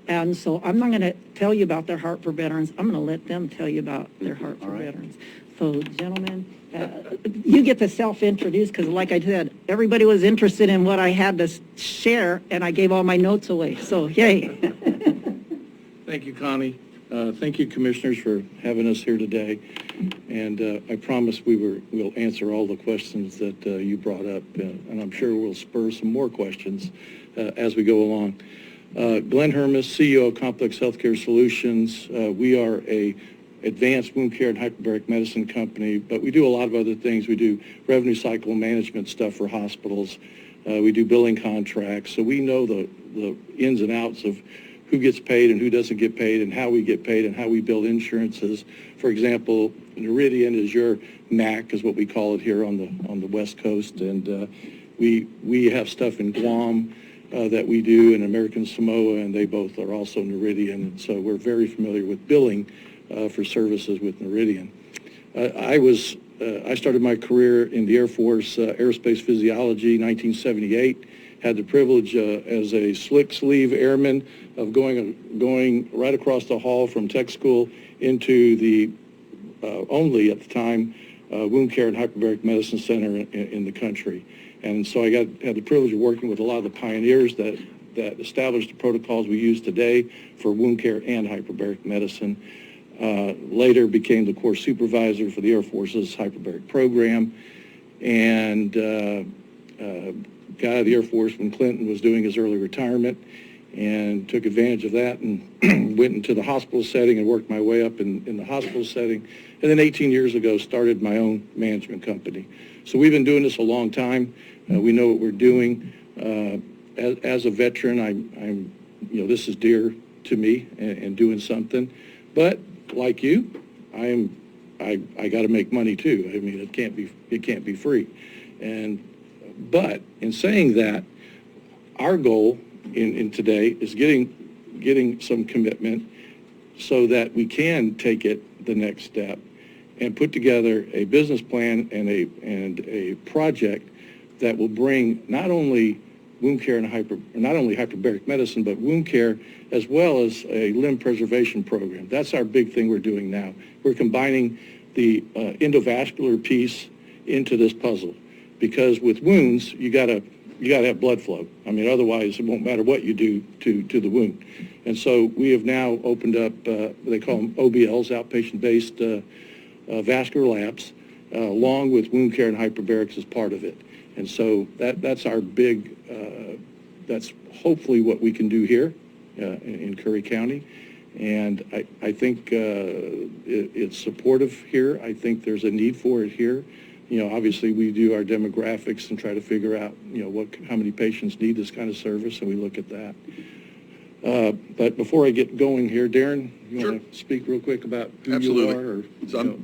And so I'm not going to tell you about their heart for veterans. I'm going to let them tell you about their heart for veterans. So, gentlemen, you get to self-introduce because, like I said, everybody was interested in what I had to share, and I gave all my notes away. So, yay. Thank you, Connie. Thank you, commissioners, for having us here today. And I promise we'll answer all the questions that you brought up, and I'm sure we'll spur some more questions as we go along. Glenn Hermes, CEO of Complex Healthcare Solutions. We are a advanced wound care and hyperbaric medicine company, but we do a lot of other things. We do revenue cycle management stuff for hospitals. We do billing contracts. So we know the ins and outs of who gets paid and who doesn't get paid and how we get paid and how we bill insurances. For example, Noridian is your MAC, is what we call it here on the West Coast, and we have stuff in Guam that we do in American Samoa, and they both are also Noridian, and so we're very familiar with billing for services with Noridian. I was I started my career in the Air Force, aerospace physiology, 1978. Had the privilege as a slick sleeve airman of going right across the hall from tech school into the only at the time wound care and hyperbaric medicine center in the country. And so I had the privilege of working with a lot of the pioneers that established the protocols we use today for wound care and hyperbaric medicine. Later became the course supervisor for the Air Force's hyperbaric program, and got out of the Air Force when Clinton was doing his early retirement, and took advantage of that and went into the hospital setting and worked my way up in the hospital setting. And then 18 years ago started my own management company. So we've been doing this a long time. We know what we're doing. As a veteran, I'm this is dear to me and doing something. But like you, I got to make money too. I mean, it can't be free. But in saying that, our goal in today is getting some commitment so that we can take it the next step and put together a business plan and a project that will bring not only wound care and not only hyperbaric medicine, but wound care as well as a limb preservation program. That's our big thing we're doing now. We're combining the endovascular piece into this puzzle, because with wounds you gotta have blood flow. I mean, otherwise it won't matter what you do to the wound. And so we have now opened up, they call them OBLs, outpatient-based vascular labs, along with wound care and hyperbarics as part of it. And so that's our big, that's hopefully what we can do here in Curry County. And I think it's supportive here. I think there's a need for it here. Obviously we do our demographics and try to figure out, how many patients need this kind of service, and we look at that. But before I get going here, Darren, you want to speak real quick about who you are? Or,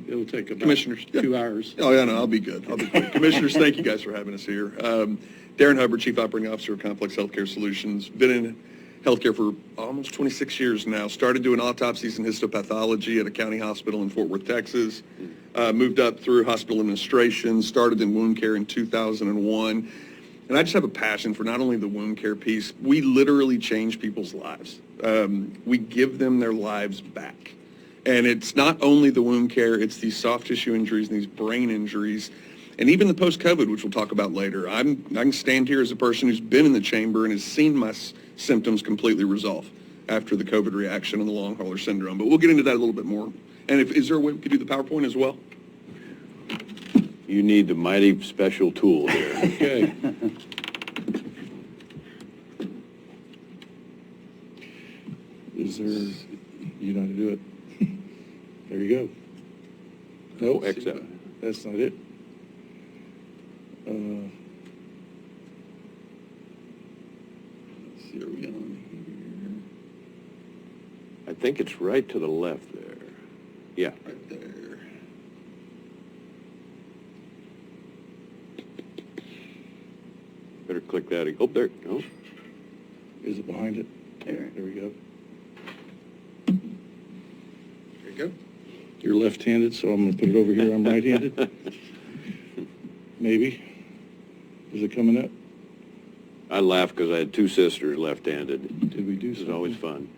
it'll take about Commissioners, 2 hours. Oh, yeah, no, I'll be good. Commissioners, thank you guys for having us here. Darren Hubbard, Chief Operating Officer of Complex Healthcare Solutions. Been in healthcare for almost 26 years now. Started doing autopsies and histopathology at a county hospital in Fort Worth, Texas. Moved up through hospital administration, started in wound care in 2001. And I just have a passion for not only the wound care piece, we literally change people's lives. We give them their lives back. And it's not only the wound care, it's these soft tissue injuries and these brain injuries, and even the post-COVID, which we'll talk about later. I can stand here as a person who's been in the chamber and has seen my symptoms completely resolve after the COVID reaction and the long hauler syndrome. But we'll get into that a little bit more. And is there a way we could do the PowerPoint as well? You need the mighty special tool here. Okay. Is there, you know how to do it? There you go. Nope, Except. that's not it. Let's see, are we on I think it's right to the left there. Yeah. here? Right there. Better click that. Oh, there. Oh. Is it behind it? There we go. There you go. You're left-handed, so I'm going to put it over here. I'm right-handed. Maybe. Is it coming up? I laugh because I had two sisters left-handed. Did we do This is something? always fun.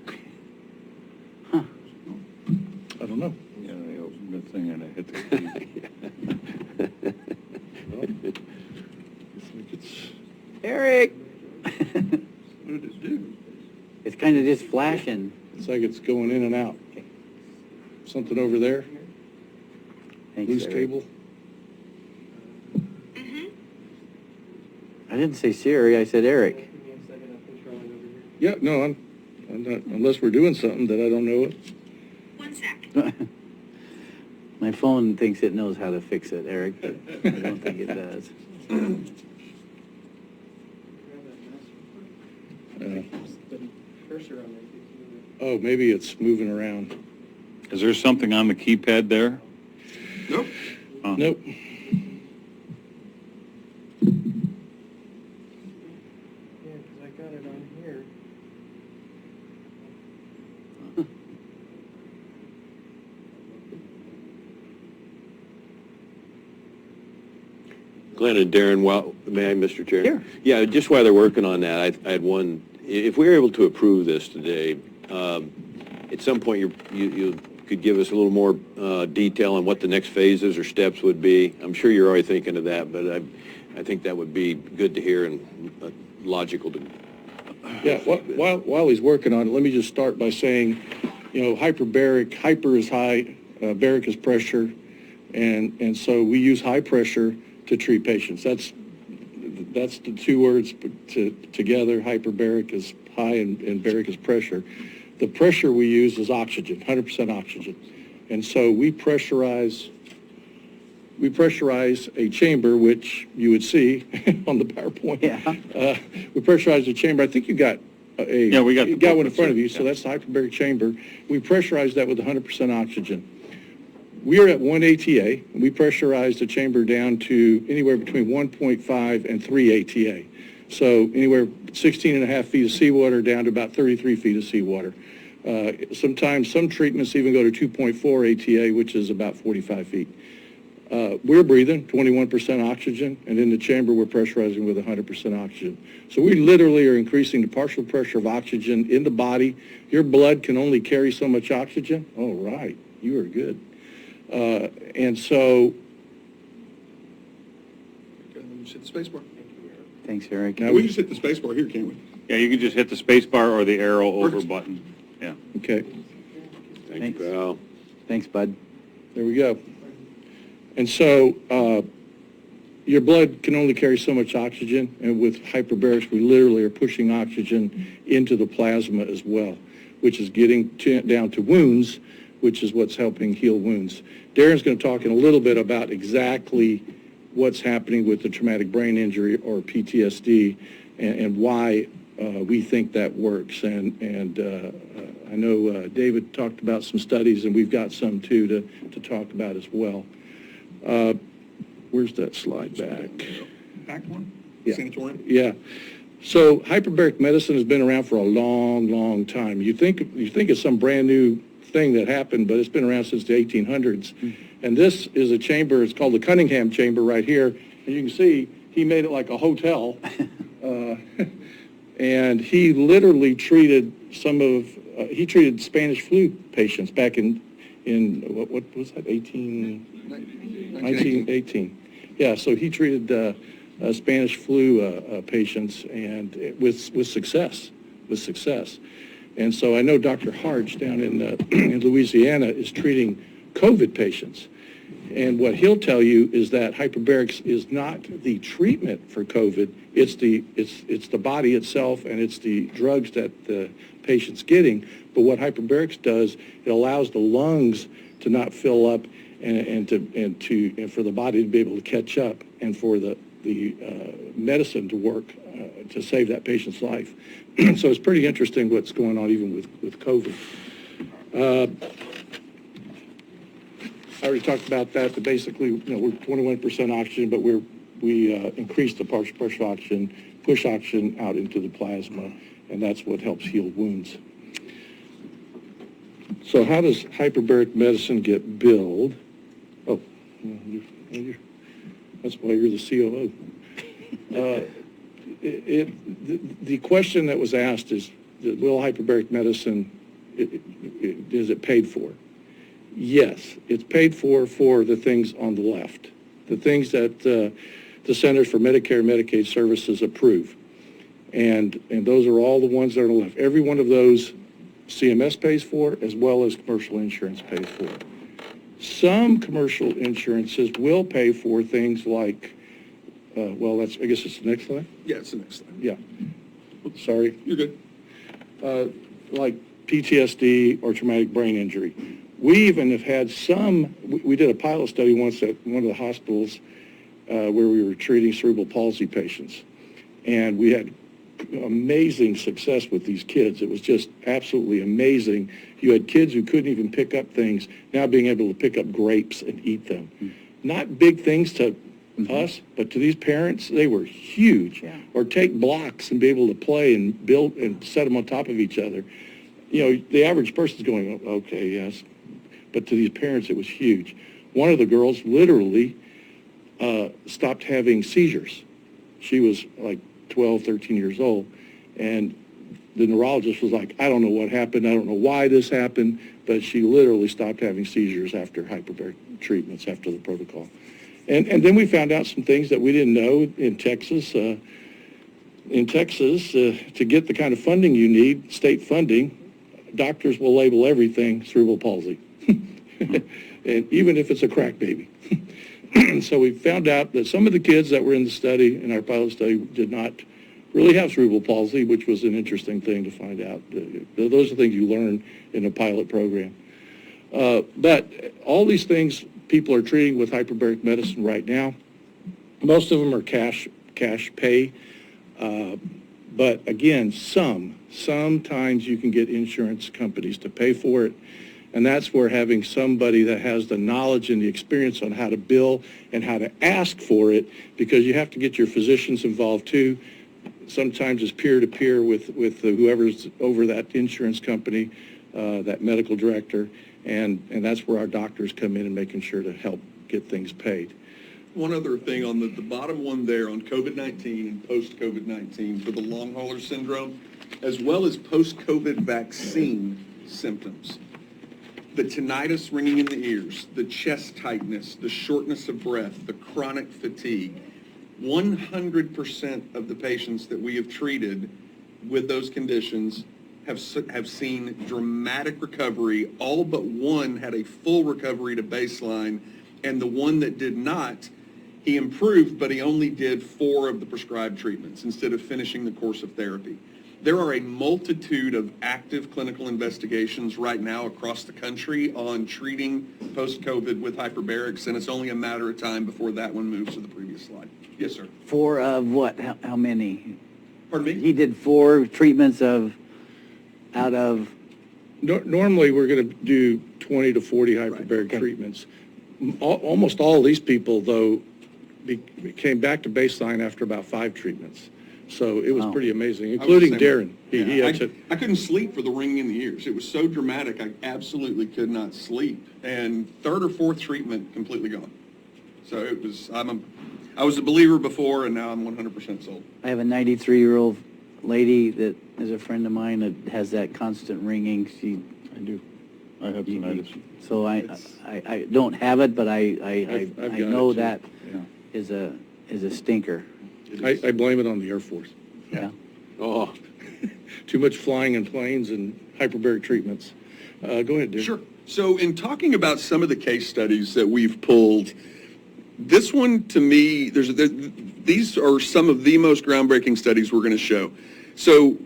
I don't know. Yeah, good thing I hit the key. Looks like it's, Eric! what did it do? It's kind of just flashing. It's like it's going in and out. Something over there? Thanks, Loose Eric. cable? I didn't say Siri, I said Eric. Yeah, no, I'm not, unless we're doing something that I don't know it. My phone thinks it knows how to fix it, Eric, but I don't think it does. Oh, maybe it's moving around. Is there something on the keypad there? Nope. Oh. Nope. Yeah, because I got it on here. Glenn and Darren, may I, Mr. Chair? Sure. Yeah, just while they're working on that, I had one, if we were able to approve this today, at some point you could give us a little more detail on what the next phases or steps would be. I'm sure you're already thinking of that, but I think that would be good to hear and logical to. Yeah, while he's working on it, let me just start by saying, hyperbaric, hyper is high, baric is pressure, and so we use high pressure to treat patients. That's the two words together. Hyperbaric is high and baric is pressure. The pressure we use is oxygen, 100% oxygen. And so we pressurize a chamber, which you would see on the PowerPoint. Yeah. We pressurize the chamber. I think you got we got you got one in front of you, so that's the hyperbaric chamber. We pressurize that with 100% oxygen. We are at 1 ATA, and we pressurize the chamber down to anywhere between 1.5 and 3 ATA. So anywhere 16 and a half feet of seawater down to about 33 feet of seawater. Sometimes some treatments even go to 2.4 ATA, which is about 45 feet. We're breathing 21% oxygen, and in the chamber we're pressurizing with 100% oxygen. So we literally are increasing the partial pressure of oxygen in the body. Your blood can only carry so much oxygen. Oh, right, you are good. And so... Just hit the space bar. Thanks, Eric. Now, we can just hit the space bar here, can't we? Yeah, you can just hit the space bar or the arrow over button. Yeah. Okay. Thanks, Val. Thanks, bud. There we go. And so your blood can only carry so much oxygen, and with hyperbarics, we literally are pushing oxygen into the plasma as well, which is getting down to wounds, which is what's helping heal wounds. Darren's going to talk in a little bit about exactly what's happening with the traumatic brain injury or PTSD and why we think that works. And I know David talked about some studies, and we've got some too to talk about as well. Where's that slide back? Back one? Yeah. Sanatorium? Yeah. So hyperbaric medicine has been around for a long, long time. You think it's some brand new thing that happened, but it's been around since the 1800s. And this is a chamber. It's called the Cunningham chamber right here. And you can see he made it like a hotel. And he literally treated he treated Spanish flu patients back in what was that, 1918. Yeah, so he treated Spanish flu patients and with success. And so I know Dr. Harge down in Louisiana is treating COVID patients. And what he'll tell you is that hyperbarics is not the treatment for COVID. It's the body itself, and it's the drugs that the patient's getting. But what hyperbarics does, it allows the lungs to not fill up and for the body to be able to catch up, and for the medicine to work to save that patient's life. So it's pretty interesting what's going on even with COVID. I already talked about that. But basically, we're 21% oxygen, but we increase the partial pressure oxygen, push oxygen out into the plasma, and that's what helps heal wounds. So how does hyperbaric medicine get billed? Oh, that's why you're the COO. The question that was asked is, will hyperbaric medicine, is it paid for? Yes, it's paid for the things on the left, the things that the Centers for Medicare and Medicaid Services approve. And those are all the ones that are on the left. Every one of those CMS pays for, as well as commercial insurance pays for. Some commercial insurances will pay for things like, I guess it's the next slide? Yeah, it's the next slide. Yeah. Sorry. You're good. Like PTSD or traumatic brain injury. We even have had some, we did a pilot study once at one of the hospitals where we were treating cerebral palsy patients. And we had amazing success with these kids. It was just absolutely amazing. You had kids who couldn't even pick up things, now being able to pick up grapes and eat them. Not big things to us, but to these parents, they were huge. Yeah. Or take blocks and be able to play and build and set them on top of each other. The average person's going, oh, okay, yes. But to these parents, it was huge. One of the girls literally stopped having seizures. She was like 12, 13 years old, and the neurologist was like, I don't know what happened, I don't know why this happened, but she literally stopped having seizures after hyperbaric treatments, after the protocol. And then we found out some things that we didn't know in Texas. To get the kind of funding you need, state funding, doctors will label everything cerebral palsy, and even if it's a crack baby. So we found out that some of the kids that were in the study, in our pilot study, did not really have cerebral palsy, which was an interesting thing to find out. Those are things you learn in a pilot program. But all these things people are treating with hyperbaric medicine right now, most of them are cash pay. But again, sometimes you can get insurance companies to pay for it. And that's where having somebody that has the knowledge and the experience on how to bill and how to ask for it, because you have to get your physicians involved too. Sometimes it's peer-to-peer with whoever's over that insurance company, that medical director, and that's where our doctors come in and making sure to help get things paid. One other thing on the bottom one there on COVID-19 and post-COVID-19 for the long hauler syndrome, as well as post-COVID vaccine symptoms. The tinnitus ringing in the ears, the chest tightness, the shortness of breath, the chronic fatigue. 100% of the patients that we have treated with those conditions have seen dramatic recovery. All but one had a full recovery to baseline, and the one that did not, he improved, but he only did 4 of the prescribed treatments instead of finishing the course of therapy. There are a multitude of active clinical investigations right now across the country on treating post-COVID with hyperbarics, and it's only a matter of time before that one moves to the previous slide. Yes, sir. 4 of what? How many? Pardon me? He did 4 treatments out of... Normally, we're going to do 20 to 40 hyperbaric treatments. Almost all of these people, though, came back to baseline after about 5 treatments. So it was pretty amazing, including Darren. I couldn't sleep for the ringing in the ears. It was so dramatic, I absolutely could not sleep. And 3rd or 4th treatment, completely gone. So it was, I was a believer before, and now I'm 100% sold. I have a 93-year-old lady that is a friend of mine that has that constant ringing. I do. I have tinnitus. So I don't have it, but I know that is a stinker. I blame it on the Air Force. Yeah. Oh, too much flying in planes and hyperbaric treatments. Go ahead, Darren. Sure. So in talking about some of the case studies that we've pulled, this one to me, these are some of the most groundbreaking studies we're going to show. So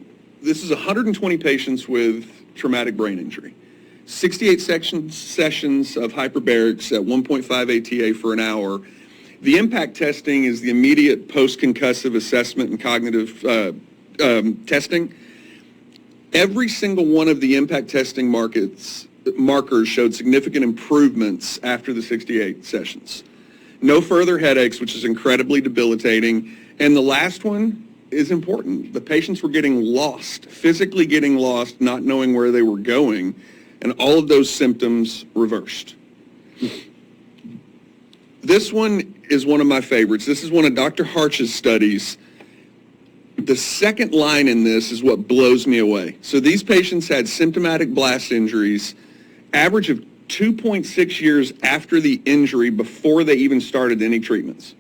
this is 120 patients with traumatic brain injury, 68 sessions of hyperbarics at 1.5 ATA for an hour. The impact testing is the immediate post-concussive assessment and cognitive testing. Every single one of the impact testing markers showed significant improvements after the 68 sessions. No further headaches, which is incredibly debilitating. And the last one is important. The patients were getting lost, physically getting lost, not knowing where they were going, and all of those symptoms reversed. This one is one of my favorites. This is one of Dr. Harch's studies. The second line in this is what blows me away. So these patients had symptomatic blast injuries, average of 2.6 years after the injury before they even started any treatments.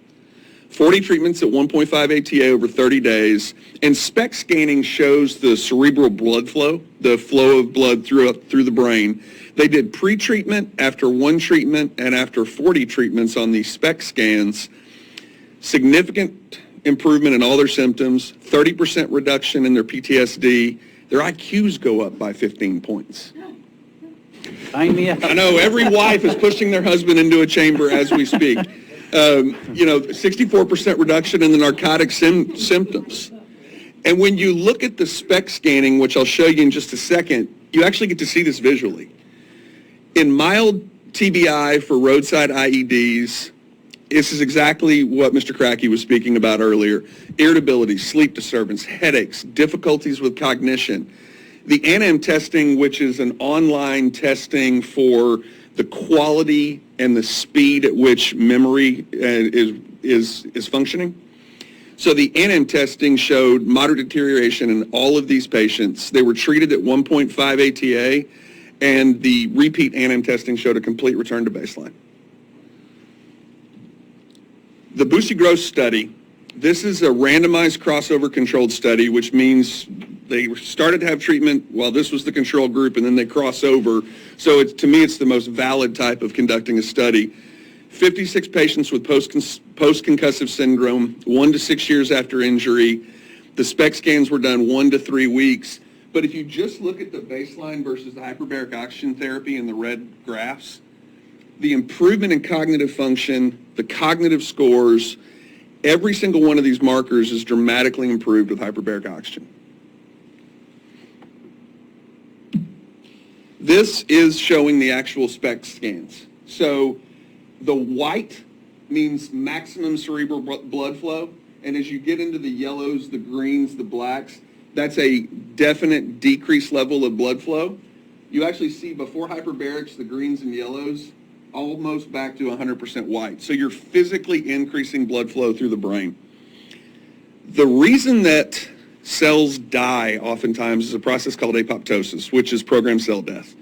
40 treatments at 1.5 ATA over 30 days, and SPECT scanning shows the cerebral blood flow, the flow of blood through the brain. They did pre-treatment, after 1 treatment, and after 40 treatments on these SPECT scans. Significant improvement in all their symptoms, 30% reduction in their PTSD. Their IQs go up by 15 points. Sign me up. I know every wife is pushing their husband into a chamber as we speak. 64% reduction in the narcotic symptoms. And when you look at the SPECT scanning, which I'll show you in just a second, you actually get to see this visually. In mild TBI for roadside IEDs, this is exactly what Mr. Cracky was speaking about earlier. Irritability, sleep disturbance, headaches, difficulties with cognition. The ANAM testing, which is an online testing for the quality and the speed at which memory is functioning. So the NM testing showed moderate deterioration in all of these patients. They were treated at 1.5 ATA, and the repeat NM testing showed a complete return to baseline. The BOC study, this is a randomized crossover controlled study, which means they started to have treatment while this was the control group, and then they cross over. So to me, it's the most valid type of conducting a study. 56 patients with post-concussive syndrome, 1 to 6 years after injury. The SPECT scans were done 1 to 3 weeks. But if you just look at the baseline versus the hyperbaric oxygen therapy in the red graphs, the improvement in cognitive function, the cognitive scores, every single one of these markers is dramatically improved with hyperbaric oxygen. This is showing the actual SPECT scans. So the white means maximum cerebral blood flow, and as you get into the yellows, the greens, the blacks, that's a definite decreased level of blood flow. You actually see before hyperbarics, the greens and yellows, almost back to 100% white. So you're physically increasing blood flow through the brain. The reason that cells die oftentimes is a process called apoptosis, which is programmed cell death.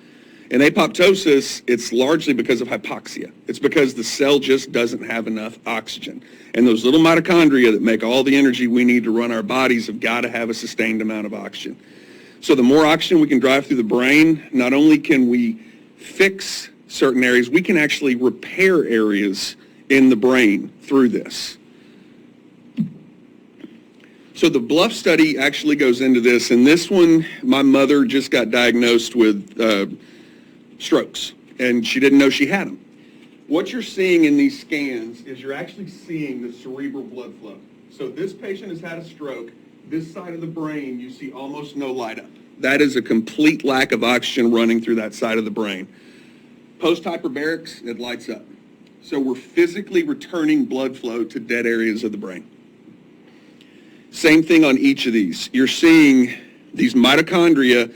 In apoptosis, it's largely because of hypoxia. It's because the cell just doesn't have enough oxygen. And those little mitochondria that make all the energy we need to run our bodies have got to have a sustained amount of oxygen. So the more oxygen we can drive through the brain, not only can we fix certain areas, we can actually repair areas in the brain through this. So the Bluff study actually goes into this, and this one, my mother just got diagnosed with strokes, and she didn't know she had them. What you're seeing in these scans is you're actually seeing the cerebral blood flow. So this patient has had a stroke. This side of the brain, you see almost no light up. That is a complete lack of oxygen running through that side of the brain. Post-hyperbarics, it lights up. So we're physically returning blood flow to dead areas of the brain. Same thing on each of these. You're seeing these mitochondria,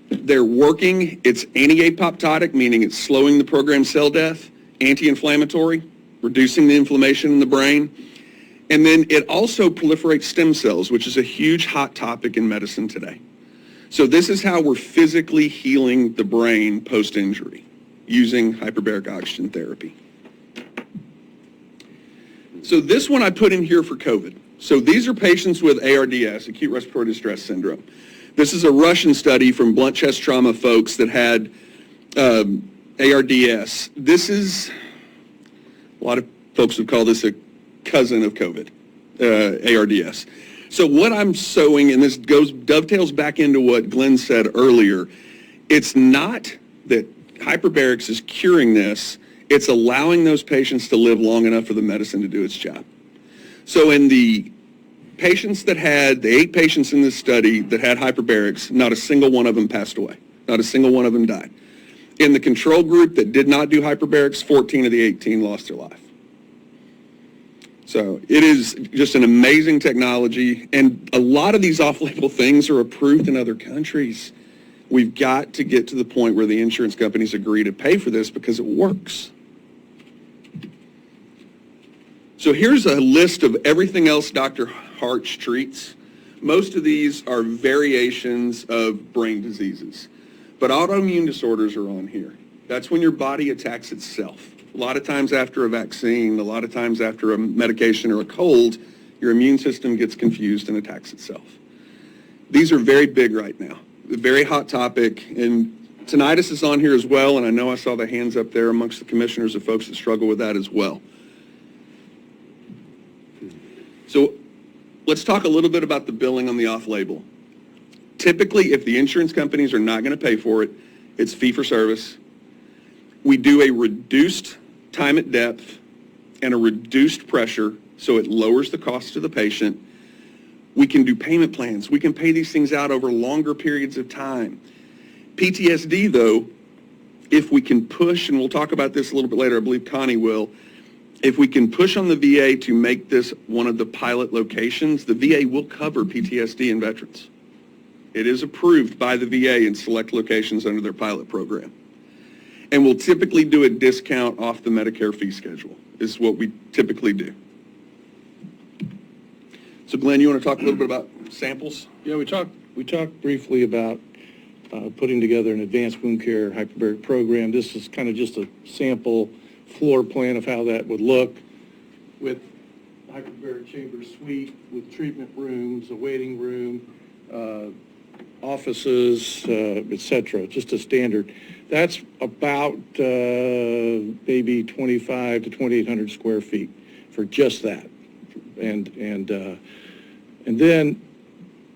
they're working. It's anti-apoptotic, meaning it's slowing the programmed cell death, anti-inflammatory, reducing the inflammation in the brain. And then it also proliferates stem cells, which is a huge hot topic in medicine today. So this is how we're physically healing the brain post-injury, using hyperbaric oxygen therapy. So this one I put in here for COVID. So these are patients with ARDS, acute respiratory distress syndrome. This is a Russian study from blunt chest trauma folks that had ARDS. This is, a lot of folks would call this a cousin of COVID, ARDS. So what I'm showing, and this dovetails back into what Glenn said earlier, it's not that hyperbarics is curing this, it's allowing those patients to live long enough for the medicine to do its job. So in the patients that had, the 8 patients in this study that had hyperbarics, not a single one of them passed away. Not a single one of them died. In the control group that did not do hyperbarics, 14 of the 18 lost their life. So it is just an amazing technology, and a lot of these off-label things are approved in other countries. We've got to get to the point where the insurance companies agree to pay for this because it works. So here's a list of everything else Dr. Harch treats. Most of these are variations of brain diseases, but autoimmune disorders are on here. That's when your body attacks itself. A lot of times after a vaccine, a lot of times after a medication or a cold, your immune system gets confused and attacks itself. These are very big right now, a very hot topic, and tinnitus is on here as well, and I know I saw the hands up there amongst the commissioners of folks that struggle with that as well. So let's talk a little bit about the billing on the off-label. Typically, if the insurance companies are not going to pay for it, it's fee-for-service. We do a reduced time at depth and a reduced pressure, so it lowers the cost to the patient. We can do payment plans. We can pay these things out over longer periods of time. PTSD, though, if we can push, and we'll talk about this a little bit later, I believe Connie will, if we can push on the VA to make this one of the pilot locations, the VA will cover PTSD in veterans. It is approved by the VA in select locations under their pilot program. And we'll typically do a discount off the Medicare fee schedule, is what we typically do. So Glenn, you want to talk a little bit about samples? Yeah, we talked briefly about putting together an advanced wound care hyperbaric program. This is kind of just a sample floor plan of how that would look with hyperbaric chamber suite, with treatment rooms, a waiting room, offices, et cetera, just a standard. That's about maybe 25 to 2,800 square feet for just that. And then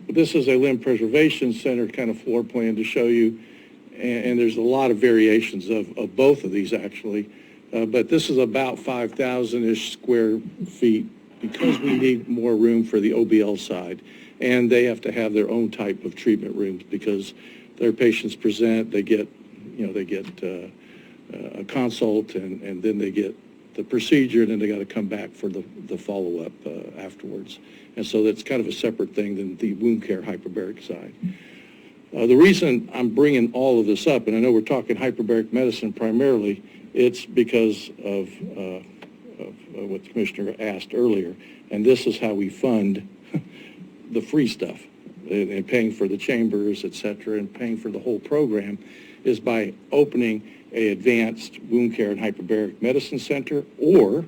this is a limb preservation center kind of floor plan to show you, and there's a lot of variations of both of these actually, but this is about 5,000-ish square feet because we need more room for the OBL side, and they have to have their own type of treatment rooms because their patients present, they get a consult, and then they get the procedure, and then they got to come back for the follow-up afterwards. And so that's kind of a separate thing than the wound care hyperbaric side. The reason I'm bringing all of this up, and I know we're talking hyperbaric medicine primarily, it's because of what the commissioner asked earlier, and this is how we fund the free stuff, and paying for the chambers, et cetera, and paying for the whole program is by opening an advanced wound care and hyperbaric medicine center or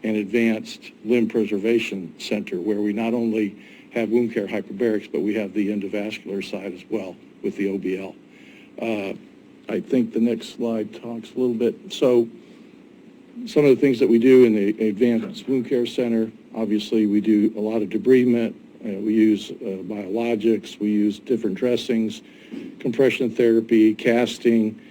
an advanced limb preservation center where we not only have wound care hyperbarics, but we have the endovascular side as well with the OBL. I think the next slide talks a little bit. So some of the things that we do in the advanced wound care center, obviously we do a lot of debridement. We use biologics. We use different dressings, compression therapy, casting,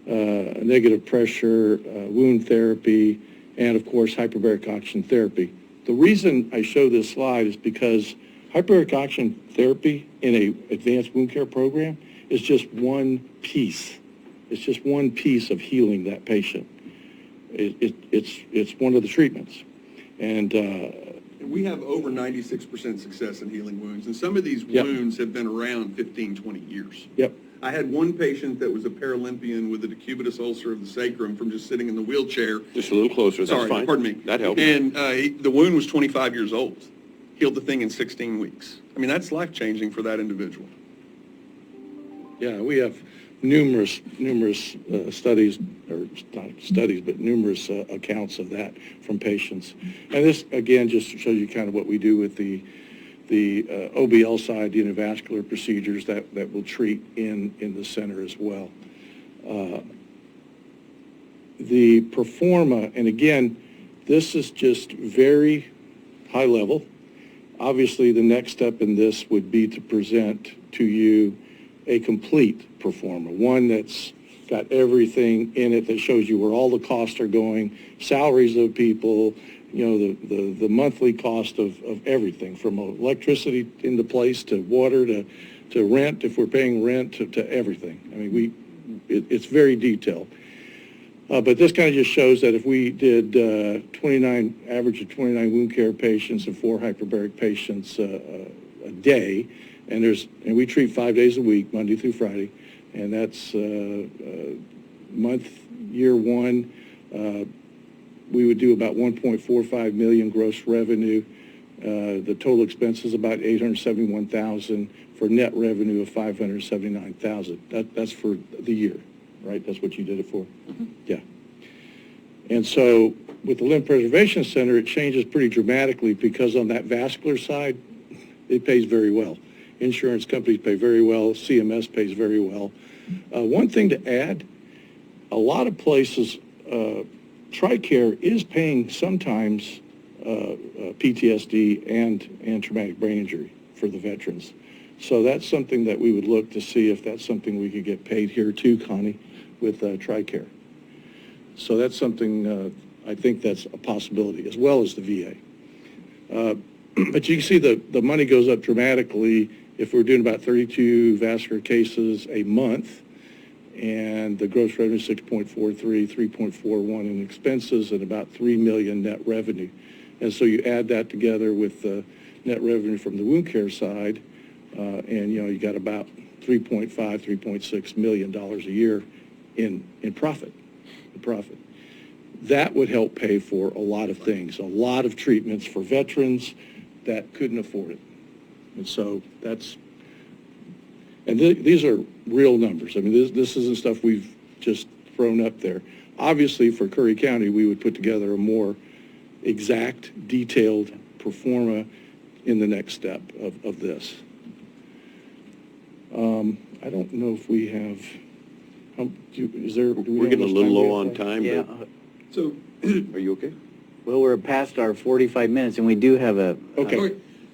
negative pressure, wound therapy, and of course hyperbaric oxygen therapy. The reason I show this slide is because hyperbaric oxygen therapy in an advanced wound care program is just one piece. It's just one piece of healing that patient. It's one of the treatments. And we have over 96% success in healing wounds, and some of these wounds have been around 15, 20 years. Yep. I had one patient that was a Paralympian with a decubitus ulcer of the sacrum from just sitting in the wheelchair. Just a little closer, that's Sorry, fine. pardon me. That helps. And the wound was 25 years old. Healed the thing in 16 weeks. I mean, that's life-changing for that individual. Yeah, we have numerous studies, or not studies, but numerous accounts of that from patients. And this, again, just shows you kind of what we do with the OBL side, the endovascular procedures that will treat in the center as well. The Performa, and again, this is just very high level. Obviously, the next step in this would be to present to you a complete Performa, one that's got everything in it that shows you where all the costs are going, salaries of people, you know, the monthly cost of everything, from electricity into place to water to rent, if we're paying rent, to everything. I mean, it's very detailed. But this kind of just shows that if we did average of 29 wound care patients and 4 hyperbaric patients a day, and we treat 5 days a week, Monday through Friday, and that's year one, we would do about 1.45 million gross revenue. The total expense is about $871,000 for net revenue of $579,000. That's for the year, right? That's what you did it for? Mm-hmm. Yeah. And so with the Limb Preservation Center, it changes pretty dramatically because on that vascular side, it pays very well. Insurance companies pay very well. CMS pays very well. One thing to add, a lot of places, TRICARE is paying sometimes PTSD and traumatic brain injury for the veterans. So that's something that we would look to see if that's something we could get paid here too, Connie, with TRICARE. So that's something, I think that's a possibility, as well as the VA. But you can see the money goes up dramatically if we're doing about 32 vascular cases a month, and the gross revenue is 6.43, 3.41 in expenses, and about 3 million net revenue. And so you add that together with the net revenue from the wound care side, and you got about $3.5, $3.6 million a year in profit. That would help pay for a lot of things, a lot of treatments for veterans that couldn't afford it. And so these are real numbers. I mean, this isn't stuff we've just thrown up there. Obviously, for Curry County, we would put together a more exact, detailed pro forma in the next step of this. I don't know if we have, We're getting a little low on time, Yeah. but, so, are you okay? Well, we're past our 45 minutes, and we do have a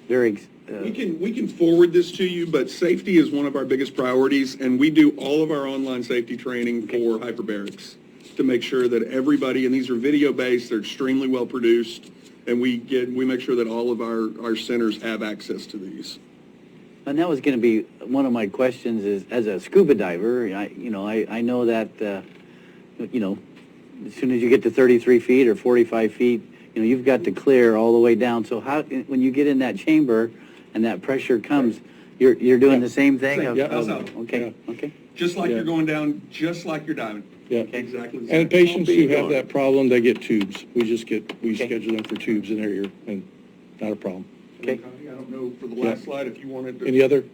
very... We can forward this to you, but safety is one of our biggest priorities, and we do all of our online safety training for hyperbarics to make sure that everybody, and these are video-based, they're extremely well-produced, and we make sure that all of our centers have access to these. And that was going to be one of my questions is, as a scuba diver, I know that, as soon as you get to 33 feet or 45 feet, you've got to clear all the way down. So when you get in that chamber and that pressure comes, you're doing the same thing? Okay. Just like you're going down, just like you're diving. Yeah. Exactly. the And same. patients who have that problem, they get tubes. We schedule them for tubes in their ear, and not a problem. Okay. I don't know for the last slide if you wanted to. Any other?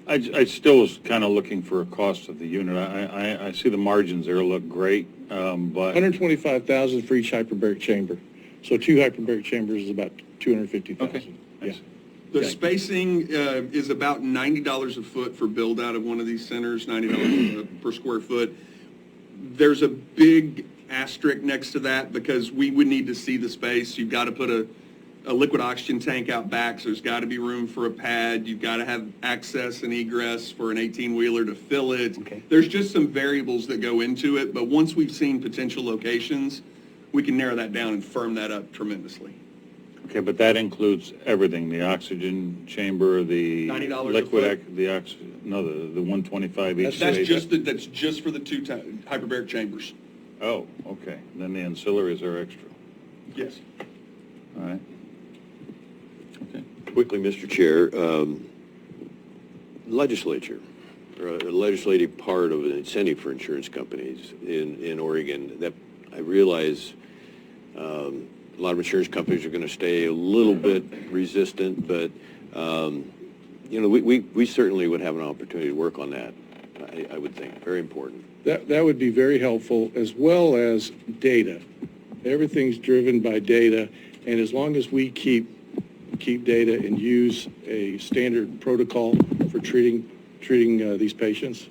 I still was kind of looking for a cost of the unit. I see the margins there look great, but... $125,000 for each hyperbaric chamber. So 2 hyperbaric chambers is about $250,000. Okay. Yeah. The spacing is about $90 a foot for build out of one of these centers, $90 per square foot. There's a big asterisk next to that because we would need to see the space. You've got to put a liquid oxygen tank out back, so there's got to be room for a pad. You've got to have access and egress for an 18-wheeler to fill it. Okay. There's just some variables that go into it, but once we've seen potential locations, we can narrow that down and firm that up tremendously. Okay, but that includes everything, the oxygen chamber, the $90 a liquid, foot. the oxygen, no, the 125 each. That's space. just for the 2 hyperbaric chambers. Oh, okay. Then the ancillaries are extra. Yes. All right. Okay. Quickly, Mr. Chair, legislature, or a legislative part of an incentive for insurance companies in Oregon, that I realize a lot of insurance companies are going to stay a little bit resistant, but, we certainly would have an opportunity to work on that, I would think. Very important. That would be very helpful, as well as data. Everything's driven by data, and as long as we keep data and use a standard protocol for treating these patients,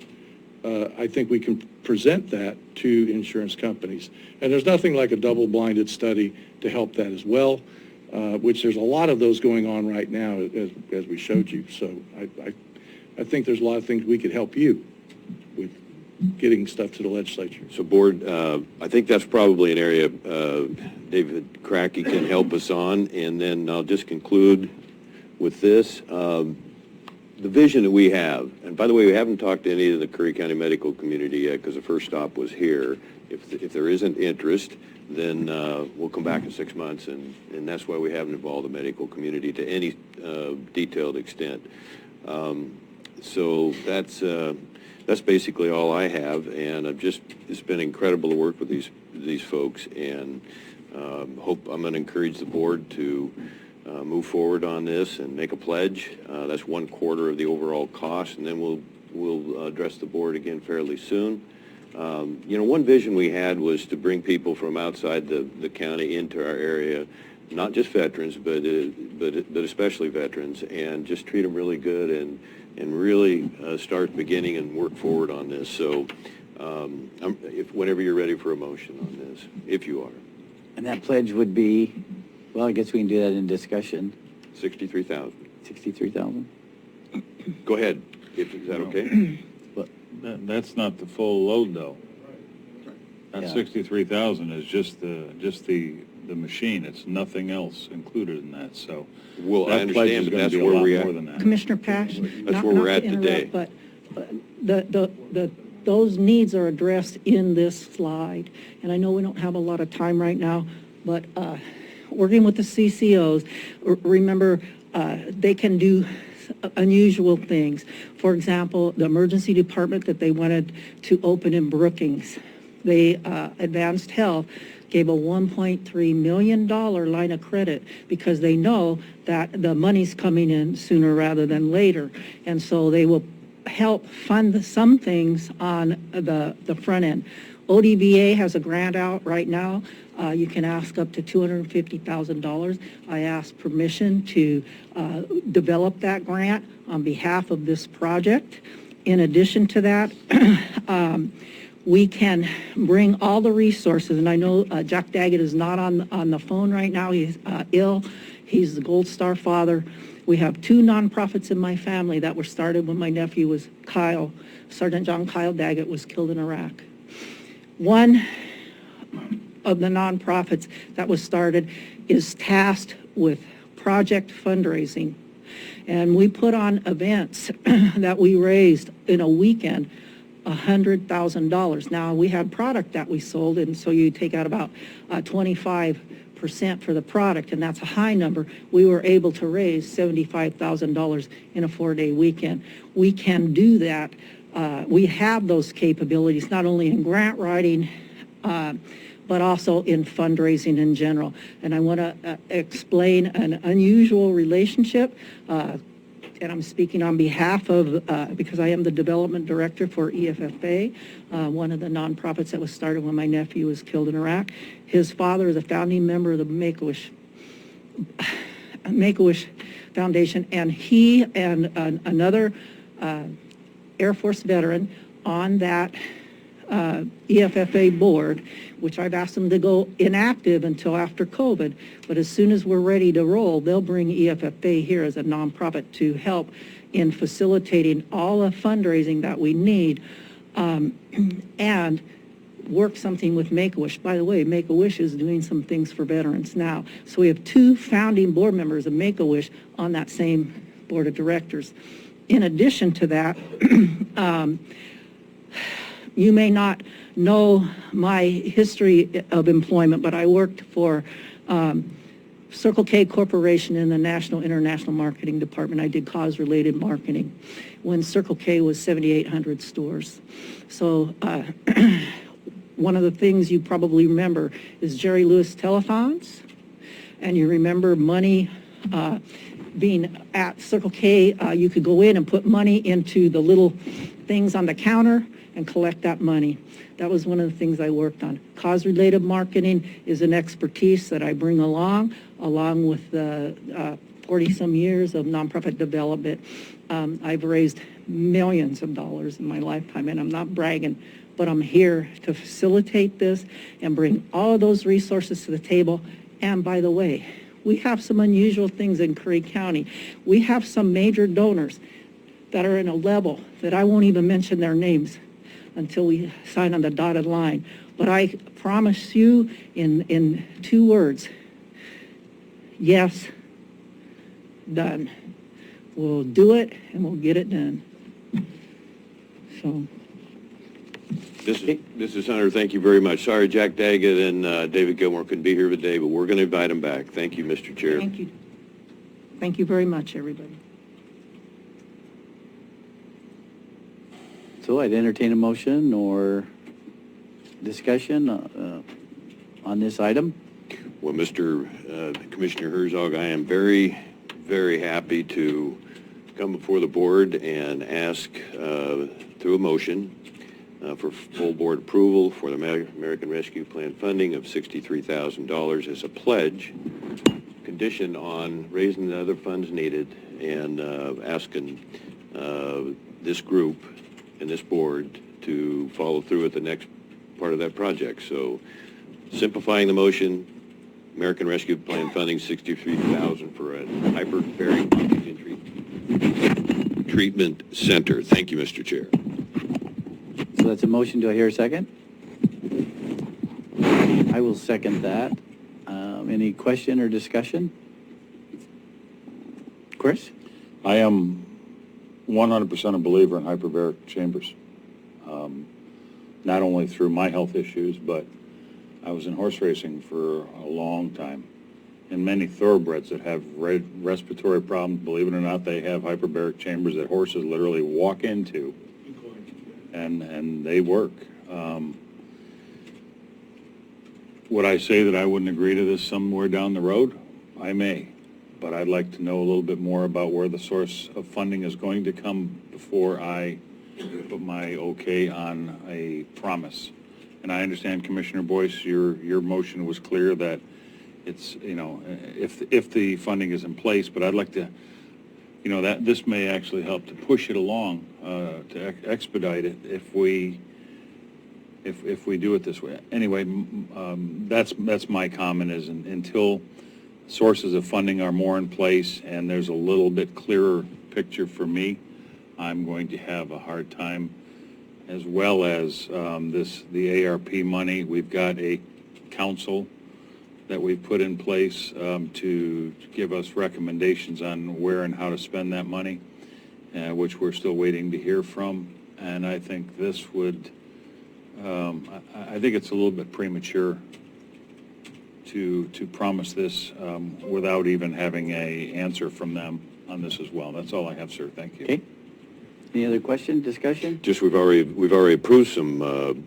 I think we can present that to insurance companies. And there's nothing like a double-blinded study to help that as well, which there's a lot of those going on right now, as we showed you. So I think there's a lot of things we could help you with getting stuff to the legislature. So, Board, I think that's probably an area David Cracky can help us on, and then I'll just conclude with this. The vision that we have, and by the way, we haven't talked to any of the Curry County medical community yet because the first stop was here. If there isn't interest, then we'll come back in 6 months, and that's why we haven't involved the medical community to any detailed extent. So that's basically all I have, and it's been incredible to work with these folks, and I'm going to encourage the board to move forward on this and make a pledge. That's 1/4 of the overall cost, and then we'll address the board again fairly soon. One vision we had was to bring people from outside the county into our area, not just veterans, but especially veterans, and just treat them really good and really start beginning and work forward on this. So whenever you're ready for a motion on this, if you are. And that pledge would be, well, I guess we can do that in discussion. $63,000. $63,000? Go ahead. Is that okay? But that's not the full load, though. That Yeah. 63,000 is just the machine. It's nothing else included in that. So Well, I that pledge is understand, but gonna that's be a where lot we're more at. than that. Commissioner Pash? That's where we're at today. But those needs are addressed in this slide. And I know we don't have a lot of time right now, but working with the CCOs, remember, they can do unusual things. For example, the emergency department that they wanted to open in Brookings, Advanced Health gave a $1.3 million line of credit because they know that the money's coming in sooner rather than later. And so they will help fund some things on the front end. ODVA has a grant out right now. You can ask up to $250,000. I asked permission to develop that grant on behalf of this project. In addition to that, we can bring all the resources, and I know Jack Daggett is not on the phone right now. He's ill. He's the Gold Star father. We have 2 nonprofits in my family that were started when my nephew was Sergeant John Kyle Daggett was killed in Iraq. One of the nonprofits that was started is tasked with project fundraising. And we put on events that we raised in a weekend $100,000. Now, we had product that we sold, and so you take out about 25% for the product, and that's a high number. We were able to raise $75,000 in a 4-day weekend. We can do that. We have those capabilities, not only in grant writing, but also in fundraising in general. And I want to explain an unusual relationship, and I'm speaking on behalf of, because I am the development director for EFFA, one of the nonprofits that was started when my nephew was killed in Iraq. His father is a founding member of the Make-A-Wish Foundation, and he and another Air Force veteran on that EFFA board, which I've asked them to go inactive until after COVID, but as soon as we're ready to roll, they'll bring EFFA here as a nonprofit to help in facilitating all the fundraising that we need, and work something with Make-A-Wish. By the way, Make-A-Wish is doing some things for veterans now. So we have 2 founding board members of Make-A-Wish on that same board of directors. In addition to that, you may not know my history of employment, but I worked for Circle K Corporation in the National International Marketing Department. I did cause-related marketing when Circle K was 7,800 stores. So one of the things you probably remember is Jerry Lewis telethons, and you remember money being at Circle K. You could go in and put money into the little things on the counter and collect that money. That was one of the things I worked on. Cause-related marketing is an expertise that I bring along with the 40-some years of nonprofit development. I've raised millions of dollars in my lifetime, and I'm not bragging, but I'm here to facilitate this and bring all of those resources to the table. And by the way, we have some unusual things in Curry County. We have some major donors that are in a level that I won't even mention their names until we sign on the dotted line. But I promise you in 2 words, yes, done. We'll do it and we'll get it done. So. This is Hunter. Thank you very much. Sorry Jack Daggett and David Gilmore couldn't be here today, but we're going to invite them back. Thank you, Mr. Chair. Thank you. Thank you very much, everybody. So I'd entertain a motion or discussion on this item. Well, Mr. Commissioner Herzog, I am very, very happy to come before the board and ask through a motion for full board approval for the American Rescue Plan funding of $63,000 as a pledge, conditioned on raising the other funds needed and asking this group and this board to follow through with the next part of that project. So simplifying the motion, American Rescue Plan funding $63,000 for a hyperbaric oxygen treatment center. Thank you, Mr. Chair. So that's a motion. Do I hear a second? I will second that. Any question or discussion? Chris? I am 100% a believer in hyperbaric chambers, not only through my health issues, but I was in horse racing for a long time, and many thoroughbreds that have respiratory problems. Believe it or not, they have hyperbaric chambers that horses literally walk into, and they work. Would I say that I wouldn't agree to this somewhere down the road? I may, but I'd like to know a little bit more about where the source of funding is going to come before I put my okay on a promise. And I understand, Commissioner Boyce, your motion was clear that it's, if the funding is in place, but I'd like to, that this may actually help to push it along, to expedite it if we do it this way. Anyway, that's my comment is until sources of funding are more in place and there's a little bit clearer picture for me, I'm going to have a hard time, as well as the ARP money. We've got a council that we've put in place to give us recommendations on where and how to spend that money, which we're still waiting to hear from. And I think this would, I think it's a little bit premature to promise this without even having an answer from them on this as well. That's all I have, sir. Thank you. Okay. Any other question, discussion? Just we've already approved some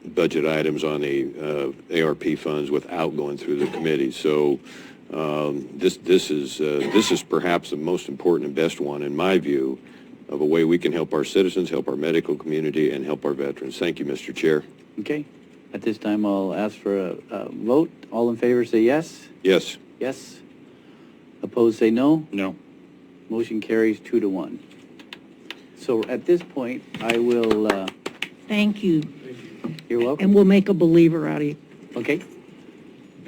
budget items on the ARP funds without going through the committee. So this is perhaps the most important and best one, in my view, of a way we can help our citizens, help our medical community, and help our veterans. Thank you, Mr. Chair. Okay. At this time, I'll ask for a vote. All in favor say yes. Yes. Yes. Opposed say no. No. Motion carries 2-1. So at this point, I will, Thank you. you're welcome. And we'll make a believer out of you. Okay.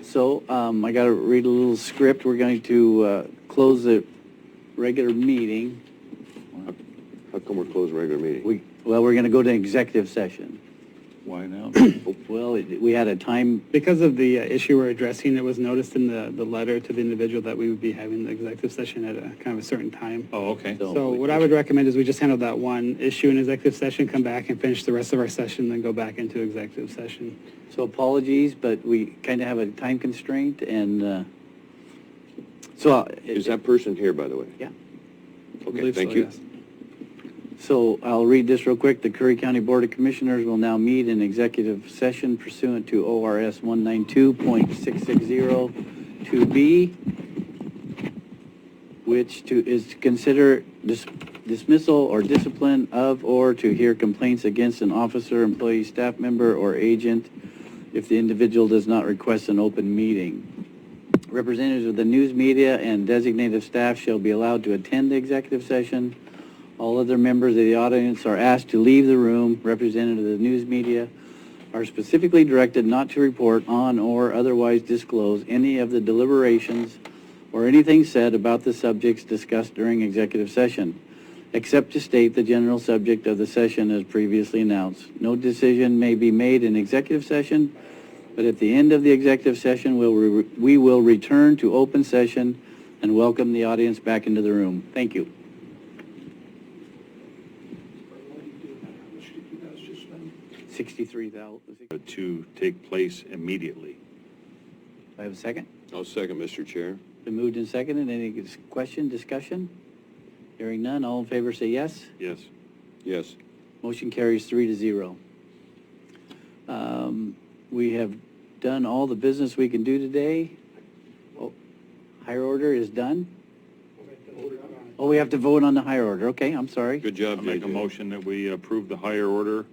So I got to read a little script. We're going to close the regular meeting. How come we're closing regular meeting? Well, we're going to go to executive session. Why now? Well, we had a time. Because of the issue we're addressing, it was noticed in the letter to the individual that we would be having the executive session at a kind of a certain time. Oh, okay. So what I would recommend is we just handle that one issue in executive session, come back and finish the rest of our session, then go back into executive session. So apologies, but we kind of have a time constraint, and Is that person here, by the way? Yeah. Okay, thank you. Yes. So I'll read this real quick. The Curry County Board of Commissioners will now meet in executive session pursuant to ORS 192.6602B, which is to consider dismissal or discipline of or to hear complaints against an officer, employee, staff member, or agent if the individual does not request an open meeting. Representatives of the news media and designated staff shall be allowed to attend the executive session. All other members of the audience are asked to leave the room. Representatives of the news media are specifically directed not to report on or otherwise disclose any of the deliberations or anything said about the subjects discussed during executive session, except to state the general subject of the session as previously announced. No decision may be made in executive session, but at the end of the executive session, we will return to open session and welcome the audience back into the room. Thank you. $63,000. To take place immediately. Do I have a second? I'll second, Mr. Chair. Been moved and seconded. Any question, discussion? Hearing none, all in favor say yes. Yes. Yes. Motion carries 3-0. We have done all the business we can do today. Oh, higher order is done? Oh, we have to vote on the higher order. Okay, I'm sorry. Good job, I'll make a JJ. motion that we approve the higher order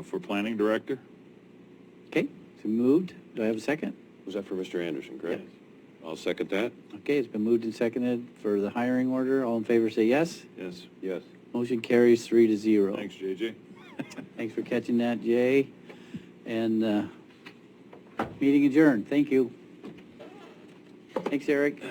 for planning director. Okay, so moved. Do I have a second? Was that for Mr. Anderson, correct? I'll second that. Okay, it's been moved and seconded for the hiring order. All in favor say yes. Yes. Yes. Motion carries 3-0. Thanks, JJ. Thanks for catching that, Jay. And meeting adjourned. Thank you. Thanks, Eric.